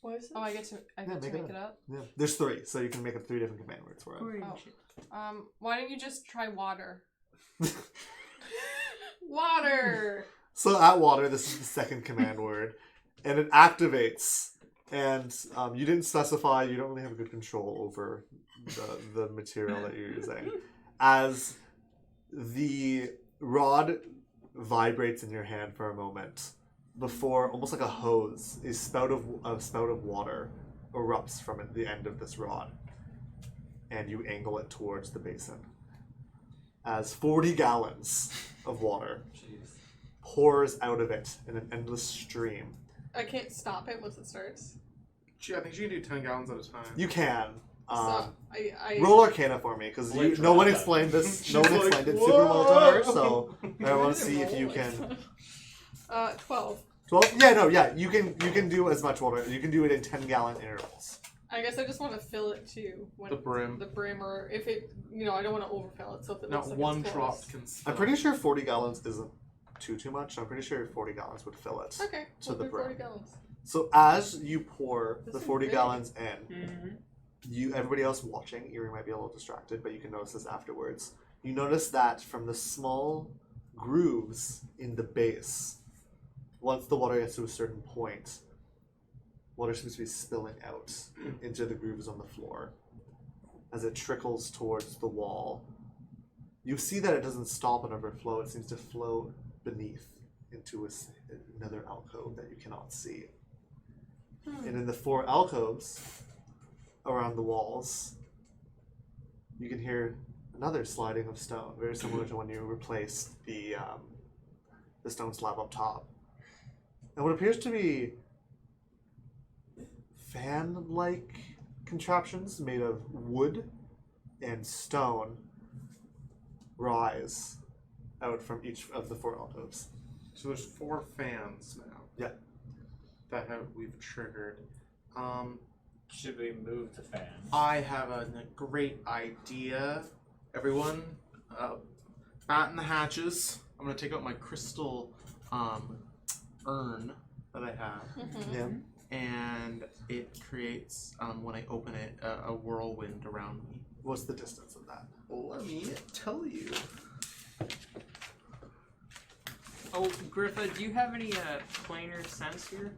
What is it? Oh, I get to make make it it up. Yeah. There's 3, so you can make up 3 different command words for it. Holy Oh. shit. Why don't you just try water? Water! So at water, this is the second command word, and it activates. And you didn't specify. You don't really have good control over the material that you're using. As the rod vibrates in your hand for a moment, before almost like a hose, a spout of water erupts from the end of this rod, and you angle it towards the basin. As 40 gallons of water Jeez. pours out of it in an endless stream. I can't stop it once it starts. Gee, I think you can do 10 gallons at a time. You can. So I Roll Arcana for me, because Wait, no one try that. explained this. She's No one like, explained it super well to her, "Whoa!" so I want to see if you can. 12. 12? Yeah, no, yeah. You can do as much water. You can do it in 10-gallon intervals. I guess I just want to fill it too. When The brim. The brim, or if it, I don't want to overfill it. So if it Not looks like one it's drop close. can I'm spill. pretty sure 40 gallons isn't too much. I'm pretty sure 40 gallons would fill it. Okay, To we'll the do 40 brim. gallons. So as you pour This the is 40 big. gallons in, Mm-hmm. everybody else watching, Erie might be a little distracted, but you can notice this afterwards. You notice that from the small grooves in the base, once the water gets to a certain point, water seems to be spilling out into the grooves on the floor. As it trickles towards the wall, you see that it doesn't stop and overflow. It seems to flow beneath into another alcove that you cannot see. And in the 4 alcoves around the walls, you can hear another sliding of stone, very similar to when you replaced the stone slab up top. And what appears to be fan-like contraptions made of wood and stone rise out from each of the 4 alcoves. So there's 4 fans now. Yeah. We've triggered. should we move the fan? I have a great idea. Everyone, batten the hatches. I'm gonna take out my crystal urn that I have, Yeah. and it creates, when I open it, a whirlwind around me. What's the distance of that? Let me tell you. Oh, Griffa, do you have any planar sense here?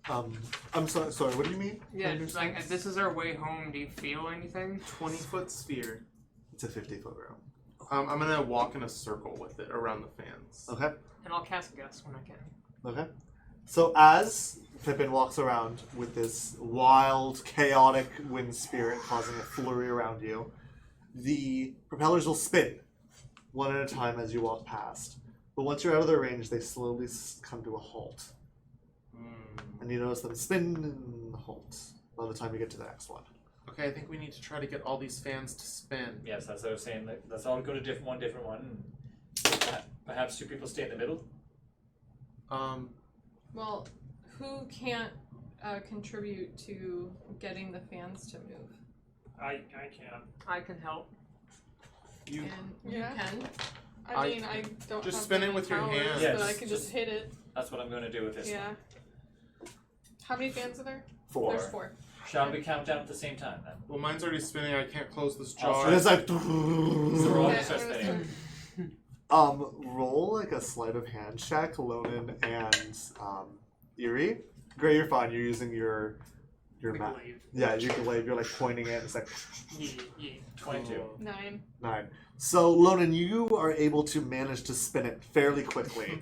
I'm sorry. What do you mean? Yeah, Planar it's like sense? this is our way home. Do you feel anything? 20-foot sphere. It's a 50-foot room. I'm gonna walk in a circle with it around the fans. Okay. And I'll cast Gust when I can. Okay. So as Pippin walks around with this wild, chaotic wind spirit causing a flurry around you, the propellers will spin one at a time as you walk past. But once you're out of their range, they slowly come to a halt. And you notice them spin and halt by the time you get to the next one. Okay, I think we need to try to get all these fans to spin. Yes, that's what I was saying. Let's all go to different one. Perhaps two people stay in the middle. Well, who can't contribute to getting the fans to move? I can. I can help. You And Yeah. you can. I mean, I don't just have spin it any with your powers, hands. Yeah, but I just- can just hit it. That's what I'm going to do with this Yeah. one. How many fans are there? 4. There's 4. Shall we count down at the same time then? Well, mine's already spinning. I can't close this I'll jar. And it's like... So we're all Okay, going to start I'm gonna spinning. roll like a sleight of hand check, Lonan and Eerie. Gray, you're fine. You're using your map. Yeah, you can you're like pointing it. It's like Yeah. 22. 9. 9. So Lonan, you are able to manage to spin it fairly quickly.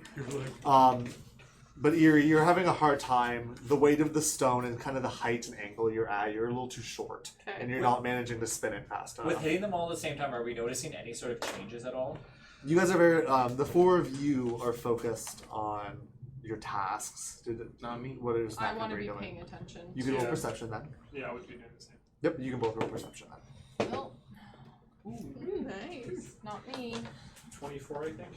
But Eerie, you're having a hard time. The weight of the stone and kind of the height and angle you're at, you're a little too short, Okay. and you're not managing to spin it fast enough. With hitting them all at the same time, are we noticing any sort of changes at all? You guys are very. The 4 of you are focused on your tasks. Not me. What is I that want to be doing? paying attention. You can roll Yeah. perception then. Yeah, I would be doing the same. Yep, you can both roll perception then. Well, Nice. not me. 24, I think.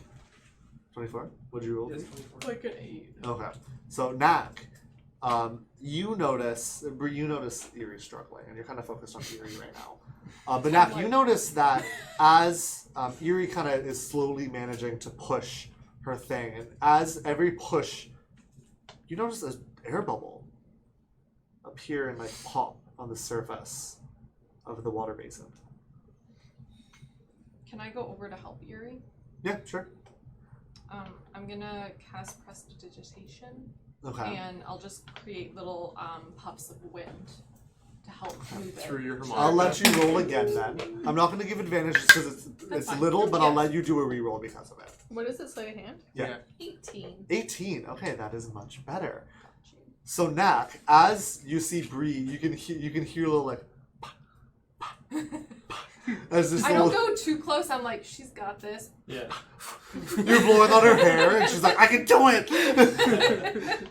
24. What'd you roll? Yes, 24. Like an 8. Okay. So Knack, you notice Eerie struggling, and you're kind of focused on Eerie right now. But Knack, you notice that as Eerie kind of is slowly managing to push her thing, and as every push, you notice an air bubble appear and like pop on the surface of the water basin. Can I go over to help Yuri? Yeah, sure. I'm gonna cast Prestidigitation, Okay. and I'll just create little puffs of wind to help move Through it. your I'll harmonica. let you roll again then. I'm not going to give advantage just because That's it's fine. little, but I'll Yeah. let you do a reroll because of it. What is it, sleight of hand? Yeah. 18. 18. Okay, that is much better. So Knack, as you see Bree, you can hear a little like as this I don't little, go too close. I'm like, she's got this. Yeah. you're blowing on her hair, and she's like, I can do it.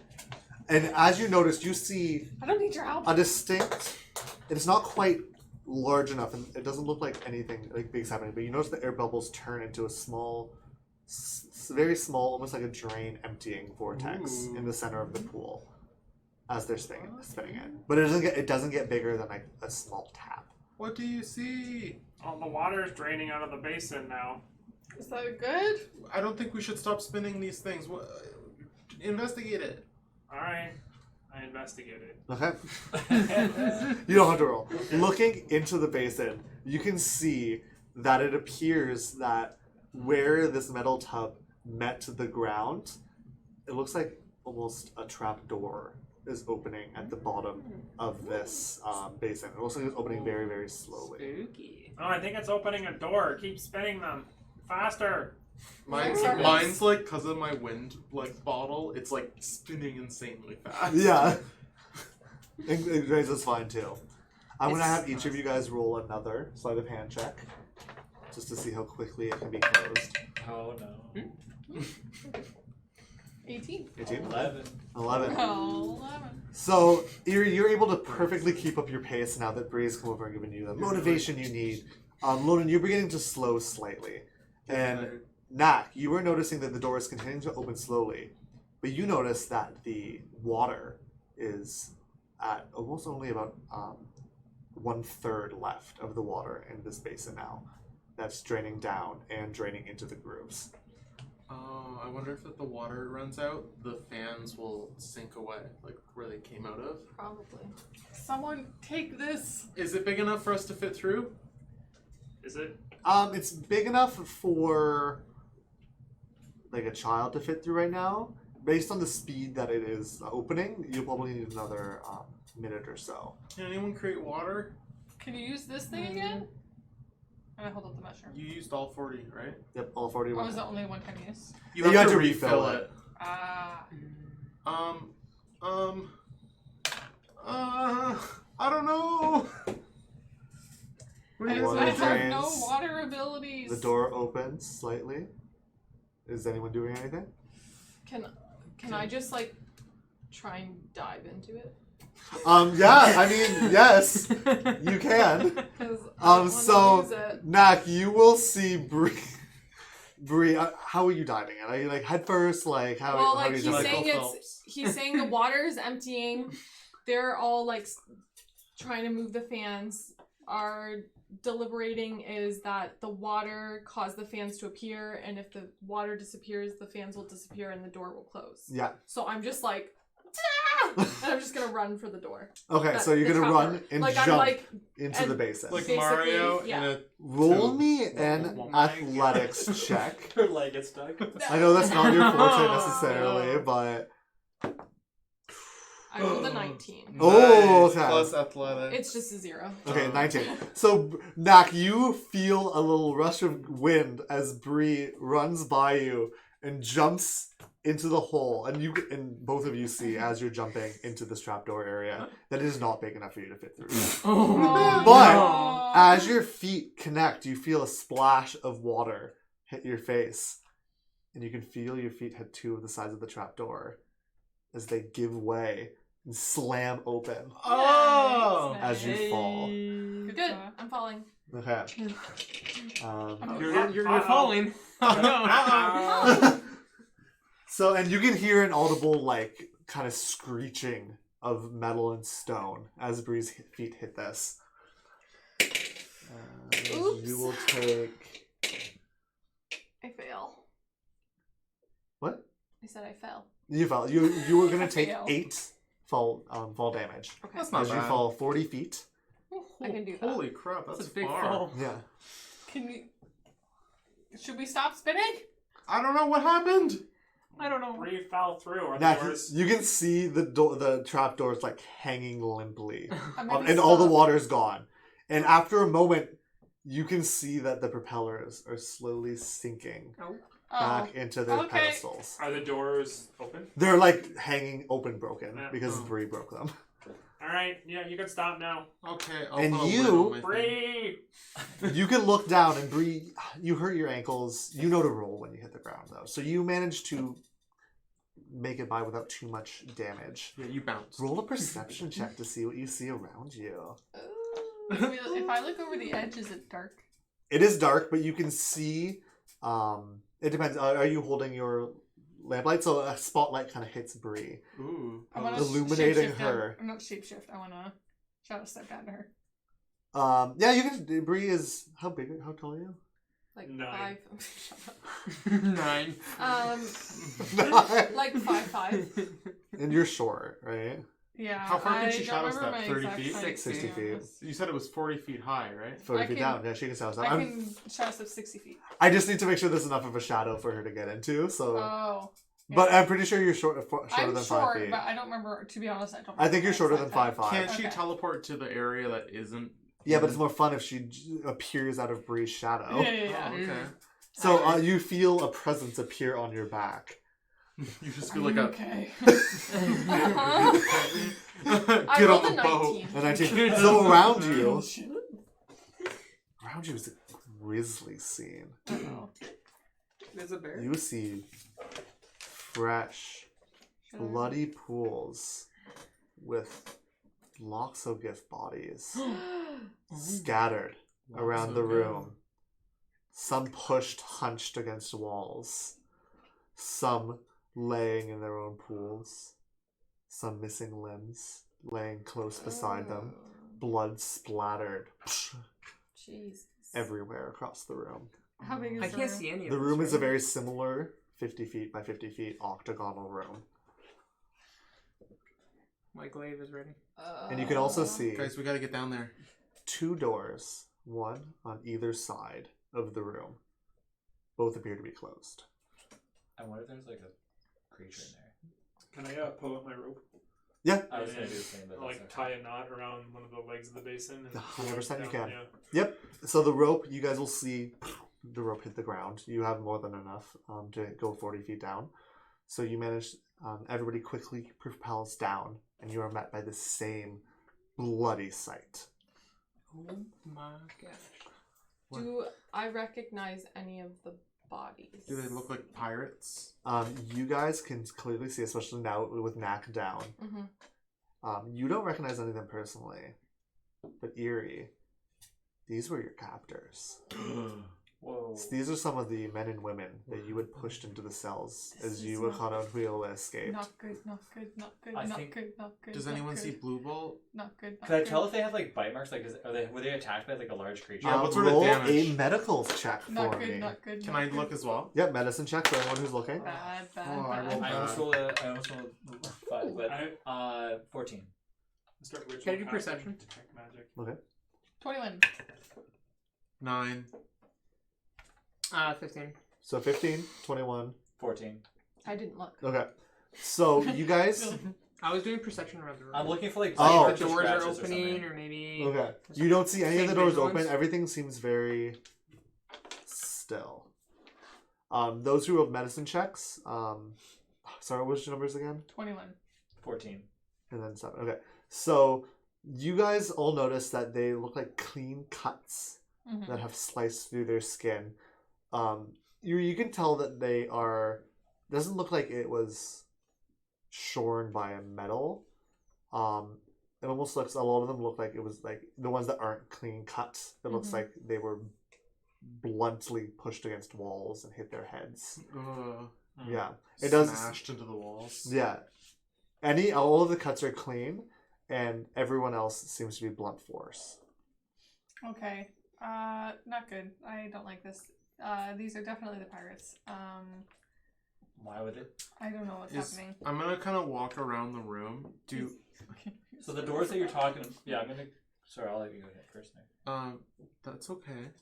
And as you notice, you see I don't need your help. a distinct. It's not quite large enough, and it doesn't look like anything like big's happening. But you notice the air bubbles turn into a small, very small, almost like a drain, emptying vortex in the center of the pool as they're spinning it. But it doesn't get bigger than like a small tap. What do you see? Oh, the water is draining out of the basin now. Is that good? I don't think we should stop spinning these things. Investigate it. Alright. I investigated. Okay. You don't have to roll. Looking into the basin, you can see that it appears that where this metal tub met the ground, it looks like almost a trap door is opening at the bottom of this basin. It looks like it's opening very, very slowly. Spooky. Oh, I think it's opening a door. Keep spinning them. Faster. Mine's like, because of my wind bottle, it's like spinning insanely fast. Yeah. And Grace is fine too. I'm going to have each of you guys roll another sleight of hand check just to see how quickly it can be closed. Oh no. 18. 18? 11. 11. Oh, 11. So, you're able to perfectly keep up your pace now that Bree's come over and given you the motivation you need. Loden, you're beginning to slow slightly. And Knack, you were noticing that the door is continuing to open slowly. But you notice that the water is at almost only about 1/3 left of the water in this basin now. That's draining down and draining into the grooves. Oh, I wonder if the water runs out, the fans will sink away, like where they came out of. Probably. Someone take this. Is it big enough for us to fit through? Is it? It's big enough for like a child to fit through right now. Based on the speed that it is opening, you'll probably need another minute or so. Can anyone create water? Can you use this thing again? And I hold up the measure. You used all 40, right? Yep, all 40. Or was it only one time use? You have to refill it. Ah. I don't know. What do you Water I guys have drains. no water abilities. The door opens slightly. Is anyone doing anything? Can I just like try and dive into it? Yeah, I mean, yes, you can. 'Cause I don't So, wanna lose it. Nak, you will see Bree. Bree, how are you diving in? Are you like head first? Like how? Well, how like are you he's jumping? saying Michael he's saying the water is emptying. They're all like trying to move the fans. Our deliberating is that the water caused the fans to appear, and if the water disappears, the fans will disappear and the door will close. Yeah. So I'm just like, "Ta-da!" and I'm just gonna run for the door. Okay, That- so you're the gonna trapdoor. run and like jump I'm like, into and- the basin. Like Basically, Mario yeah. in a Roll two. me an Oh my athletics check. Her leg gets stuck. I know that's not your forte necessarily, but I rolled a 19. Oh, Nice. okay. Plus athletics. It's just a 0. okay, 19. So Nak, you feel a little rush of wind as Bree runs by you and jumps into the hole, and both of you see as you're jumping into this trapdoor area that it is not big enough for you to fit through. Oh, But no. as your feet connect, you feel a splash of water hit your face, and you can feel your feet hit two of the sides of the trapdoor as they give way and slam open Oh! as you fall. Good. Good. job. I'm falling. Okay. Um, You're falling. so, and you can hear an audible, like, kind of screeching of metal and stone as Bree's feet hit this. Oops. You will take... I fail. What? I said I fell. You fell. You were gonna take Fail. 8 fall damage Okay. That's not as you bad. fall 40 feet. I can do that. Holy crap, that's That's a big far. fall. Yeah. Can you? Should we stop spinning? I don't know what happened. I don't know. Bree fell through. Our Now doors. you can see the trap doors like hanging limply, Maybe and all the stop. water's gone. And after a moment, you can see that the propellers are slowly sinking Oh. back into their Okay. pedestals. Are the doors open? They're like hanging open, broken Yeah. because Oh. Bree broke them. All right. Yeah, you can stop now. Okay, I'll And put a you- lid on my thing. Bree. You can look down and Bree, you hurt your ankles. You know to roll when you hit the ground though, so you managed to make it by without too much damage. Yeah, you bounced. Roll a perception check to see what you see around you. If I look over the edge, is it dark? It is dark, but you can see. It depends. Are you holding your lamplight? So a spotlight kind of hits Bree, Ooh. I want to illuminating her. I'm not shapeshift. I want to shadow step down to her. Yeah, you can. Bree is how big? How tall are you? Like 9. 5. Shut up. 9. Like 5'5". And you're short, right? Yeah. How far can I she don't shadow remember step? my 30 exact feet? height, 60 to be feet. honest. You said it was 40 feet high, right? 40 I feet can- down. Yeah, she can shadow step. I can shadow step 60 feet. I just need to make sure there's enough of a shadow for her to get into. So, Oh. but yeah. I'm pretty sure you're shorter I'm than short, 5 feet. but I don't remember. To be honest, I don't. I think you're remember shorter my than exact 5'5". Can't she Okay. teleport to the area that isn't? Yeah, but it's more fun if she appears out of Bree's shadow. Yeah, yeah, yeah. Oh, okay. So you feel a presence appear on your back. You just Are feel like you a. okay? I Get rolled on a the boat. 19. And 19. So around you is a grisly scene. Uh-oh. There's a bear. You see fresh, Should I- bloody pools with Loxogif bodies scattered around the room. Some pushed, hunched against walls. Some laying in their own pools. Some missing limbs. laying close beside them, blood splattered Jesus. everywhere across the room. How big is I the can't room? see any of The this, room is a right? very similar 50 feet by 50 feet octagonal room. My glaive is ready. And you can also see Guys, we gotta get down there. 2 doors, one on either side of the room. Both appear to be closed. I wonder if there's like a creature in there. Can I pull up my rope? Yeah, I was gonna do the same, but Like that's tie a knot around one of the legs of the basin. And 100% you down, can. Yeah. Yep. So the rope, you guys will see the rope hit the ground. You have more than enough to go 40 feet down. So you manage, everybody quickly propels down, and you are met by the same bloody sight. Oh my gosh. Do I recognize any of the bodies? Do they look like pirates? You guys can clearly see, especially now with Knack down. Mm-hmm. You don't recognize any of them personally, but Eerie, these were your captors. Whoa. So these are some of the men and women that you had pushed into the cells as you, Wakano and Huila, escaped. Not good, not good, not good, I not think- good, not good. Does not anyone good, see Blue Bolt? Not good. Not Can I good. tell if they have like bite marks? Like, were they attacked by like a large creature? Yeah, what sort of roll damage? a medical check for Not good, me. not good. Can not I good. look as well? Yep, medicine check for anyone who's looking. Bad, bad, Oh, I bad. rolled I almost rolled 5, but 14. Start ritual Can I do casting, perception? Detect magic. Okay. 21. 9. 15. So 15, 21. 14. I didn't look. Okay. So you guys. I was doing perception around the room. I'm looking for like Oh. marks or doors are scratches or opening, something. or maybe. Okay. You don't see any of the Same doors vigilance? open. Everything seems very still. Those who have medicine checks. Sorry, what was your numbers again? 21. 14. And then 7. Okay. So you guys all notice that they look like clean cuts Mm-hmm. that have sliced through their skin. You can tell that they are. Doesn't look like it was shorn by a metal. It almost looks. A lot of them look like it was like the ones that aren't clean cut. It looks Mhm. like they were bluntly pushed against walls and hit their heads. Yeah, it does. Smashed into the walls. Yeah, all of the cuts are clean, and everyone else seems to be blunt force. Okay. Not good. I don't like this. These are definitely the pirates. Why would it? I don't know what's happening. I'm gonna kind of walk around the room. So the doors that you're talking. Yeah, I'm gonna. Sorry, I'll let you go ahead first. Nick. That's okay.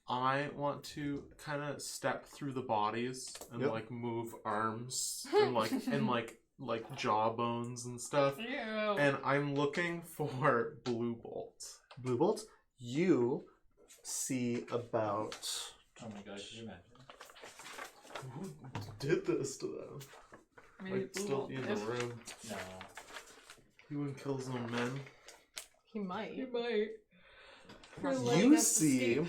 I want to kind of step through the bodies and Yep. like move arms and like jawbones and stuff. Ew. And I'm looking for Blue Bolt. Blue Bolt, you see about. Oh my gosh, can you imagine? Who did this to them? Maybe Like, Blue still Bolt in the did. room. No. He wouldn't kill his own men. He might. You might. For You letting You us see escape.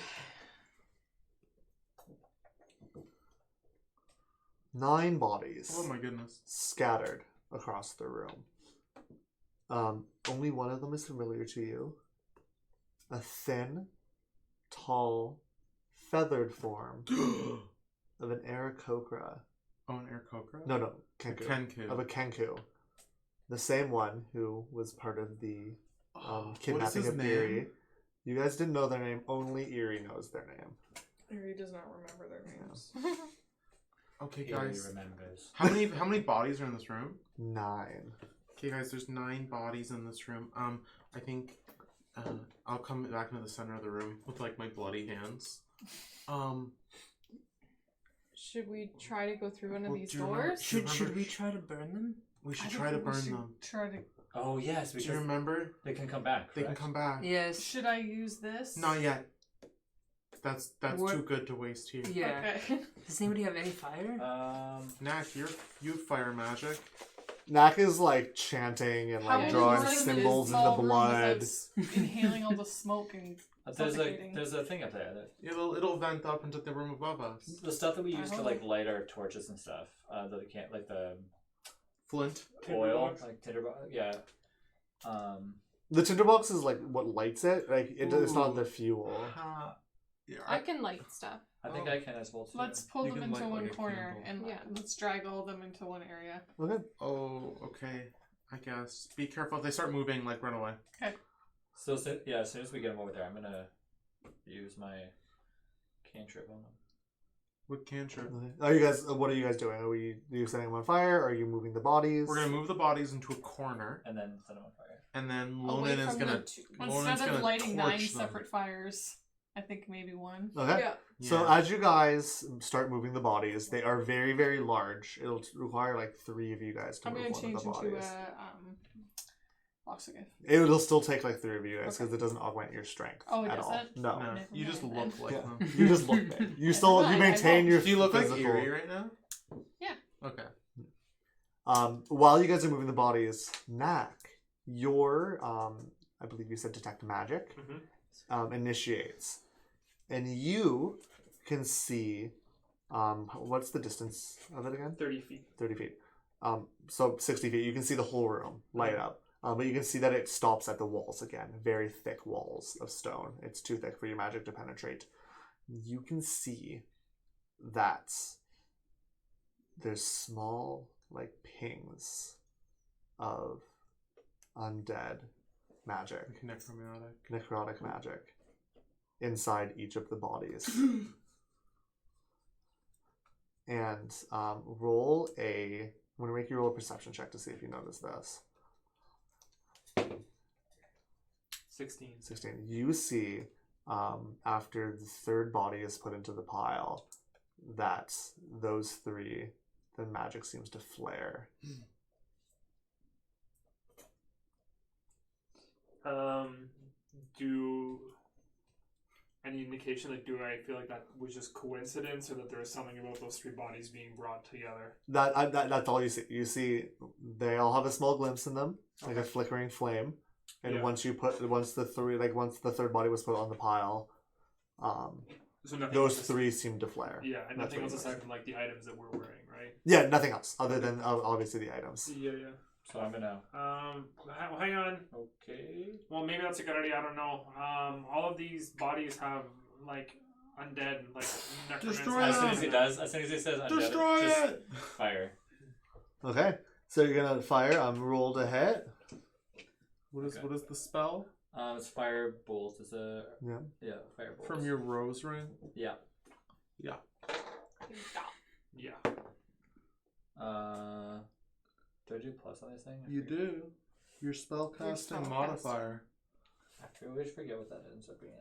9 bodies Oh my goodness. scattered across the room. Only one of them is familiar to you. A thin, tall, feathered form of an Aracopa. Oh, an Aracopa? No, Kenku. Kenku. Of a Kenku. The same one who was part of the What is kidnapping his of name? Eerie. You guys didn't know their name. Only Eerie knows their name. He does not remember their names. Okay, He guys. remembers. How many bodies are in this room? 9. Okay, guys. There's 9 bodies in this room. I think I'll come back into the center of the room with like my bloody hands. Should we try to go through one of Well, these do you remember- doors? do you Should remember- we try to burn them? We should I try to think we burn should them. Try to. Oh yes, Do you because remember? they can come back. They can correct? come back. Yes. Should I use this? Not yet. That's What- too good to waste here. Yeah. Okay. Does anybody have any fire? Knack, you have fire magic. Nak is like chanting and How like will drawing we run into this symbols in the small room blood. without inhaling all the smoke and suffocating? There's a thing up there. It'll vent up into the room above us. The stuff that we I use to hope. like light our torches and stuff. That we can't like the Flint. oil, Tinderbox. like tinderbox. Yeah. The tinderbox is like what lights it. Like it's not Ooh. the fuel. Yeah, I can light stuff. I think I can as well too. Let's pull You them can into light one like a corner candle. and Yeah. let's drag all of them into one area. Okay. Oh, okay. I guess. Be careful. If they start moving, like, run away. So, as soon as we get them over there, I'm gonna use my cantrip on them. What cantrip? Are you guys? What are you guys doing? Are you setting them on fire? Are you moving the bodies? We're gonna move the bodies into a corner, And then set them on fire. and then Away Lonan is from gonna. Lonan's instead gonna of lighting torch 9 them. separate fires, I think maybe one. Okay. Yeah. So Yeah. as you guys start moving the bodies, they are very, very large. It'll require like 3 of you guys to I'm move gonna one change of the into bodies. Loxogyth. It'll still take like 3 of you guys Okay. because it doesn't augment your strength Oh, it at all. doesn't? No. No, Never you just mind look then. like Yeah. them. You just look big. You still Never you mind, I maintain won't. your Do you look like physical. Eerie right now? Yeah. Okay. While you guys are moving the bodies, Knack, your I believe you said detect magic initiates, and you can see what's the distance of it again? 30 feet. 30 feet. So 60 feet. You can see the whole room light up. But you can see that it stops at the walls again. Very thick walls of stone. It's too thick for your magic to penetrate. You can see that there's small, like, pings of undead magic, necrotic magic, inside each of the bodies. And roll a... I'm going to make you roll a perception check to see if you notice this. 16. 16. You see, after the 3rd body is put into the pile, that those 3, the magic seems to flare. Do any indication do I feel like that was just coincidence, or that there was something about those 3 bodies being brought together? That's all you see. You see they all have a small glimpse in them, like a Okay. flickering flame. And Yeah. once the 3rd body was put on the pile, So nothing those else 3 seemed to flare. Yeah, and That's nothing what else you aside from like the items that we're wearing, right? Yeah, nothing else other than obviously the items. Yeah. So I'm gonna. Hang on. Okay. Well, maybe that's a good idea. I don't know. All of these bodies have like undead, like necromancy. Destroy As soon them! as he does, as soon as he says undead, Destroy just it! fire. Okay, so you're gonna fire. Roll to hit. What is Okay. what is the spell? It's fire bolt. It's a Yeah. fire bolt. From your rose ring? Yeah. Yeah. Do I do plus on this thing? You do. Your spellcasting spellcaster. modifier. I always forget what that ends up being.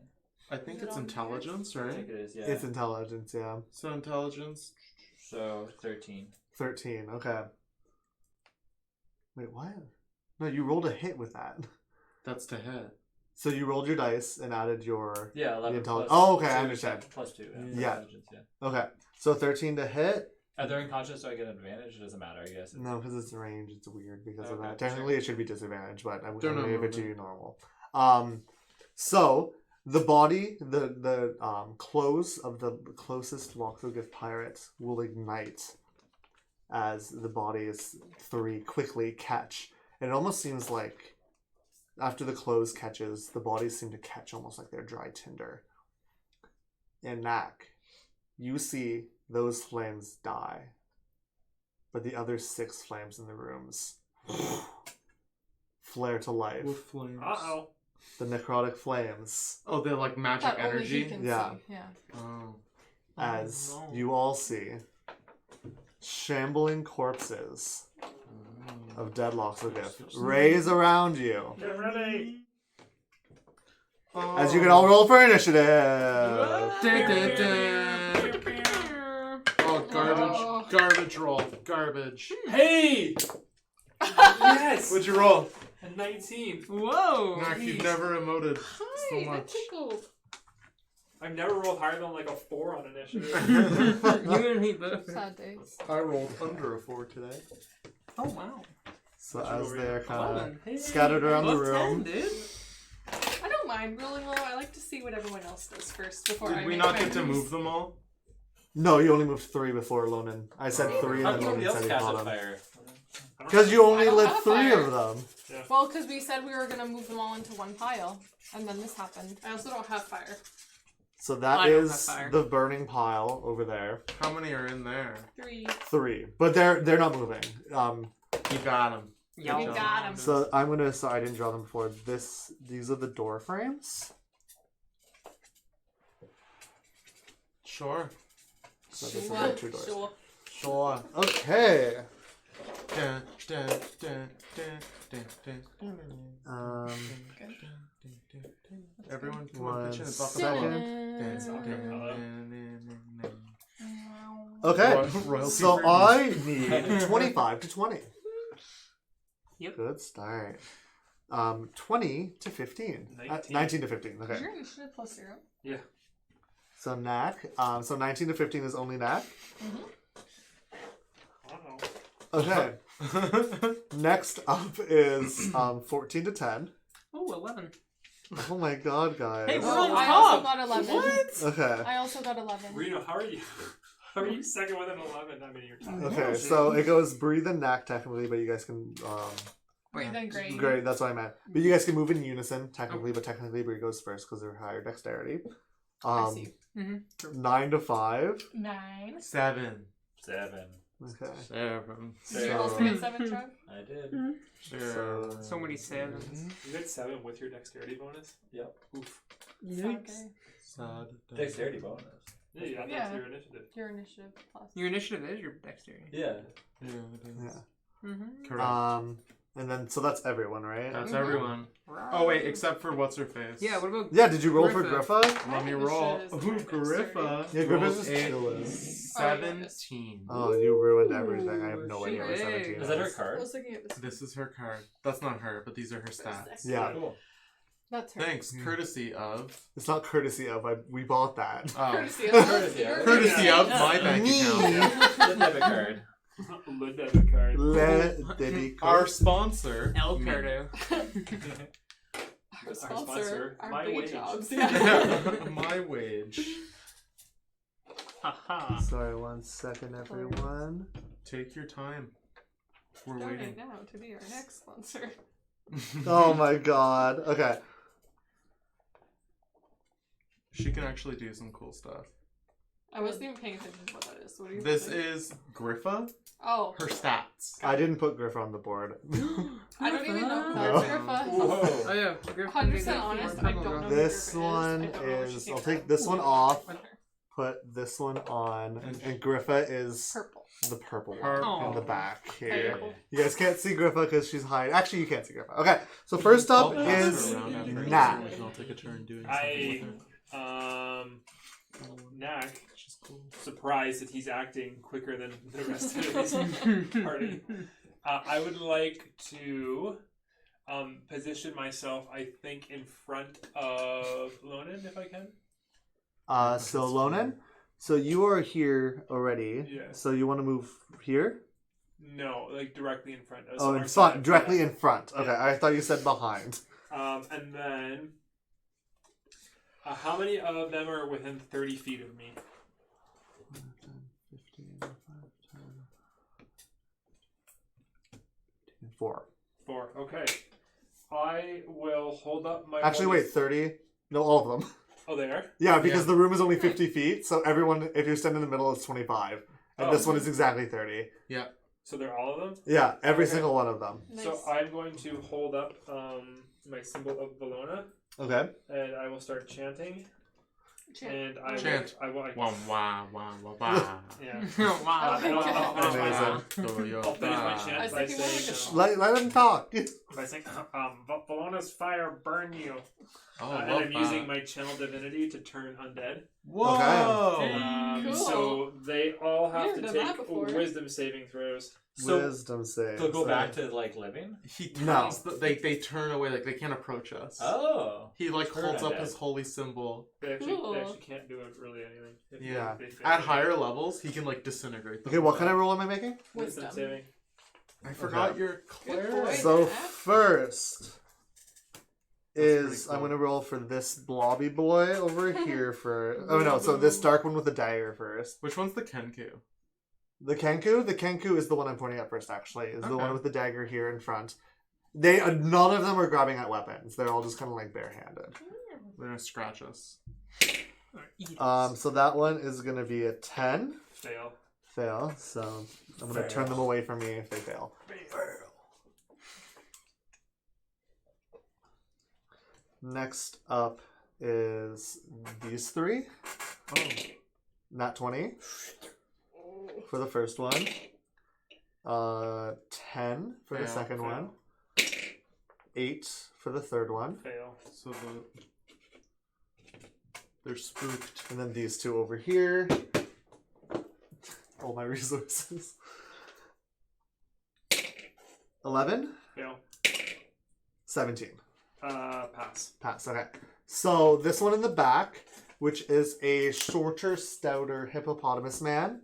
I think Is it it's on intelligence, I right? think it is. Yeah. It's intelligence, yeah. So intelligence. So 13. 13, okay. Wait, what? No, you rolled a hit with that. That's to hit. So you rolled your dice and added your... Yeah, 11 The intelli- plus Oh, okay, I 2, understand. Plus 2. Yeah. Intelligence, yeah. Okay, so 13 to hit. Are they unconscious, so I get an advantage? It doesn't matter, I guess. No, because it's range. It's weird because of Okay, that. Technically, it should be disadvantage, but I'm They're going to not give it to moving. you normal. So the body, the clothes of the closest Loxogyth pirate will ignite as the bodies 3 quickly catch. And it almost seems like after the clothes catches, the bodies seem to catch almost like they're dry tinder. And Knack, you see those flames die. But the other 6 flames in the rooms flare to life. With flames. Uh-oh. The necrotic flames, Oh, they're like magic That only he energy. can Yeah. see. Yeah. Oh. as no. you all see shambling corpses of dead Loxogyth raise around you. Get ready. As you can all roll for initiative. Oh, garbage. Garbage roll. Garbage. Hey! Yes! What'd you roll? A 19. Whoa! Mark, you've never emoted so Hi, that much. tickled. I've never rolled higher than like a 4 on initiative. You and me both. Sad days. I rolled under a 4 today. Oh wow. So as they're kind of Hey, scattered around the above 10, room. dude. I don't mind rolling low. I like to see what everyone else does first before I Did we make not my get to moves. move them all? No, you only moved 3 before Lonan. I said 3 How and come then nobody Lonan else said he cast caught a him. fire? Because you only I don't lit have 3 fire. of them. Well, because we said we were gonna move them all into one pile, and then this happened. I also don't have fire. So that I don't is have fire. the burning pile over there. How many are in there? 3. 3. But they're not moving. You got them. Yo. You got him. So I didn't draw them before. These are the door frames. Sure. So this is the two doors. Sure. Sure. Okay. Dun, dun, dun, dun, dun, dun, dun, Everyone, come on, pitch in. It's off the Second. board. Okay. Royalty So free. I need 25 to 20. Yep. Good start. 20 to 15. 19 to 15. Is Okay. your initiative +0? So Knack. So 19 to 15 is only Knack. Wow. Okay. Next up is 14 to 10. Oh, 11. Oh my god, guys. Hey, we're Oh, on I top. also got 11. Okay. I also got 11. Reno, how are you? How are you second with an 11? I mean, you're tied. Okay, so it goes breathe and Knack technically, but you guys can Breathe and great. great, that's what I meant. But you guys can move in unison technically, but technically Bree goes first because they're higher dexterity. I see. 9 to 5. 9. 7. 7. Okay. 7. Did you also get 7, Trev? I did. Sure. So many sevens. You got 7 with your dexterity bonus? Yep. Oof. Okay. Sad. Dexterity bonus. Yeah, that's Yeah. your initiative. Your initiative plus. Your initiative is your dexterity. Yeah. Yeah, it is. Yeah. Mm-hmm. Correct. And then so that's everyone, right? That's Mhm. everyone. Oh wait, except for what's her face? Yeah, what about Yeah, did you roll for Griffa? Griffa? Let me My roll. initiative is Ooh, my Griffa. Yeah, Griffa's rolled just a chilling. 17. Oh, you ruined everything. I have no Ooh, idea what she 17 big. Is that her I card? was looking at this. This is her card. That's not her, but these are her stats. Yeah. Cool. That's her. Thanks, courtesy of. It's not courtesy of, we bought that. Oh, Courtesy of Courtesy. courtesy of my bank Me. account. The debit card. Le debit card. Le debit Our card. sponsor. El me. Cardo? Our sponsor, our my day wage. jobs. My wage. Haha. Sorry, 1 second, everyone. Take your time. We're Donate waiting. now to be our next sponsor. Oh my god. Okay. She can actually do some cool stuff. I wasn't even paying attention to what that is. What do you This think? is Griffa. Oh, Her stats. I didn't put Griffa on the board. I don't even know who No. that's Griffa. Oh yeah. 100% honest, I don't know who This Griffa one I don't know where she is. came I'll from. take this one off, With her. put this one on, and Griffa is Purple. the purple one Purple. in the back here. Purple. You guys can't see Griffa because she's hiding. Actually, you can't see Griffa. Okay, so first up I'll pass is her around after I Knack. get some, I'll take a turn doing I- something Knack, with her. She's cool. surprised that he's acting quicker than the rest of his party. I would like to position myself, I think, in front of Lonan, if I can. So Lonan, so you are here already. Yeah. So you want to move here? No, like directly in front. Oh, in front, directly in front. Okay, Yeah. I thought you said behind. And then, how many of them are within 30 feet of me? 4. 4. Okay. I will hold up my. Actually, wait, 30? No, all of them. Oh, there. Yeah, because Yeah. the room is only 50 feet, so everyone, if you're standing in the middle, it's 25. And Oh. this one is exactly 30. So they're all of them. Yeah, every Okay. single one of them. Nice. So I'm going to hold up my symbol of Bologna, Okay. and I will start chanting. Chant. And I Chant. will. Wah wah wah wah wah. Yeah. Wow. And I'll finish my Amazing. I'll finish my I chant was by thinking more like a saying, Let him talk. by saying, Bologna's fire burn you. Oh, And love I'm that. using my channel divinity to turn undead. Whoa! Cool. So they all have We've to done that take before. wisdom saving throws. So Wisdom save. they'll go back to like living. He No. turns they turn away, like they can't approach us. Oh. He like Turn holds up undead. his holy symbol. They Cool. actually can't do it really anything. If they- Yeah. if they fail. At higher levels, he can like disintegrate them. Okay, what kind of roll am I making? Wisdom Wisdom. saving. I forgot Okay. your Good Claire. boy. So Matt. first is pretty cool. I'm gonna roll for this blobby boy over here for so this dark one with the dagger first. Which one's the Kenku? The Kenku is the one I'm pointing at first actually. Is the Okay. one with the dagger here in front. They none of them are grabbing at weapons. They're all just kind of like barehanded. They're gonna scratch us. So that one is gonna be a 10 Fail. fail. So I'm gonna Fail. turn them away from me if they fail. Next up is these three. Oh. Nat 20 for the first one. 10 for the Fail, second fail. one. 8 for the third one. Fail. So they're spooked. And then these two over here. All my resources. 11. Fail. 17. Pass. Pass. Okay. So this one in the back, which is a shorter, stouter hippopotamus man.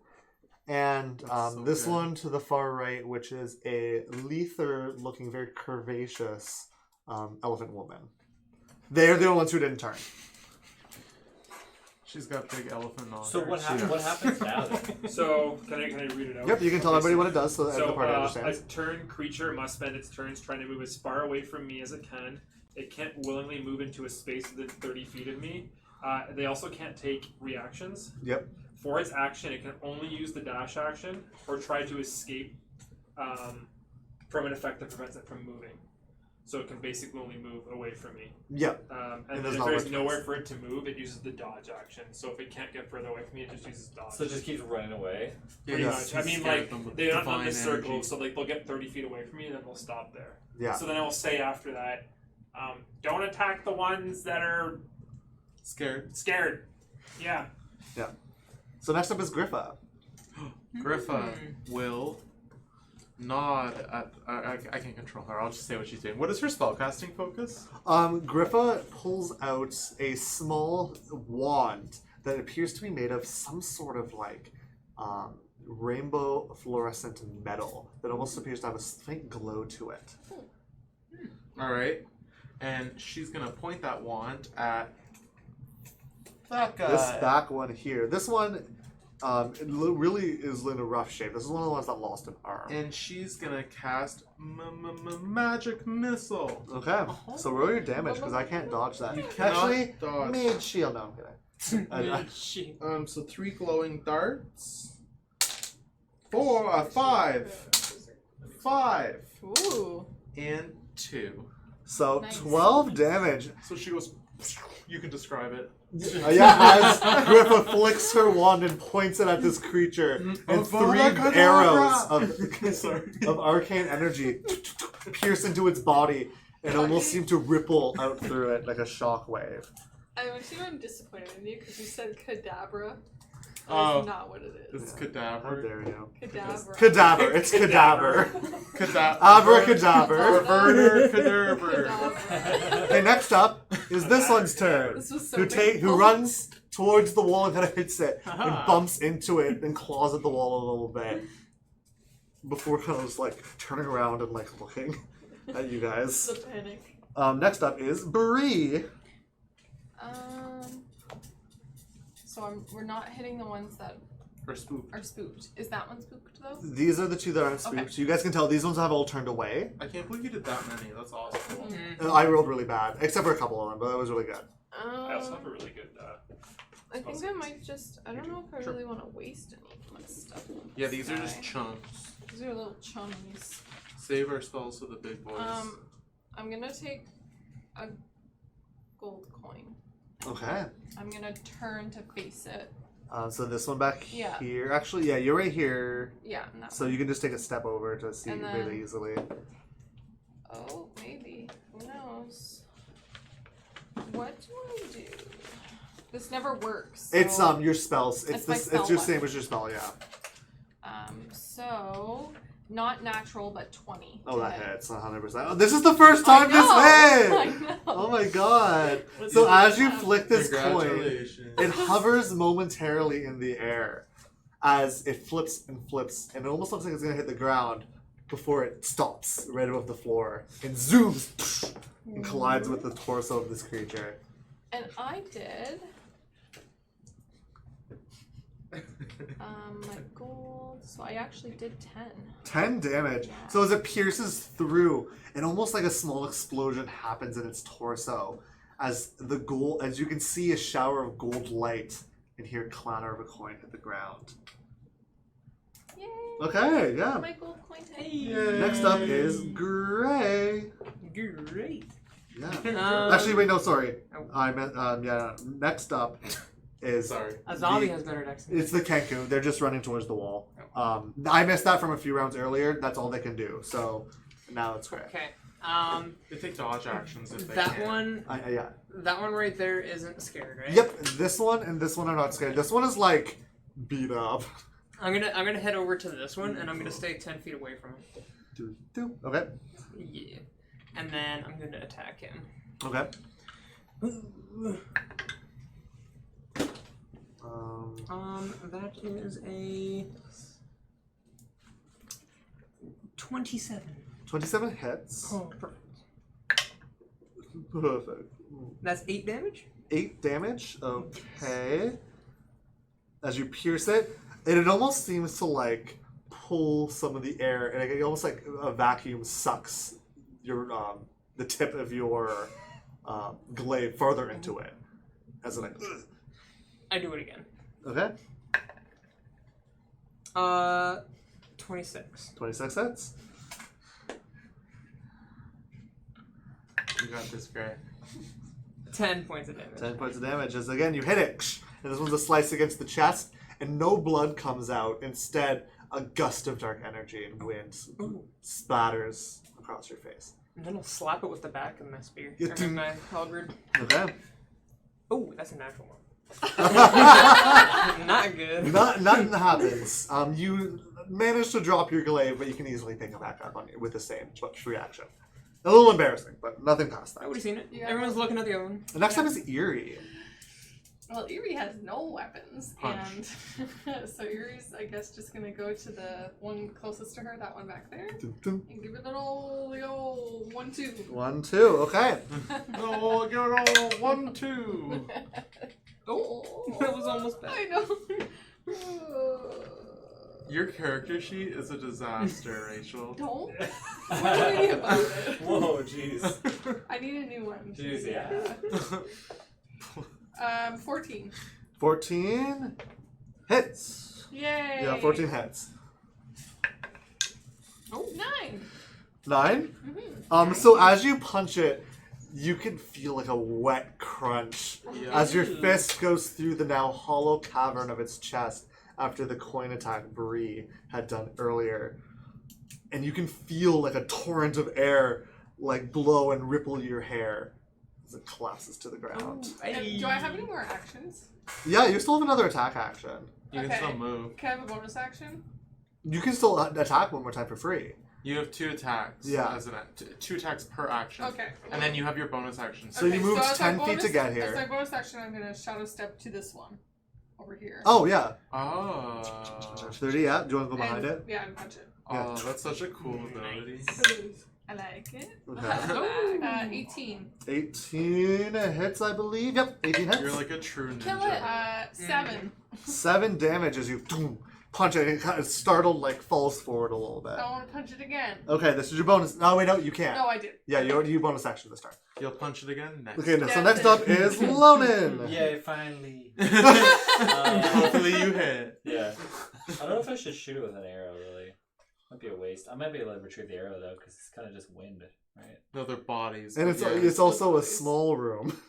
And That's so this good. one to the far right, which is a lether looking very curvaceous elephant woman. They're the only ones who didn't turn. She's got big elephant on So her. what happens now then? So can I read it out? Yep, you can tell Okay, everybody so- what it does so that So, the party a understands. turn creature must spend its turns trying to move as far away from me as it can. It can't willingly move into a space within 30 feet of me. They also can't take reactions. Yep. For its action, it can only use the dash action or try to escape from an effect that prevents it from moving. So it can basically only move away from me. Yep. And And then there's if not there's much nowhere space. for it to move, it uses the dodge action. So if it can't get further away from me, it just uses dodge. So it just keeps running away. Pretty Yeah. much. I mean, like, they're not on this circle, so like they'll get 30 feet away from me, and then they'll stop there. Yeah. So then I will say after that, don't attack the ones that are Scared. scared. Yeah. So next up is Griffa. Griffa will nod at. I can't control her. I'll just say what she's doing. What is her spellcasting focus? Griffa pulls out a small wand that appears to be made of some sort of like rainbow fluorescent metal that almost appears to have a faint glow to it. All right, and she's gonna point that wand at that guy. This back one here. This one really is in a rough shape. This is one of the ones that lost an arm. And she's gonna cast magic missile. Okay, so roll your damage because I can't dodge that. You cannot Actually, dodge. mage shield. No, I'm kidding. So 3 glowing darts. 5 Ooh. and 2. So Nice. 12 damage. So she goes. You can describe it. Yeah, as Griffa flicks her wand and points it at this creature, and 3 arrows of arcane energy pierce into its body and almost seem to ripple out through it like a shockwave. I was even disappointed in you because you said cadabra. Oh. That's not what it is. It's How cadaver. dare you? Cadabra. Cadaver. It's cadaver. Cadaver. Abracadabra. Perverter cadaver. Cadabra. Okay, next up is this one's turn. This was so Who painful. runs towards the wall and kind of hits it and Haha. bumps into it and claws at the wall a little bit before kind of just like turning around and like looking at you guys. The panic. Next up is Bree. So we're not hitting the ones that Or spook. are spooked. Is that one spooked though? These are the 2 that aren't spooked. Okay. You guys can tell these ones have all turned away. I can't believe you did that many. That's awesome. Mm-hmm. And I rolled really bad, except for a couple of them, but that was really good. I also have a really good. I think I might just. I don't know if I Sure. really want to waste any of my stuff. on Yeah, this these are just guy. chunks. These are little chummies. Save our spells for the big boys. I'm gonna take a gold coin. Okay. I'm gonna turn to face it. So this one back Yeah. here. Actually, yeah, you're right here. Yeah, and that So one. you can just take a step over to see And really then- easily. Oh, maybe. Who knows? What do I do? This never works. So, It's your spells. It's It's my this. spell It's your button. same as your spell. Yeah. So not natural, but 20. Oh, to that hit. hits 100%. Oh, this is the first time this I hit. know. Oh my god. What's So that? as you flick this coin, Congratulations. it hovers momentarily in the air as it flips and flips, and it almost looks like it's gonna hit the ground before it stops right above the floor and zooms and collides with the torso of this creature. And I did my gold. So I actually did 10. 10 damage. Yeah. So as it pierces through, and almost like a small explosion happens in its torso, as you can see a shower of gold light and hear clatter of a coin hit the ground. Yay! Okay, yeah. My gold coin hit. Next up is Gray. Great. Yeah. Actually, wait, no, sorry. Oh. I meant, yeah. Next up is Sorry. A zombie has better dex. than it's the Kenku. They're just running towards the wall. I missed that from a few rounds earlier. That's all they can do. So now it's correct. Okay. They take dodge actions if they That can. one. Yeah. That one right there isn't scared, right? Yep. This one and this one are not scared. This one is like beat up. I'm gonna head over to this one, and I'm gonna stay 10 feet away from him. Okay. Yeah. And then I'm gonna attack him. Okay. That is a 27. 27 hits. Oh, perfect. Perfect. That's 8 damage. 8 damage. Okay. As you pierce it, and it almost seems to like pull some of the air, and it almost like a vacuum sucks your the tip of your glaive further into it. As it like. Ugh. I do it again. Okay. 26. 26 hits. You got this, Gray. 10 points of damage. 10 points of damage. As again, you hit it, and this one's a slice against the chest, and no blood comes out. Instead, a gust of dark energy and wind spatters across your face. And then I'll slap it with the back of my spear. Yeah, Or my halberd. Okay. Oh, that's a natural one. Not good. Nothing happens. You manage to drop your glaive, but you can easily pick it back up on you with the same reaction. A little embarrassing, but nothing past I that. would have seen it. Yeah. Everyone's looking at the other one. The next time is Eerie. Well, Eerie has no weapons, Punch. and so Eerie's, I guess, just gonna go to the one closest to her, that one back there, Dun, dun. and give it an old, the old 1-2. 1, 2. Okay. Oh, give it all 1, 2. Oh, That was almost bad. I know. Your character sheet is a disaster, Rachel. Don't worry me about it. Whoa, jeez. I need a new one. Jeez, yeah. 14. 14 hits. Yay. Yeah, 14 hits. Oh, 9. 9? Mm-hmm. So as you punch it, you can feel like a wet crunch Yeah. as your fist goes through the now hollow cavern of its chest after the coin attack Bree had done earlier. And you can feel like a torrent of air like blow and ripple your hair as it collapses to the ground. And do I have any more actions? Yeah, you still have another attack action. You can Okay. still move. Can I have a bonus action? You can still attack one more time for free. You have 2 attacks. Yeah. As 2 attacks per action. Okay. And then you have your bonus action. So you moved as my 10 feet to get here. As my bonus action, I'm going to shadow step to this one. Over here. Oh, yeah. Oh. 30, yeah. Do you want to go behind And- it? Yeah, and punch it. Oh, that's such a cool ability. I like it. Okay. 18. 18 hits, I believe. Yep, 18 hits. You're like a true ninja. Kill it. 7. 7 damage as you punch it, and it kind of startled, like, falls forward a little bit. I want to punch it again. Okay, this is your bonus. No, wait, no, you can't. No, I did. Yeah, you bonus action this turn. You'll punch it again next. Okay, so Yeah. next up is Lonin. Yay, finally. Hopefully you hit. Yeah. I don't know if I should shoot it with an arrow, really. Might be a waste. I might be able to retrieve the arrow, though, because it's kind of just wind, right? No, their bodies. And it's Yeah. it's also a small room.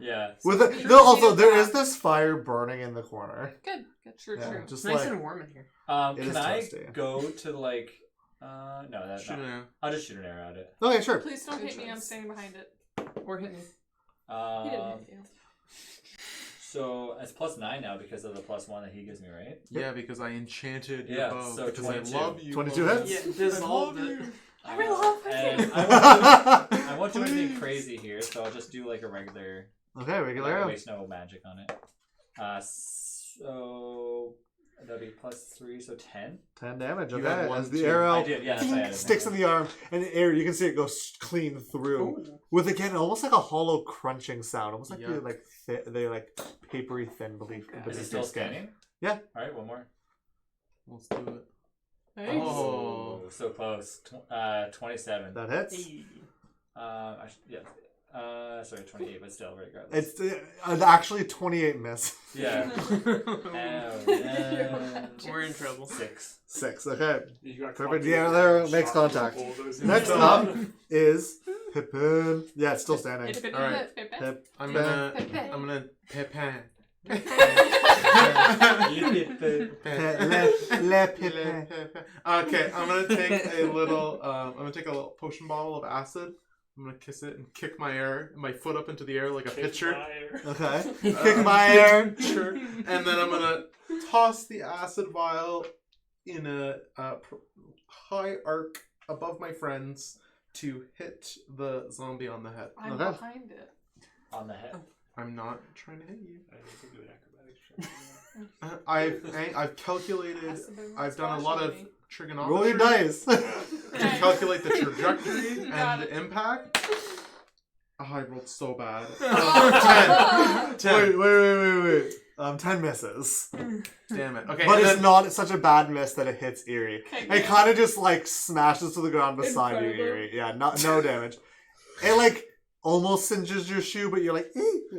Yeah. With a, no, also there is this fire burning in the corner. Good. True, Yeah, true. just Nice like and warm in here. It Can is I toasty. go to, like... no, that's Shoot not. it out. I'll just shoot an arrow at it. okay, sure. Please don't Good hit me. I'm choice. standing behind it. Or hit me. He didn't hit you. So it's +9 now because of the +1 that he gives me, right? Yeah, because I enchanted your Yeah, bow. so because 22. I love you. 22 Logan. hits? Yeah, dissolved I love it. you. I love And it. I won't do anything Please. crazy here, so I'll just do like a regular. Okay, regular Like, arrow. waste no magic on it. So that'll be +3, so 10. 10 damage. You Okay, had one, as the too. arrow I did, yes, I had it. sticks in the arm, and the air, you can see it go clean through. With again almost like a hollow crunching sound, almost like Yuck. they like papery thin beneath. Okay. Is beneath it still your skin. scanning? Yeah. All right, one more. Let's do it. Nice. Oh. So close. 27. That hits. Yeah. Sorry, 28, but still, regardless. It's actually 28 miss. Yeah. We're in trouble. 6. 6. Okay. You got Perfect. caught Yeah, doing there that makes shot contact. before those Next in- up is Pippin. Yeah, it's still standing. Pip, All right. pip, pip, Pip. I'm pip, gonna pip, pip. Pepin. Le Pippin. Okay, I'm gonna take a little potion bottle of acid. I'm gonna kiss it and kick my foot up into the air like a pitcher. Okay. Kick my air. Sure. And then I'm gonna toss the acid vial in a high arc above my friends to hit the zombie on the head. I'm Okay. behind it. On the head. I'm not trying to hit you. I need to do an acrobatics check. I've calculated. Has to be I've done a lot of trigonometry Roll your dice. to calculate the trajectory You got and it. the impact. Oh, I rolled so bad. Oh. 10. Wait. 10 misses. Damn it. Okay, But and it's then, not such a bad miss that it hits Eerie. Okay, It good. kind of just like smashes to the ground In beside front you, of him. Eerie. Yeah, no damage. It like almost singes your shoe, but you're like,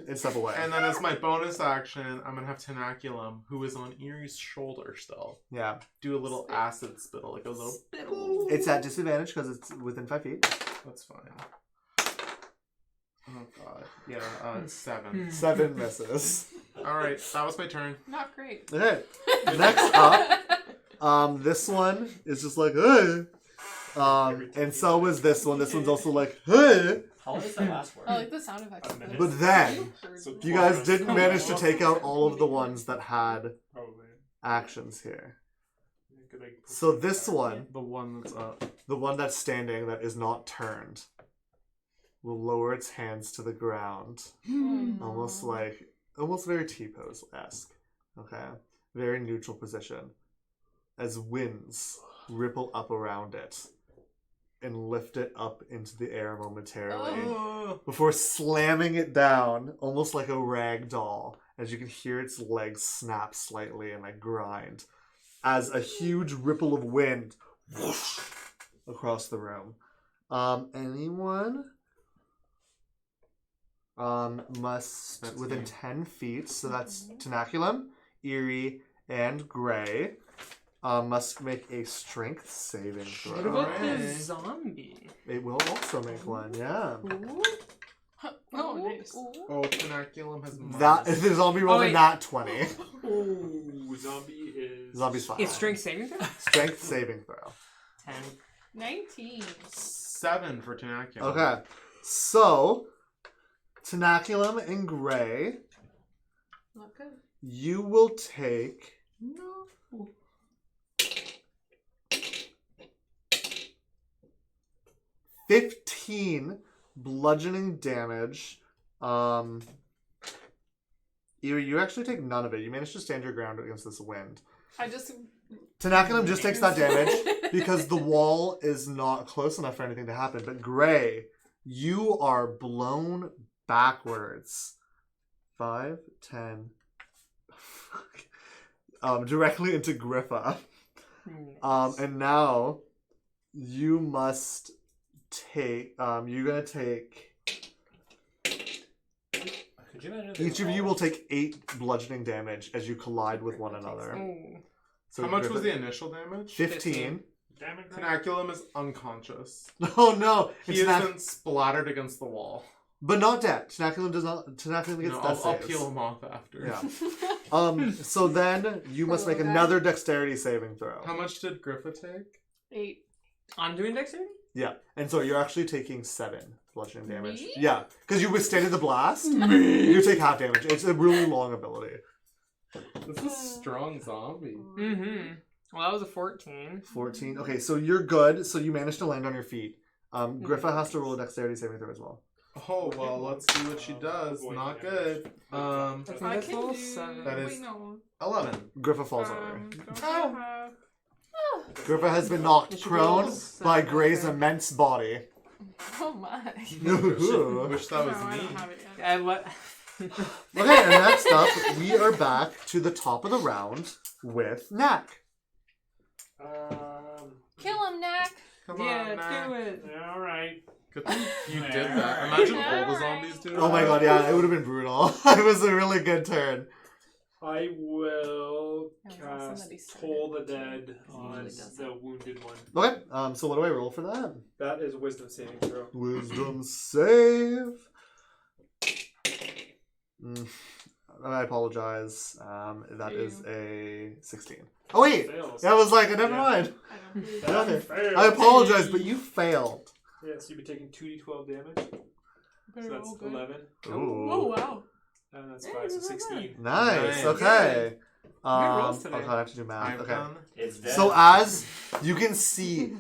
and step away. and then as my bonus action, I'm gonna have Tenaculum, who is on Erie's shoulder still, Yeah. do a little acid spittle, like a little. It's at disadvantage because it's within 5 feet. That's fine. Oh god. Yeah. 7. 7 misses. All right, that was my turn. Not great. Okay. Next up, this one is just like, hey. And so was this one. This one's also like, hey. How long does that last for? I like the sound effects. A minute. But then, So you guys 12 didn't manage to minutes. take out all of the ones that had Probably. actions here. Could, like, put So it this back. one, The one that's up. the one that's standing that is not turned, will lower its hands to the ground. Almost very T-pose-esque. Okay. Very neutral position. As winds ripple up around it and lift it up into the air momentarily before slamming it down almost like a rag doll as you can hear its legs snap slightly and like grind as a huge ripple of wind whoosh, across the room. Anyone must That's within me. 10 feet, so that's Tenaculum, Eerie, and Gray, must make a strength saving What throw. about the Alright. zombie? It will also make one, yeah. Oh, nice. Oh, Tenaculum has That minus. the zombie rolled a wait. nat 20. Ooh, zombie is. Zombie's fine. It's strength saving throw? Strength saving throw. 10. 19. 7 for Tenaculum. Okay, so Tenaculum and Gray, Not good. you will take 15 bludgeoning damage. You actually take none of it. You managed to stand your ground against this wind. I just. Tenaculum just takes that damage because the wall is not close enough for anything to happen. But Gray, you are blown backwards. 5, 10. Directly into Griffa. And now you must take. You're gonna take. Could you imagine if Each of you will take 8 bludgeoning damage as you collide with one another. Ooh. So How much was Griffa- the initial damage? 15. Damn it, Tenaculum is unconscious. Oh no! He It's has not, been splattered against the wall. but not dead. Tenaculum does not. Tenaculum gets No, death I'll saves. peel him off after. Yeah. So then you must make little guy. another dexterity saving throw. How much did Griffa take? 8. I'm doing dexterity? Yeah, and so you're actually taking 7 bludgeoning damage. Me? Yeah, because you withstanded the blast. You take half damage. It's a really long ability. This is a strong zombie. Mm-hmm. Well, that was a 14. 14. Okay, so you're good. So you managed to land on your feet. Griffa has to roll a dexterity saving throw as well. Oh, well, let's see what she does. Not good. I think I that's can level do. 7. That is- Wait, no. 11. Griffa falls over. Don't Oh. have- Griffa has been knocked It should be prone level by 7, Gray's okay. immense body. Oh my. Ooh. Wish that was no, I me. don't have it yet. What? Okay, and next up, we are back to the top of the round with Knack. Kill him, Knack. Come on, Yeah, Mac. do it. All right. Good thing you did that. Imagine all the zombies do Oh my god, yeah, it would have been brutal. It was a really good turn. I will That was awesome that he cast started. Toll the Dead He on usually does the wounded one. Okay. So what do I roll for that? That is Wisdom saving throw. Wisdom save. I apologize. That is a 16. Oh wait, Fails. that was like never Yeah. mind. I don't believe That Okay. fails. I apologize, but you failed. Yes, you'll be taking 2d12 damage. Better So that's roll good. 11. Oh wow. And that's Hey, 5, so not bad. 16. Nice. Nice. Okay. rolls Oh today. god, I have to do math. I've Okay. done. It's dead. So as you can see,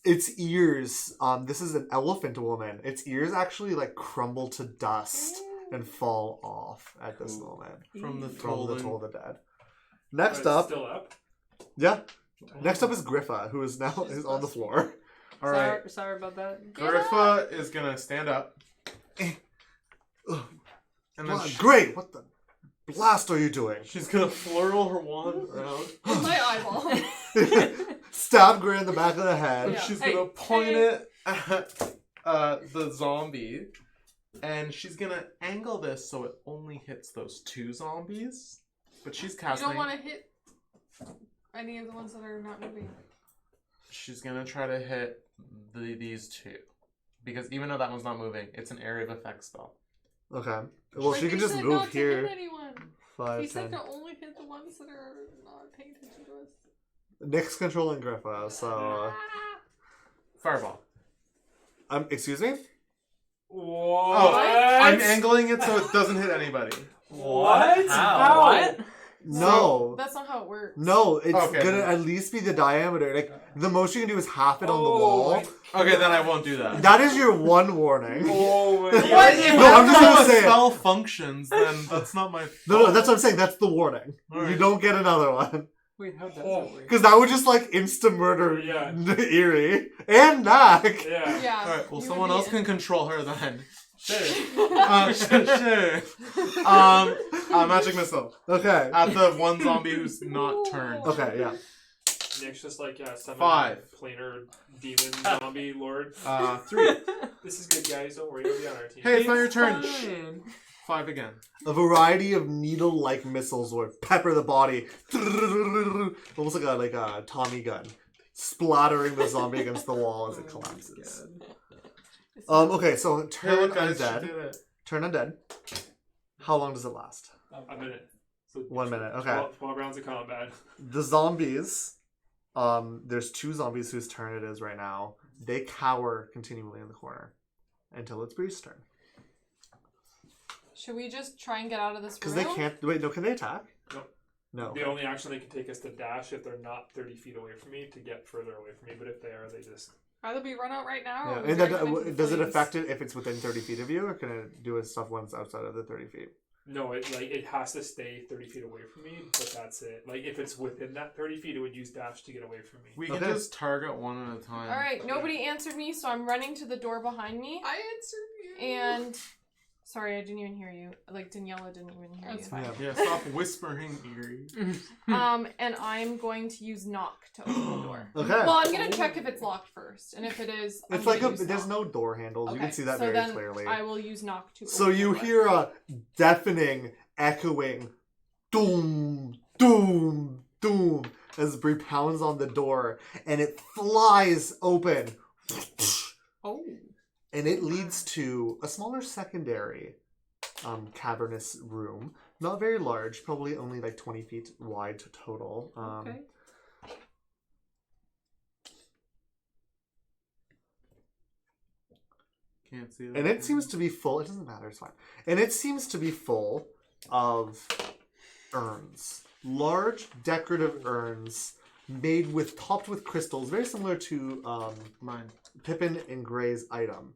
its ears. This is an elephant woman. Its ears actually like crumble to dust and fall off at this Cool. moment From the from the Toll Toll. the Dead. But Next it's up, Still up? yeah. Next up is Griffa, who is now is on the floor. All right. Sorry about that. Griffa is gonna stand up. Ugh. And then Great. What the blast are you doing? she's gonna flurl her wand around. In my eyeball. Stab Gray in the back of the head. And Yeah. she's Hey, gonna point hey. it at the zombie. And she's gonna angle this so it only hits those 2 zombies. But she's You casting. don't want to hit any of the ones that are not moving. She's gonna try to hit these 2. Because even though that one's not moving, it's an area of effect spell. Okay. Well, But she can you just said move not to here. hit anyone. 5, He said 10. to only hit the ones that are not paying attention to us. Nick's controlling Griffa, so. Ah. Fireball. Excuse me? What? Oh, I'm angling it so it doesn't hit anybody. What? How? What? No. That's not how it works. No, it's Okay, gonna then. at least be the diameter. Like, the most you can do is half it on the Oh wall. my- Okay, then I won't do that. That is your one warning. Oh my What? god. If No, I'm that's just how gonna a say it. spell functions, then that's not my No, that's what I'm saying. That's the warning. Alright. You don't get another one. Wait, how does Oh. that work? Because that would just, like, insta-murder Yeah. Erie. And Knack. Yeah. Yeah. Alright, well, you someone would be else can control her then. Sure. Sure. Magic missile. Okay. At the one zombie who's not turned. Okay, yeah. Nick's just like, yeah, summon 5. planar demon zombie lord. 3. This is good, guys. Don't worry, you'll be on our team. Hey, it's not your turn. Fine. 5 again. A variety of needle-like missiles would pepper the body. Almost like a Tommy gun. Splattering the zombie against the wall as it collapses. Okay, so Hey, turn look, guys, she undead. did it. Turn undead. How long does it last? A minute. So 1 minute, okay. 12 rounds of combat. The zombies, there's 2 zombies whose turn it is right now. They cower continually in the corner until it's Bree's turn. Should we just try and get out of this room? Because they can't. Wait, no, can they attack? Nope. No. The only action they can take is to dash if they're not 30 feet away from me to get further away from me, but if they are, they just... Either we run out right now, Yeah. or we And run then, into the does it flames. affect it if it's within 30 feet of you, or can it do its stuff once outside of the 30 feet? No, it has to stay 30 feet away from me, but that's it. Like, if it's within that 30 feet, it would use dash to get away from me. We can Okay. just target one at a time. All right, nobody answered me, so I'm running to the door behind me. I answered you. And sorry, I didn't even hear you. Like Daniela didn't even hear That's you. fine. Yeah. Yeah, stop whispering, Eerie. And I'm going to use knock to open the door. Okay. Well, I'm gonna check if it's locked first, and if it is, I'm It's like gonna use there's knock. no door handles. You Okay, can see that so very then clearly. I will use knock to. So open you the door. hear a deafening, echoing, doom, doom, doom as Bree pounds on the door, and it flies open. Oh. And it leads to a smaller secondary cavernous room. Not very large, probably only like 20 feet wide total. Okay. Can't see that. And it seems to be full. It doesn't matter, it's fine. And it seems to be full of urns. Large decorative urns topped with crystals, very similar to Mine. Pippin and Gray's item.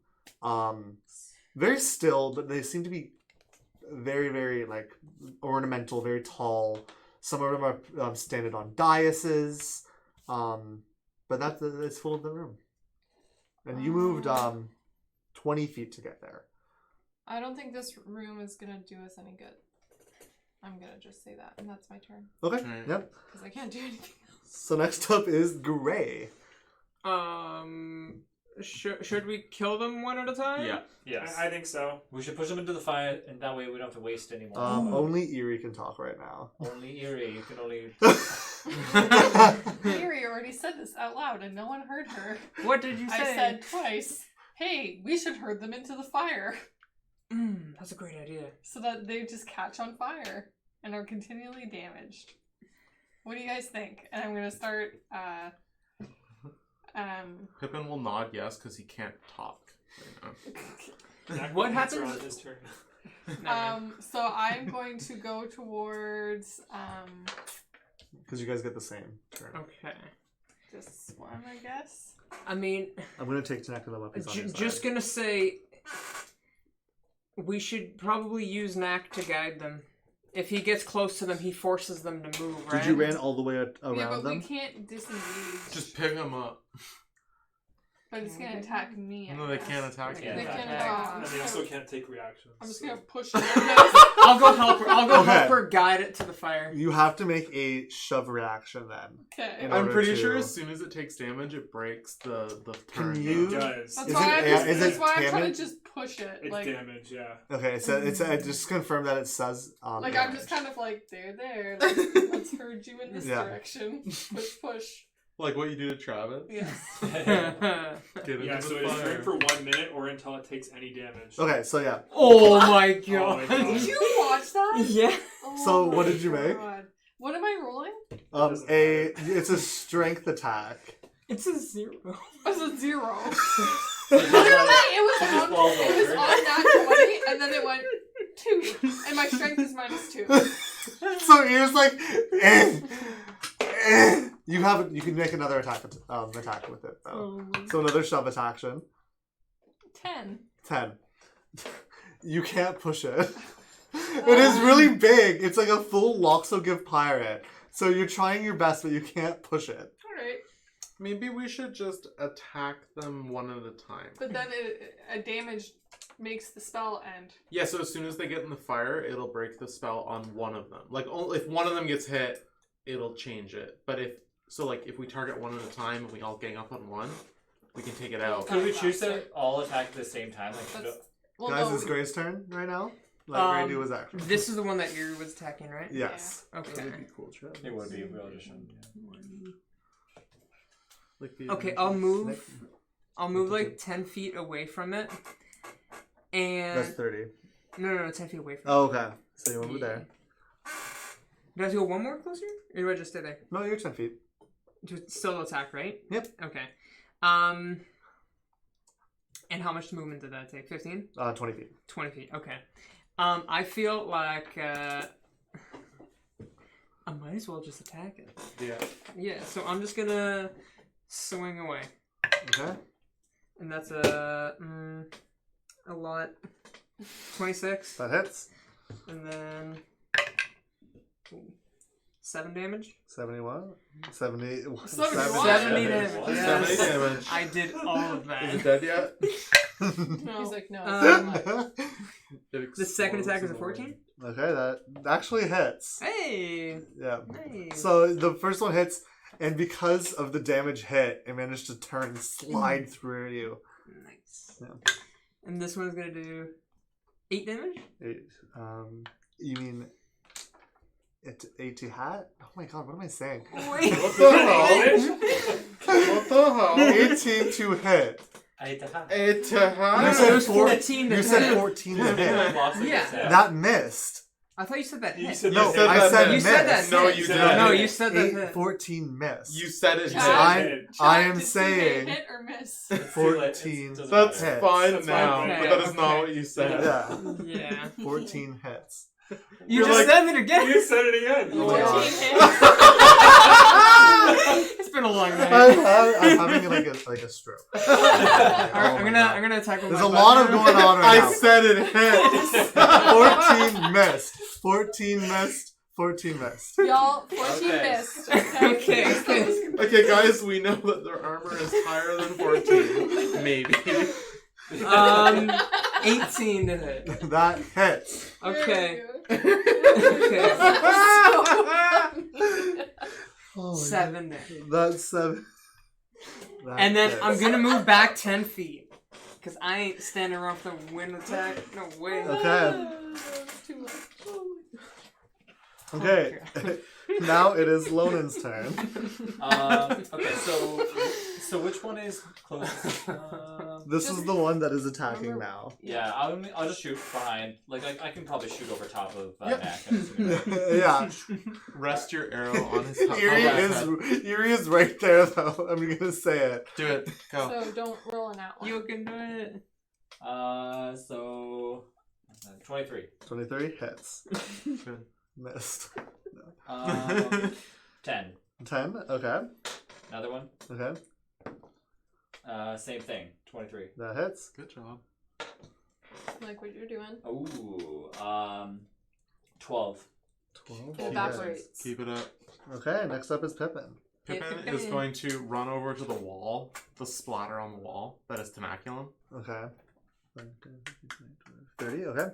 Very still, but they seem to be very, very like ornamental, very tall. Some of them are standing on daises, but it's full of the room. And you moved 20 feet to get there. I don't think this room is gonna do us any good. I'm gonna just say that, and that's my turn Okay. Right. Yep. because I can't do anything else. So next up is Gray. should we kill them one at a time? Yeah. Yes. I think so. We should push them into the fire, and that way we don't have to waste any more. Only Eerie can talk right now. Only Eerie. You can only. Mary already said this out loud and no one heard her. What did you say? I said twice, hey, we should herd them into the fire That's a great idea. so that they just catch on fire and are continually damaged. What do you guys think? And I'm going to start, Pippin will nod yes because he can't talk right now. What Answer happens- on his turn? so I'm going to go towards, Because you guys get the same turn. Okay. this one, I guess. I mean, I'm gonna take Tanek and the weapons on your just side. gonna say, we should probably use Knack to guide them. If he gets close to them, he forces them to move, right? Did you ran all the way around Yeah, but them? we can't disengage. Just pick him up. But it's going to attack me, I No, they guess. can't attack They you. can't Yeah. attack. And they also can't take reactions. I'm just so- going to push it. I'll go help her. I'll go Okay. help her guide it to the fire. You have to make a shove reaction then. Okay. In I'm order pretty to- sure as soon as it takes damage, it breaks the turn. Can you- It does. That's Is why, it- I'm, just, is that's it why I'm trying to damage? just push it. It's Like, damage, yeah. Okay, so it's just confirm that it says. I'm just kind of like, there. Let's herd you in this Yeah. direction. Push. Like what you do to Travis? Yes. Get Yeah, into so the it's fire. turn for 1 minute or until it takes any damage. Okay, so yeah. Oh my Oh god. my God. Did you watch that? Yeah. Oh So what my did you make? God. What am I rolling? Doesn't It's a strength attack. It's a 0. It's a 0. Literally, Literally, it was just on falls over. that 20, and then it went 2, and my strength is -2. So Ear's like, You can make another attack with it though. So another shove action. 10. 10. You can't push it. It is really big. It's like a full Loxo Give pirate. So you're trying your best, but you can't push it. All right, Maybe we should just attack them one at a time. but then a damage makes the spell end. Yeah, so as soon as they get in the fire, it'll break the spell on one of them. Like, if one of them gets hit, it'll change it. But if we target one at a time and we all gang up on one, we can take it out. Could we choose to all attack at the same time? Like, That's, well, Guys, no, it's Gray's turn right now. Like Gray do his action. This is the one that Erie was attacking, right? Yes. Okay. That would be cool, Travis. it would be if we all just showed. Like the Okay, I'll move. I'll move like 10 feet away from it. And That's 30. no, 10 feet away from Oh, okay. So you want to it. move there. Do I have to go one more closer? Or do I just stay there? No, you're 10 feet. Still attack, right? Yep. Okay. And how much movement did that take? 15? 20 feet. 20 feet. Okay. I feel like I might as well just attack it. Yeah. Yeah. So I'm just gonna swing away, Okay. and that's a lot. 26, That hits. and then 7 damage. 71. 70. 71. 70 damage. What? Yes. 70 damage. I did all of that. Is it dead yet? No. He's like, no. The second attack is a 14. Okay, that actually hits. Hey. Yeah. Hey. So the first one hits, and because of the damage hit, it managed to turn and slide through you. Nice. Yeah. And this one's gonna do 8 damage. You mean it 80 hat? Oh my god, what am I saying? Wait. What the hell? What the hell? 18 to hit. I hate to have It to You have? said it was 14 14 to You said hit. 14 to hit. Yeah. That missed. I thought you said that You hit. said No, said I that said hit. You said that missed. No, hit. you said didn't. No, you said that 8, hit. 14 missed. You said it. Yeah. hit. I am Did you saying hit or miss? 14. That's hits. fine That's now, fine. but that is Okay. not what you said. Yeah. Yeah. 14 hits. You You're just like- said it again. You said it again. Oh my God. 14 hits. It's been a long night. I'm having like a stroke. Alright, Oh I'm my God. gonna attack with There's my a lot of button. going on right now. I said it hit. 14 missed. 14 missed. 14 missed. Y'all, 14 Okay. missed. Okay. Okay, guys, we know that their armor is higher than 14. Maybe. 18 to hit. That hits. Okay. Where Okay. Oh my 7 God. damage. That's 7. And then hits. I'm gonna move back 10 feet. Because I ain't standing around for the wind attack. No way. Okay. Too much. Okay. Now it is Lonan's turn. Okay, so which one is closest? This is the one that is attacking now. Yeah, I'll just shoot behind. Like I can probably shoot over top of Yep. Mac. I'm assuming. Yeah. Rest your arrow on his top. Erie is right there though. I'm gonna say it. Do it. Go. So don't roll on that one. You can do it. So 23. 23 hits. Good. Missed. 10. 10. Okay. Another one. Okay. Same thing. 23. That hits. Good job. Like what you're doing. Ooh. 12. 12. It hits. evaporates. Keep it up. Okay. Next up is Pippin. Pippin is going to run over to the wall, the splatter on the wall that is Tenaculum, Okay. 30. Okay.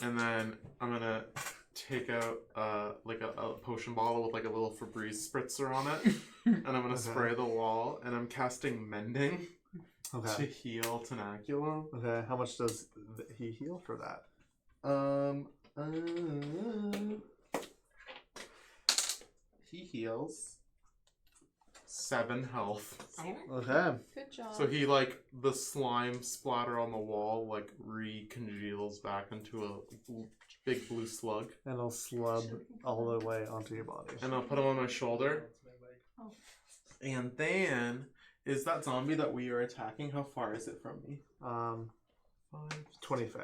and then I'm gonna take out like a potion bottle with like a little Febreze spritzer on it, and I'm gonna Okay. spray the wall, and I'm casting Mending to Okay. heal Tenaculum. Okay. How much does he heal for that? He heals 7 health. Okay. Good job. So he the slime splatter on the wall recongeals back into a big blue slug, And I'll slub all the way onto your body. and I'll put him on my shoulder. Oh. And then is that zombie that we are attacking? How far is it from me? 20 feet.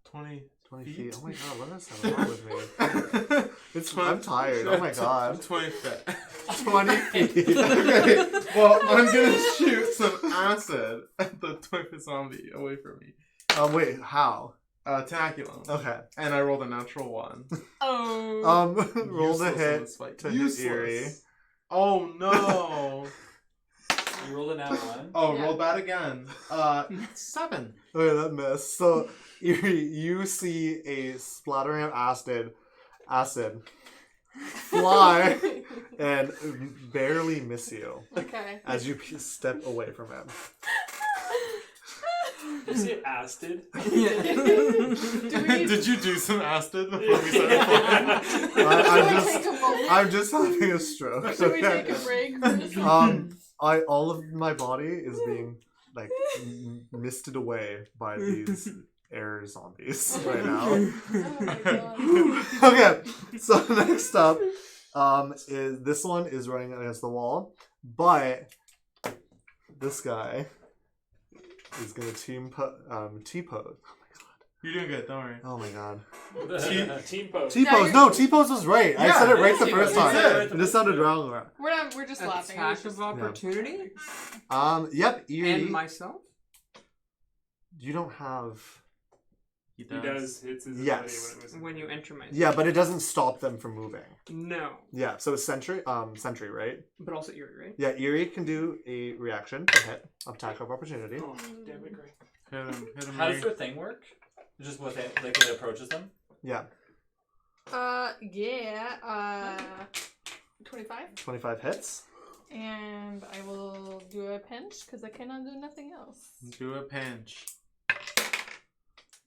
20. 20 Feet? feet. Oh my god, what is wrong with me? I'm tired. Oh my god. 20 feet. 20 feet. Okay. Well, I'm gonna shoot some acid at the 20 foot zombie away from me. Wait, how? Tenaculum. Okay. And I rolled a natural 1. Oh. Roll the Useless in hit this fight. to hit Useless. Erie. Oh no. You rolled a nat 1. Oh, Yeah. roll that again. 7. Okay, that missed. So, Erie, you see a splattering of acid fly and barely miss you Okay. as you step away from him. You see acid? Do we need Did you do some acid before we Yeah. started playing? I'm take a moment? I'm just having a stroke. Should we okay? take a break for this? All of my body is being like misted away by these air zombies right now. Oh my god. Okay, so next up, is this one is running against the wall, but this guy is gonna T-pose. You're doing good, don't worry. Oh my god. Team pose. T-pose. No, T-pose was right. I Yeah, said it right the T-pose. first You time. said it right the It just sounded wrong. We're just laughing. It was Attack just- of opportunity? Yep. And Erie, myself? you don't have. He He does. It's his Yes. ability when it was When you enter my Yeah, but it doesn't stop them from moving. No. Yeah, so it's sentry, right? But also Erie, right? Yeah, Erie can do a reaction to hit, attack of opportunity. Oh, damn it, Greg. Hit him. How does Erie. their thing work? Just with it, like it approaches them? Yeah, Yeah. 25. 25 hits. And I will do a pinch because I cannot do nothing else. Do a pinch.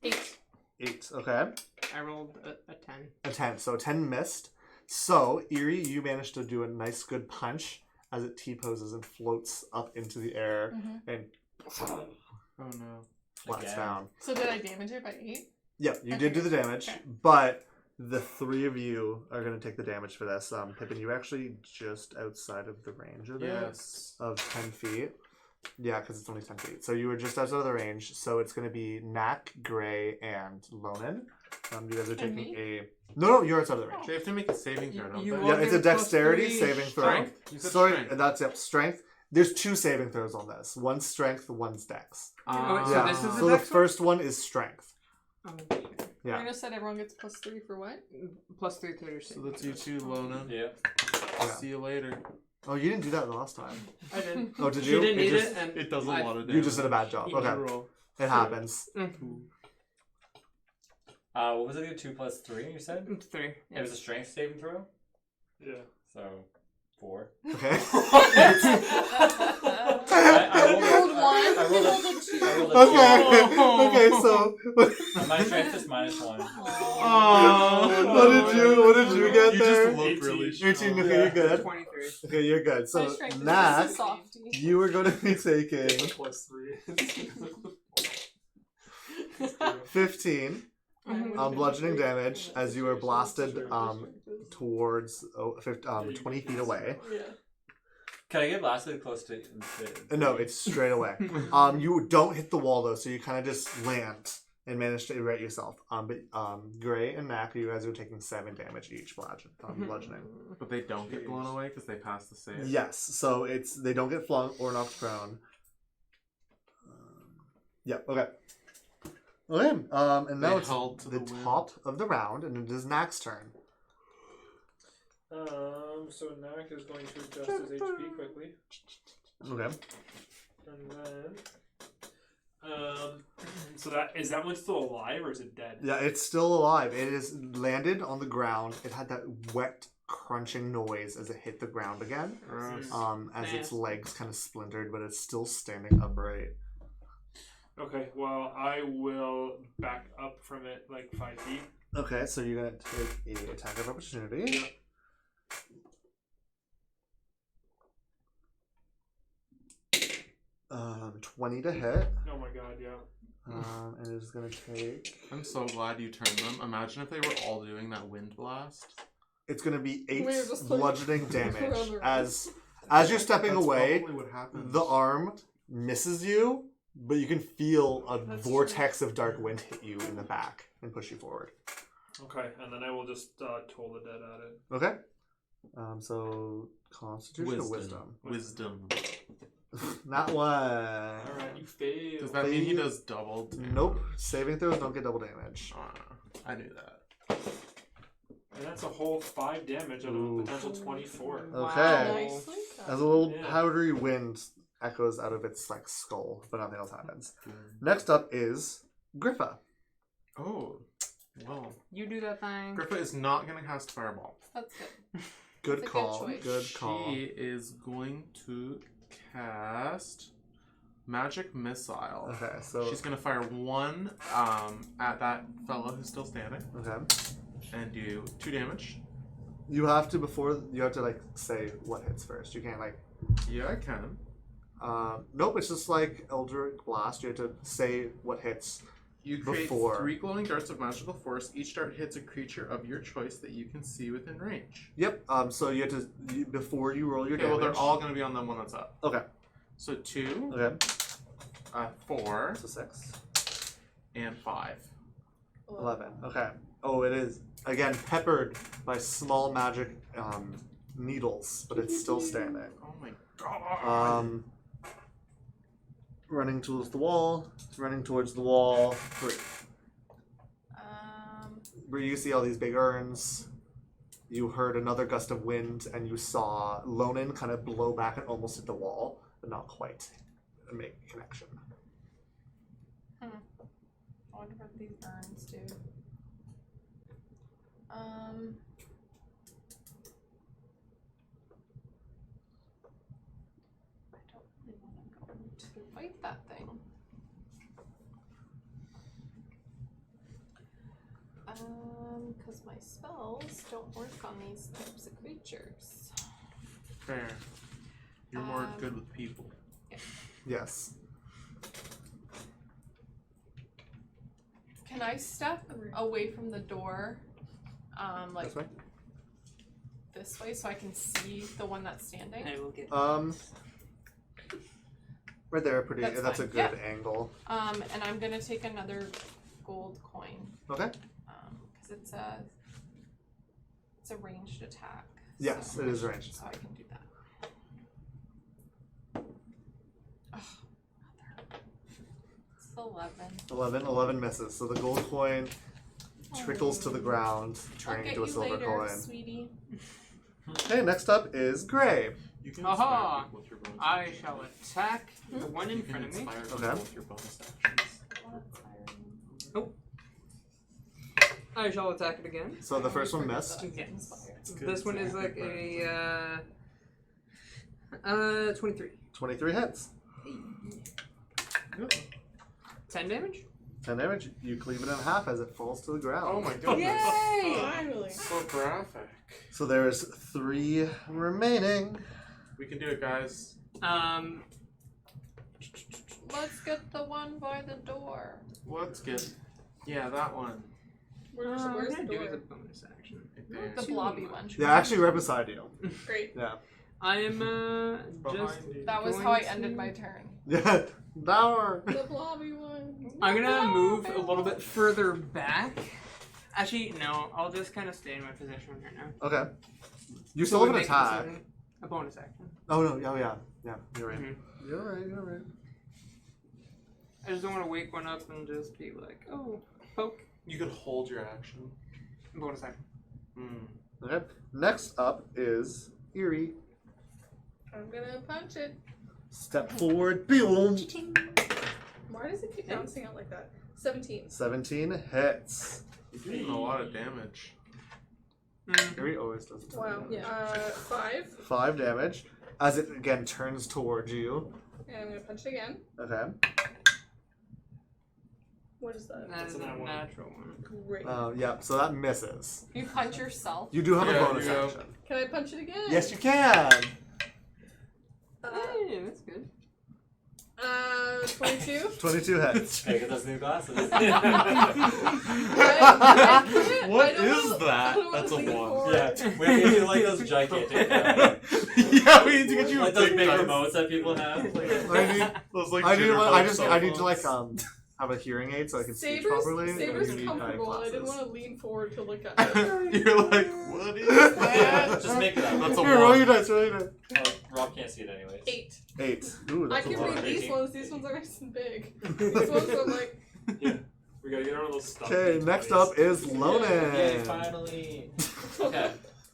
8. 8, okay. I rolled a 10. A 10, so 10 missed. So, Erie, you managed to do a nice good punch as it T-poses and floats up into the air and Oh no. flats Again. down. So did I damage it by 8? Yeah, you did do the damage, Okay. but the three of you are going to take the damage for this. Pippin, you're actually just outside of the range of it. Yes. Of 10 feet. Yeah, because it's only 10 feet. So you were just outside of the range. So it's going to be Knack, Gray, and Lonan. You guys are taking me? a... No, you're outside of the range. They have to make a saving throw, don't You they? will Yeah, it's a get plus dexterity 3 saving throw. Strength. You said Sorry, strength. that's it. Strength. There's 2 saving throws on this. One's strength, one's dex. Oh, so Yeah. this is So a the dex one? first one is strength. Okay. Yeah. Reno said everyone gets plus 3 for what? Plus 3 to your So that's you too, Lona. Yeah. Yeah. See you later. Oh, you didn't do that the last time. I did. Oh, did She you? didn't need just, it, and It does a I- lot of damage. You just did a bad job. You Okay. Roll. It happens. What was it again? 2 plus 3, you said? 3. It was a strength saving throw? Yeah. So, 4. Okay. I rolled one. I rolled I a- rolled a 2. I rolled a Okay. Okay. So. My strength is -1. What did you get You there? just look really 18. strong. Okay, you're good. 23. Okay, you're good. My So strength is Knack, just a softie. you are going to be taking +3. 15 Mhm. bludgeoning damage as you are blasted towards 20 feet away. Yeah. Can I get blasted close to? No, it's straight away. You don't hit the wall though, so you kind of just land and manage to right yourself. But Gray and Knack, you guys are taking 7 damage each bludgeoning. But they don't get blown away because they passed the save. Yes, so they don't get flung or knocked prone. Yeah. Okay. Okay. And now They it's held to the the wind. top of the round, and it is Knack's turn. So Knack is going to adjust his HP quickly, Okay. and then, so that one still alive or is it dead? Yeah, it's still alive. It is landed on the ground. It had that wet, crunching noise as it hit the ground again. Gross. As its legs kind of splintered, but it's still standing upright. Okay, well I will back up from it like 5 feet. Okay, so you're gonna take a attack of opportunity. 20 to hit. Oh my god, yeah. And it is gonna take. I'm so glad you turned them. Imagine if they were all doing that wind blast. It's gonna be 8 We're just like- bludgeoning damage around the room. as you're stepping That's away. probably what happened. The arm misses you, but you can feel a That's vortex of dark wind hit you in the back and push you forward. Okay, and then I will just toll the dead at it. Okay. So Constitution or Wisdom? Wisdom. Not one. Alright, you fail. Does that mean he does double damage? Nope. Saving throws don't get double damage. I knew that. And that's a whole 5 damage out of Ooh. a potential 24. Okay. Nicely done. As a little Yeah. powdery wind echoes out of its like skull, but nothing else happens. Next up is Griffa. Oh, well. You do that thing. Griffa is not going to cast Fireball. That's good. Good That's a good call. choice. Good call. She is going to cast Magic Missile. Okay, so She's going to fire one at that fellow who's still standing okay. and do 2 damage. You have to like say what hits first. You can't like Yeah, I can. nope, it's just like Eldritch Blast. You have to say what hits. You create Before. 3 glowing darts of magical force. Each dart hits a creature of your choice that you can see within range. Yep. So you have to before you roll your Okay, damage. well, they're all going to be on the one that's up. Okay. So 2, Okay. 4, So 6. and 5. 11. Okay. Oh, it is again peppered by small magic needles, but it's still standing. Oh my god. Running towards the wall. Running towards the wall. Where you see all these big urns. You heard another gust of wind, and you saw Lonan kind of blow back and almost hit the wall, but not quite make a connection. I wonder what these urns do. I don't really want to go to fight that thing. Because my spells don't work on these types of creatures. Fair. You're more Um, good with people. Yes. Can I step away from the door, like This way. this way, so I can see the one that's standing? I will get. Right there, pretty. That's That's a fine. good Yep. angle. And I'm gonna take another gold coin, Okay. because it's a ranged attack. Yes, so, it is ranged. So I can do that. Oh, it's 11. 11 misses. So the gold coin trickles to the ground, I'll turning get into a you silver later, coin. sweetie. Okay, next up is Gray. You can Aha! inspire people with your bonus I actions. shall attack the one in You can front of me. inspire people Okay. with your bonus actions. I shall attack it again. So the first one missed. Yes. good This one is like a 23. 23 hits. 10 damage? 10 damage. You cleave it in half as it falls to the ground. Oh my goodness. Yay! Finally. So graphic. So there's 3 remaining. We can do it, guys. Let's get the one by the door. Let's get. Yeah, that one. Where's the Do door? as a bonus action. Right there. The blobby one. Yeah, actually right beside you. Great. Yeah. I am just. Behind you. That was Going how I to- ended my turn. Yeah. Dower. The blobby one. I'm gonna move a little bit further back. Actually, no. I'll just kind of stay in my position right now. Okay. You So still we have an make attack. A bonus action. Oh no, oh yeah. Yeah, you're right. Mhm. You're right. I just don't want to wake one up and just be like, oh, poke. You could hold your action. Bonus action. Okay. Next up is Eerie. I'm gonna punch it. Step forward, boom. Why does it keep bouncing out like that? 17. 17 hits. You're doing a lot of damage. Eerie always does it. Wow. 5. 5 damage. As it again turns towards you. And I'm gonna punch it again. Okay. What is that? That is a a nat one. natural one. Great. Yeah, so that misses. You punch yourself. You do have Yeah, a bonus you go. action. Can I punch it again? Yes, you can. Hey, that's good. 22. 22 hits. Hey, get those new glasses. What is that? That's a 1. Yeah, we need to like those gigantic, Yeah, we need to get you like a those big big dice. remotes that people have. Like, I need, Those like I need, jitterbug I just, cell I need to like phones. have a hearing aid so I can speak Saber's, properly. Saber's and you need comfortable. I didn't glasses. want to lean forward to look at it. You're like, what is that? just make that. That's a Here, roll 1. your dice, roll your dice. Oh, Rob can't see it anyways. 8. 8. Ooh, I that's can a lot. read these 18. ones. These ones are nice and big. These ones are like. We gotta get out of those stuff. Okay, next up is Yay, Lonan. finally. Okay.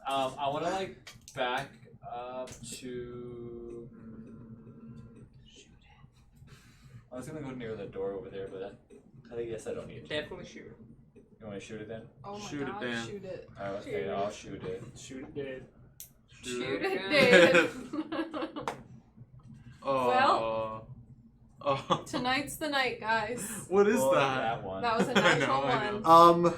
I want to like back up to. I was gonna go near the door over there, but I guess I don't need to. Definitely shoot. You want to shoot it then? Oh my Shoot it, god, Dan. shoot it. Oh, okay, I'll shoot it. Shoot it dead. Shoot it, it, Dave. Oh. Well. Oh. Tonight's the night, guys. What is Oh, that? one. That was a I natural know, I know. one.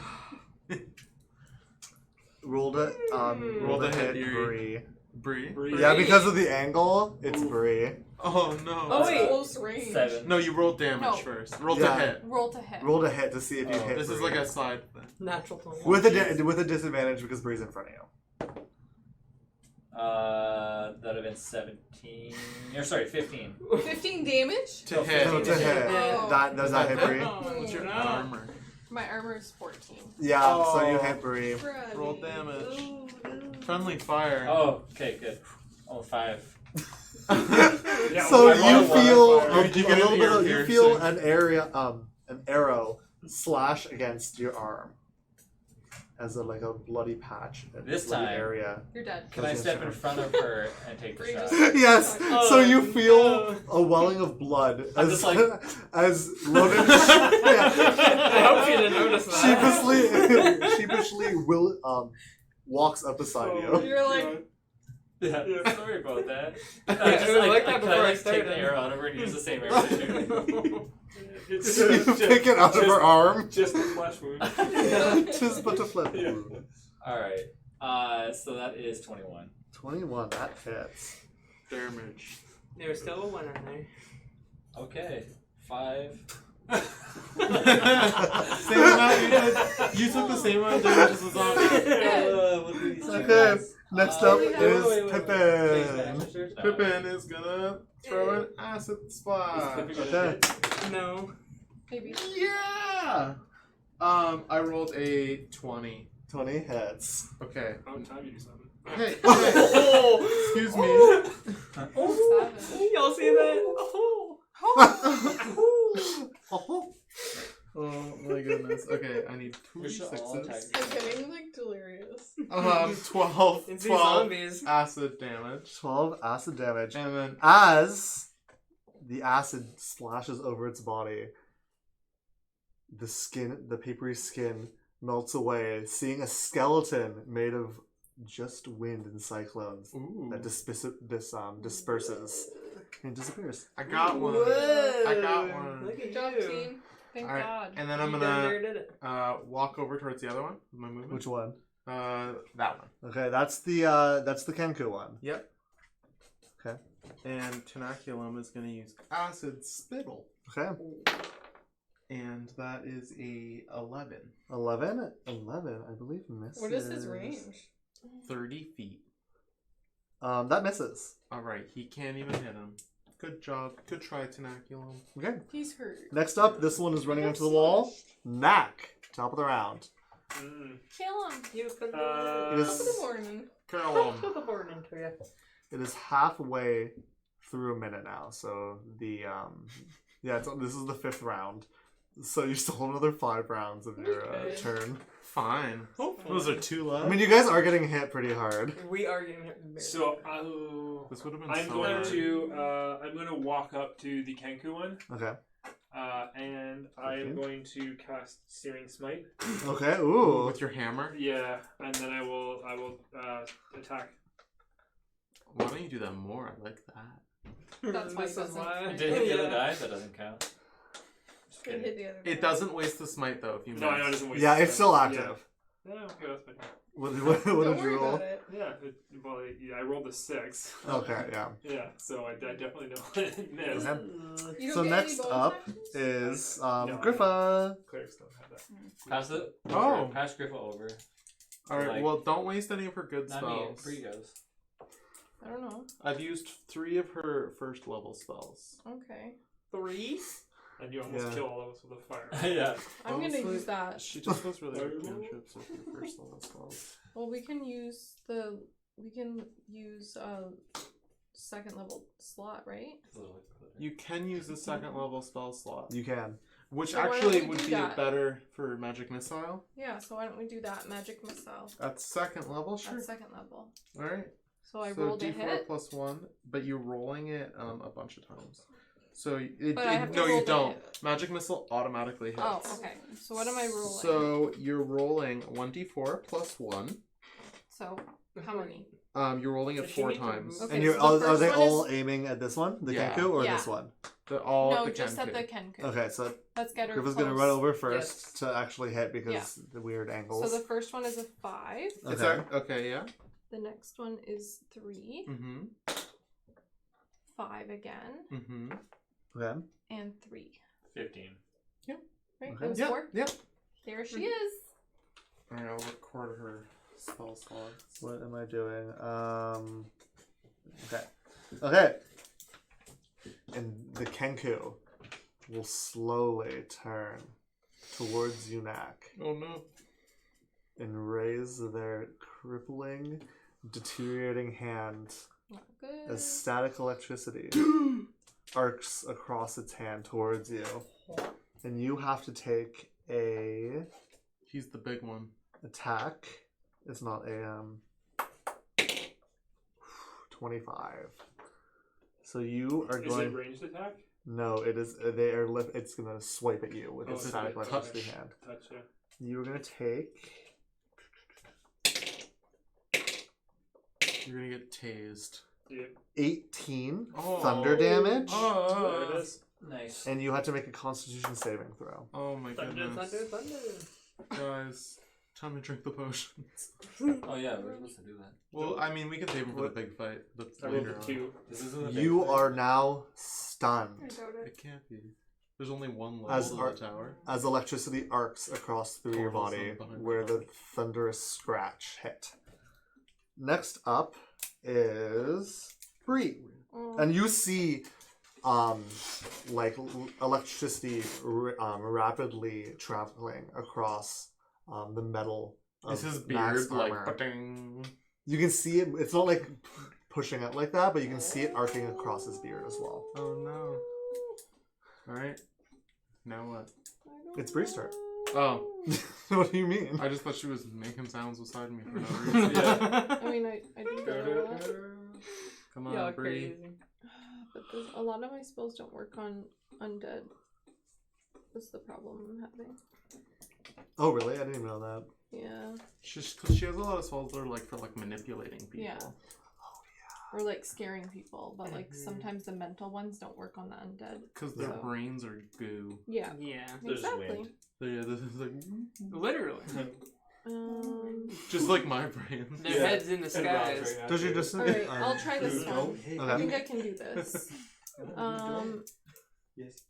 Rolled it. Rolled a hit, Eerie. Bree. Bree? Yeah, because of the angle, it's Ooh. Bree. Oh no. Oh, wait. Close range. 7. No, you rolled damage No. first. Roll Yeah. to hit. Roll to hit. Rolled a hit to see if you Oh, hit. This is Bree. like a side thing. Natural 20. with a disadvantage because Bree's in front of you. That'd have been 17. Or sorry, 15. 15 damage? To Oh, hit. No, to hit. Oh. Does that hit Bree? What's your No. armor? My armor is 14. Yeah, so you Oh. hit Bree. Freddy. Roll damage. Oh, no. Friendly fire. Oh, okay, good. Oh, 5. Yeah, So I you rolled one feel on fire. Did you get an ear you feel piercing? an arrow slash against your arm as a bloody patch. in This bloody time- area. You're dead. Can I step in front of her and take the Bree shot? just- Yes. Oh, So you feel no. a welling of blood I'm as just like- as Logan I hope she didn't notice that. sheepishly walks up beside you. You're like, Yeah, sorry about that. I Yeah, just it was like that kinda, before I take the started. arrow out of her and use the same arrow to shoot. It's You pick it out of her arm. Just a flesh wound. Tis but a flip. Yeah. Alright, so that is 21. 21, that hits. Damage. There's still a one in there. Okay, 5. Same amount you did. You took the same amount of damage as the zombie. Okay, next up wait, is wait. Pippin. Pippin is gonna throw an acid splash. Okay. No. Maybe. Yeah. I rolled a 20. 20 hits. Okay. How time you do something? Hey. Oh. Excuse me. Seven. Y'all see that? Oh my goodness. Okay, I need 2 We should all attack. sixes. I'm getting like delirious. 12 It's these 12 zombies. acid damage. 12 acid damage. And then As the acid splashes over its body, the papery skin melts away, seeing a skeleton made of just wind and cyclones Ooh. that disperses and disappears. I got one. Whoa. I got one. Look at Good job, you. team. Thank All right, God. and then I'm You gonna did it. walk over towards the other one with my movement. Which one? That one. Okay, that's the Kenku one. Yep. Okay. And Tenaculum is gonna use Acid Spittle, Okay. and that is a 11. 11, I believe misses. What is his range? 30 feet. That misses. All right, he can't even hit him. Good job. Good try, Tenaculum. Okay. He's hurt. Next up, this one is running onto the wall. Knack. Top of the round. Kill him. You can do It it. is- Good morning. Kill him. Put the board into you. It is halfway through a minute now, so the this is the 5th round. So you still have another 5 rounds of your Okay. turn. Fine. Those are 2 left. I mean, you guys are getting hit pretty hard. We are getting hit. So This would have been I'm so going hard. to walk up to the Kenku one, Okay. and I am Okay. going to cast Searing Smite. Okay. Ooh, Ooh. with your hammer? Yeah, and then I will attack. Why don't you do that more? I like that. That's why he This is doesn't. why. Did Did it hit the Yeah. other die? That doesn't count. Just It kidding. hit the other It guy. doesn't waste the smite though if you No, I know it miss. doesn't waste. Yeah, the it's time. still active. Yeah, okay, that's fine. What Don't did worry you roll? about it. I rolled a 6. Okay, yeah. Yeah, so I definitely know it missed. Okay. You don't So get next any bonus up actions? is No, I Griffa. Clerics don't have that. Pass the. Oh. Pass Griffa over. Alright, Like- well, don't waste any of her good Not me. spells. Bree goes. I don't know. I've used 3 of her first level spells. Okay. 3. And you almost Yeah. kill all of us with a fire. Yeah. I'm gonna Honestly, use that. She just does really good cantrips with her first level spells. Well, we can use second level slot, right? You can use the second level spell slot, You can. which So why don't actually we would do be that? better for magic missile. Yeah. So why don't we do that magic missile At second level, sure. at second level? All right. So I so rolled a D4 hit. plus 1, but you're rolling it a bunch of times. So it, But I have to no, roll you the don't. hit. Magic missile automatically hits. Oh, okay. So what am I rolling? So you're rolling 1d4 plus 1. So how many? You're rolling it So she 4 needs to times. move- Okay, And you're, so the are they first one all is- aiming at this one, the Yeah. Kenku, or Yeah. this one? They're all No, the just at Kenku. the Kenku. Okay, so Let's get her. Griffa's close. gonna run over first to actually hit because Yeah. the weird angles. So the first one is a 5. Is Okay. that okay? Yeah. The next one is 3. Mm-hmm. 5 again, Mm-hmm. Okay. and 3. 15. Right? Okay. It was Yep. 4. Yep. There she is. All right, I'll record her spell slots. What am I doing? Okay. Okay. And the Kenku will slowly turn towards Yunak Oh no. and raise their crippling, deteriorating hand Not good. as static electricity arcs across its hand towards you. And you have to take a He's the big one. attack. It's not a 25. So you are Is going. it ranged attack? No, it is. They are. It's gonna swipe at you with Oh, its it's static a electricity touch. hand. Touch, yeah. You are gonna take. You're gonna get tased. Yeah. 18 Oh. thunder damage, There it is. Nice. and you have to make a Constitution saving throw. Oh my Thunder, goodness. thunder, thunder. Guys, time to drink the potions. Oh yeah, we're supposed to do that. Well, I mean, we can save them for the What? big fight. That's I rolled later a on. 2. This isn't a big You thing. are now I stunned doubt it. It can't be. There's only one level As to our- the tower. as electricity arcs across through your Portals body, behind where the the thunderous scratch hit. Next up is Bree. Oh. And you see, like electricity rapidly traveling across the metal. Is of his Mac's beard like armor. ba-ding? You can see it. It's not like pushing it like that, but you can see it arcing across his beard as well. Oh no. Alright. Now what? It's Bree's turn. Oh, What do you mean? I just thought she was making sounds beside me for no reason. I mean, I do that. Come on, Y'all Bree. crazy. But a lot of my spells don't work on undead. That's the problem I'm having. Oh, really? I didn't even know that. Yeah. She has a lot of spells that are like for like manipulating people. Yeah. Or like scaring people, but like sometimes the mental ones don't work on the undead. Because their So- brains are goo. Yeah. Yeah. There's Exactly. wind. So yeah, this is like Literally. just like my brain. Their heads in the skies. Does your distance? Alright, I'll try this one. I Okay. think I can do this. Yes.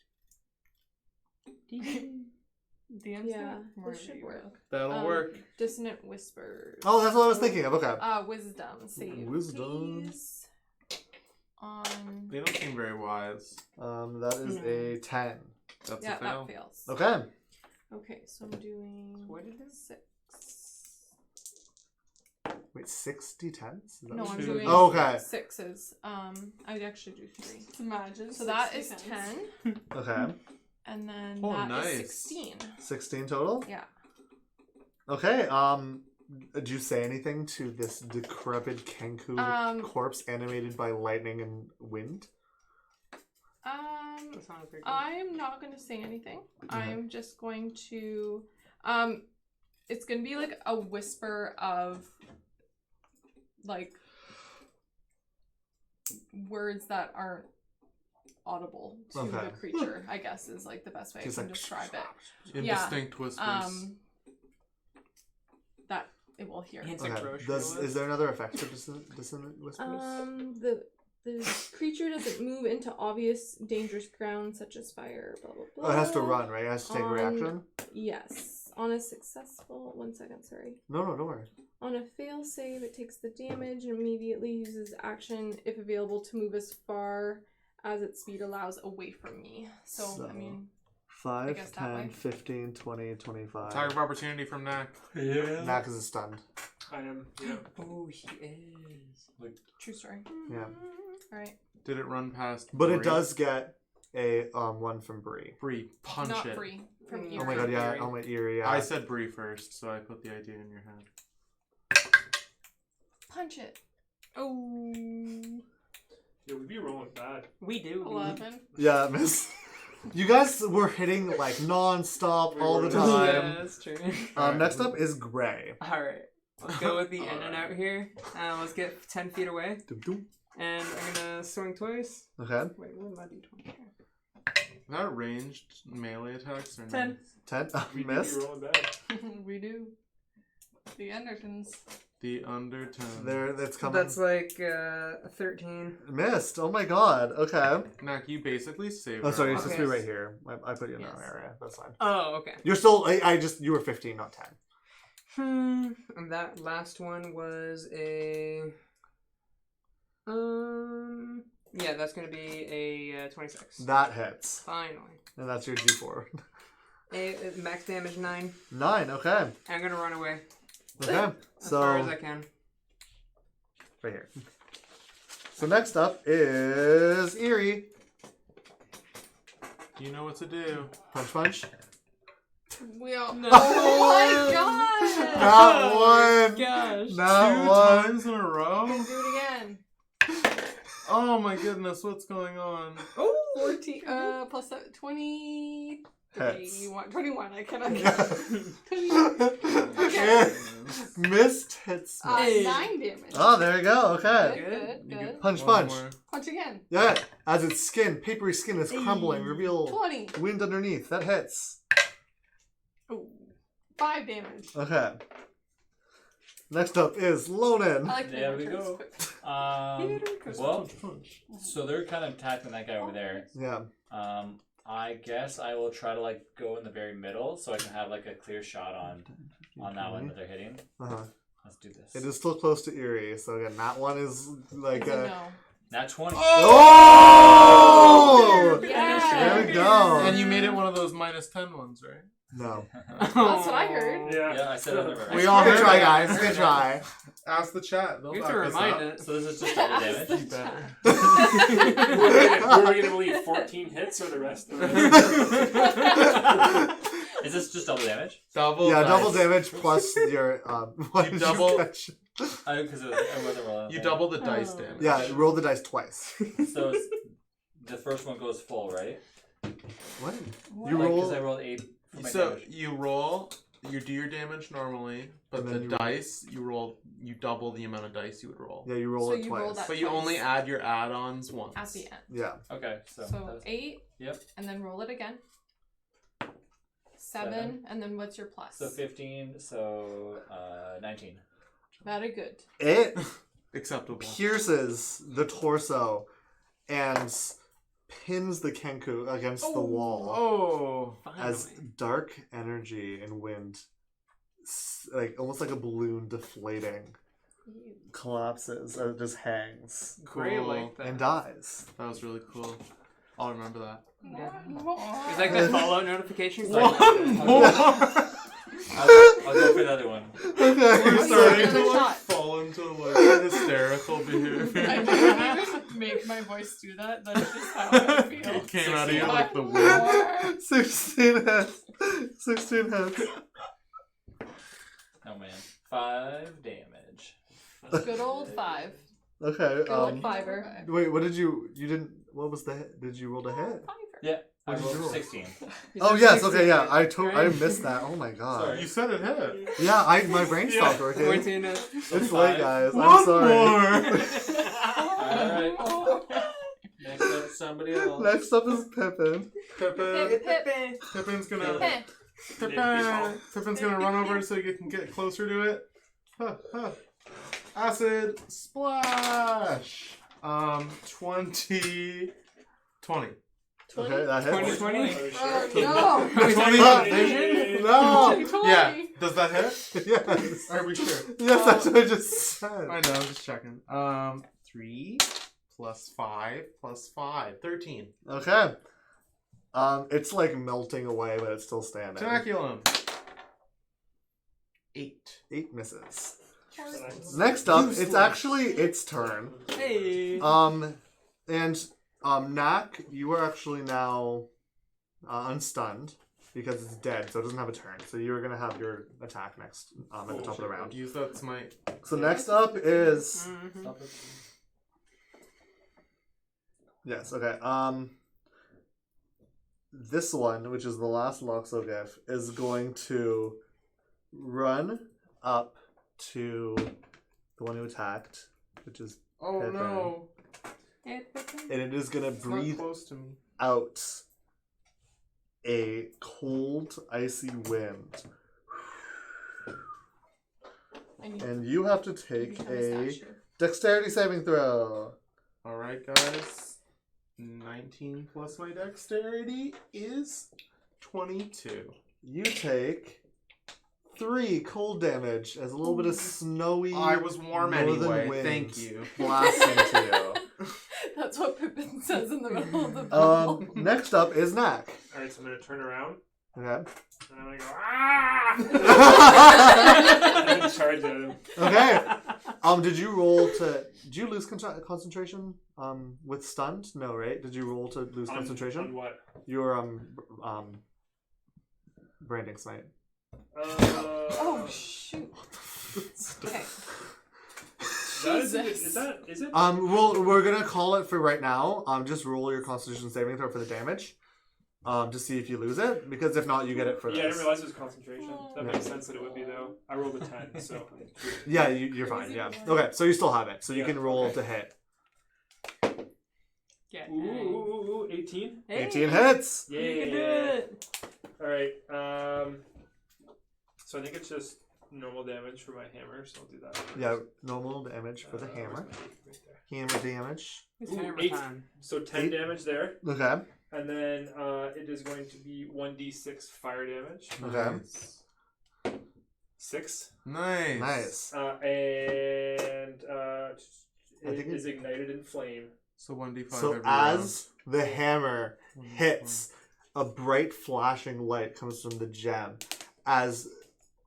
DM's Yeah, gonna this should work. That'll work. Dissonant whispers. Oh, that's what I was thinking of. Okay. Wisdom save. Wisdom. Please. On. They don't seem very wise. That is a 10. That's Yeah, a fail. that fails. Okay. Okay, so I'm doing. What is it? 6. Wait, 60 tens? Is that No, what I'm you- doing Oh, okay. 6s. I'd actually do 3. Imagine. So that is 60 10, Okay. and then Oh, that is nice. 16. 16 total? Yeah. Okay, did you say anything to this decrepit Kenku corpse animated by lightning and wind? That sounds pretty cool. I'm not going to say anything. I'm just going to it's going to be like a whisper of like words that aren't audible to Okay. the creature, I guess is like the best way I Just can like- describe it. Indistinct whispers. That it will hear. Hints like Okay. grocery Is list. there another effect for dissonant whispers? The creature doesn't move into obvious dangerous ground such as fire, blah blah blah. Oh, it has to run, right? It has to take a reaction? Yes. On a successful 1 second, sorry. No, don't worry. On a fail save, it takes the damage and immediately uses action if available to move as far as its speed allows away from me. So I mean 5, guess that 10, way. 15, 20, 25. Attack of opportunity from Knack. Yeah. Mac is stunned. I am. Yeah. Oh, he is. true story. Yeah. Alright. Did it run past? But it Bree? does get a one from Bree. Bree, punch Not it. free from Oh Eerie. Oh my god, yeah. Eerie. Oh my eerie, yeah. I said Bree first, so I put the idea in your head. Punch it. Oh. Yeah, we be rolling bad. We do. 11. Yeah, miss. You guys were hitting like non-stop We all the were. time. Yeah, that's true. Next up is Gray. Alright. Let's go with the in and out here. Let's get 10 feet away. Dum, dum. And I'm gonna swing twice. Okay. Wait, where's my d20 here? Is that ranged melee attacks or no? 10. 10. We do be Missed. rolling bad. We do. The Endertons. The undertone. There, that's coming. That's like 13. Missed. Oh my god. Okay. Knack, you basically saved Oh, sorry. You're our supposed to be Okay. right here. I put you in the Yes. wrong area. That's fine. Oh, okay. You're still. You were 15, not 10. And that last one was a. Yeah, that's gonna be a 26. That hits. Finally. And that's your D4. Max damage 9. 9. Okay. I'm gonna run away Okay. as far as So I can. right here. So next up is Eerie. You know what to do. Punch, punch. We all. No. Oh my god! Not one. Gosh. Not Two one. times in a row? Do it again. Oh my goodness, what's going on? 14. Plus 20. Hits. 21. I cannot. Missed hits. 9 damage. Oh, there you go. Okay. Good, You good. get Punch, one punch. more. Punch again. Yeah. As its skin, papery skin, is crumbling, reveal 20. wind underneath. That hits. Ooh. 5 damage. Okay. Next up is Lonan. I like to There make we my turns go. quick. Well, so they're kind of tackling that guy over there. Yeah. I guess I will try to like go in the very middle so I can have like a clear shot on that one that they're hitting. Uh-huh. Let's do this. It is still close to Eerie, so again, that one is like It's a a... no. Nat 20. Oh! Yeah. There we go. And you made it one of those -10 ones, right? No. That's what I heard. Yeah, I said it. Right. We all Good good try, try, guys. Good try. Ask the chat. They'll You have back to us remind up. it. So this is just double damage. You better. We're gonna believe 14 hits or the rest of it. Is this just double damage? Double Yeah, dice. double damage plus your what You did double- catch? Because I wasn't rolling. You double the dice damage. Yeah, roll the dice twice. So it's, the first one goes full, right? What? Like, You roll. because I rolled 8 for my So damage. you roll, you do your damage normally, but And the then you- dice you double the amount of dice you would roll. Yeah, you roll So it you twice. roll that But you twice. only add your add-ons once. At the end. Yeah. Okay, so, So 8. Yep. And then roll it again. 7. Seven. And then what's your plus? so 15, so 19. Very good. It Acceptable. pierces the torso and pins the Kenku against the wall Oh. as dark energy and wind, like almost like a balloon deflating, collapses and it just hangs Great Cool. like that. and dies. That was really cool. I'll remember that. It's like the Fallout notifications. One more! I'll go for another one. Okay. We're starting Another to shot. fall into like hysterical behavior. I didn't even make my voice do that. That's just how I feel. It came out of you 16. like the wind. 16 hits. 16 hits. Oh man. 5 damage. Good old 5. Okay. Good old fiver. Wait, what did you didn't? What was the hit? Did you roll the hit? Fiver. Yeah, I What did you rolled roll? 16. Oh yes. Okay. Yeah. I Right? missed that. Oh my god. Sorry. You said it hit. Yeah. My brain stopped working. 14. It's So late, 5. guys. One I'm sorry. more. Alright. Next up, somebody else. Next up is Pippin. Pippin. Pip. Pippin's gonna. Pip. Pippin's gonna run over so you can get closer to it. Huh, huh. Acid splash. 20. Okay, that hits. 20. Oh, no! 20 vision? No. 20. Yeah. Does that hit? Yes. Are we sure? Yes, that's what I just said. I know, I'm just checking. 3 plus 5 plus 5. 13. Okay. It's like melting away, but it's still standing. Tenaculum. 8. 8 misses. Next up, it's Useless. actually its turn. Hey. And Knack, you are actually now unstunned because it's dead, so it doesn't have a turn. So you're gonna have your attack next at the top of the round. Use that smite. So next up is Mhm. yes, okay. This one, which is the last Loxogif, is going to run up to the one who attacked, which is Oh Pippin. no. and it is gonna It's breathe not close to me. out a cold, icy wind. And you have to take a dexterity saving throw. Alright, guys. 19 plus my dexterity is 22. You take 3 cold damage as a little bit of snowy I was warm northern anyway. wind Thank you. blasts into That's what Pippin says in the middle of the you. battle. Next up is Knack. Alright, so I'm gonna turn around Okay. and I'm gonna go ah! And then charge at him. Okay. Did you lose concentration with stunned? No, right? Did you roll to lose concentration? On what? Your branding smite. Oh, shoot. Okay. Is Jesus. it? We're gonna call it for right now. Just roll your Constitution saving throw for the damage. To see if you lose it, because if not, you get it for Yeah, I didn't this. realize it was concentration. That makes sense that it would be though. I rolled a 10, so. Yeah, you're fine. Yeah. Okay, so you still have it, so you Yeah, can roll okay. to hit. Yeah. Ooh, 18. 18 hits. Yeah. You can do it. All right. So I think it's just normal damage for my hammer, so I'll do that. Yeah, normal damage for the hammer. Hammer damage. It's Ooh, hammer 8. time. So 10 8. damage there, Okay. and then it is going to be 1d6 fire damage. Okay. 6. Nice. Nice. And I think it is ignited in flame. So 1d5 So every as the hammer round. hits, a bright flashing light comes from the gem as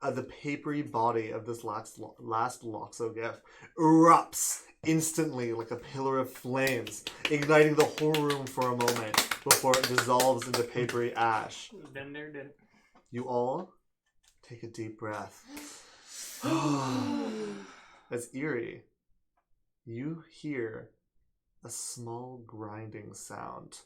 the papery body of this last Loxogif erupts instantly like a pillar of flames, igniting the whole room for a moment before it dissolves into papery ash. Been there, did it. You all take a deep breath. As eerie, you hear a small grinding sound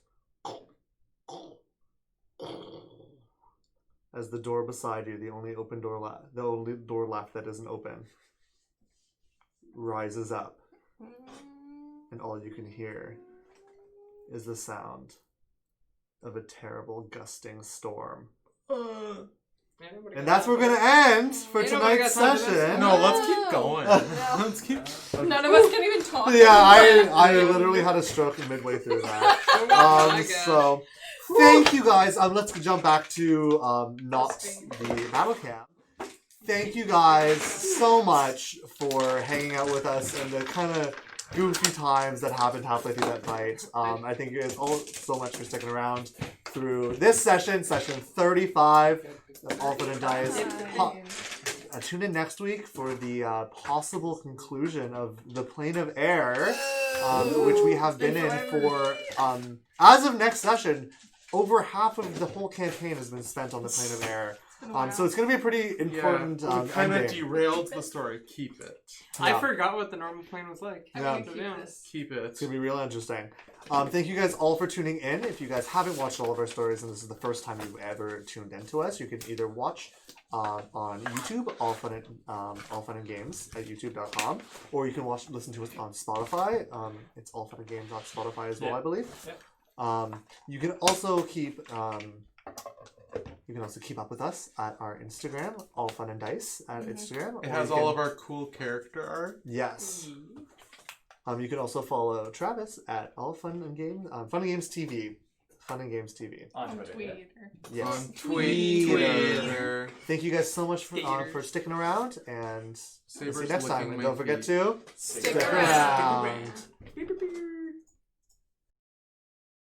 as the door beside you, the only door left that isn't open, rises up, and all you can hear is the sound of a terrible gusting storm. And that's where we're gonna end for Ain't nobody tonight's got time for this. session. No, let's keep going. Yeah. Let's keep. None of us can even talk. Yeah, I literally had a stroke midway through that. Oh my God. So thank you guys. Let's jump back to not the battle camp. Thank you guys so much for hanging out with us and the kind of goofy times that happened halfway through that fight. I thank you guys all so much for sticking around through this session 35 of AllFunNDice. Tune in next week for the possible conclusion of the Plane of Air, which we have been in for, as of next session, over half of the whole campaign has been spent on the Plane of Air. So it's going to be a pretty important we kind of ending. derailed the story. Keep it. I forgot what the normal plane was like. I'm Yeah. gonna keep this. Keep it. It's going to be real interesting. Thank you guys all for tuning in. If you guys haven't watched all of our stories and this is the first time you've ever tuned into us, you can either watch on YouTube, All Fun and Games at youtube.com, or you can listen to us on Spotify. It's allfunandgames.spotify as well, Yeah. I believe. Yep. You can also keep up with us at our Instagram, AllFunNDice at Instagram. It or has you all can- of our cool character art. Yes. You can also follow Travis at Fun and Games TV. Fun and Games TV. On On Twitter. yeah. Twitter. Yes. On Twitter. Thank you guys so much Twitter. for sticking around, and we'll see Saber's you next time. licking And my don't forget feet. to Stick stick around. around.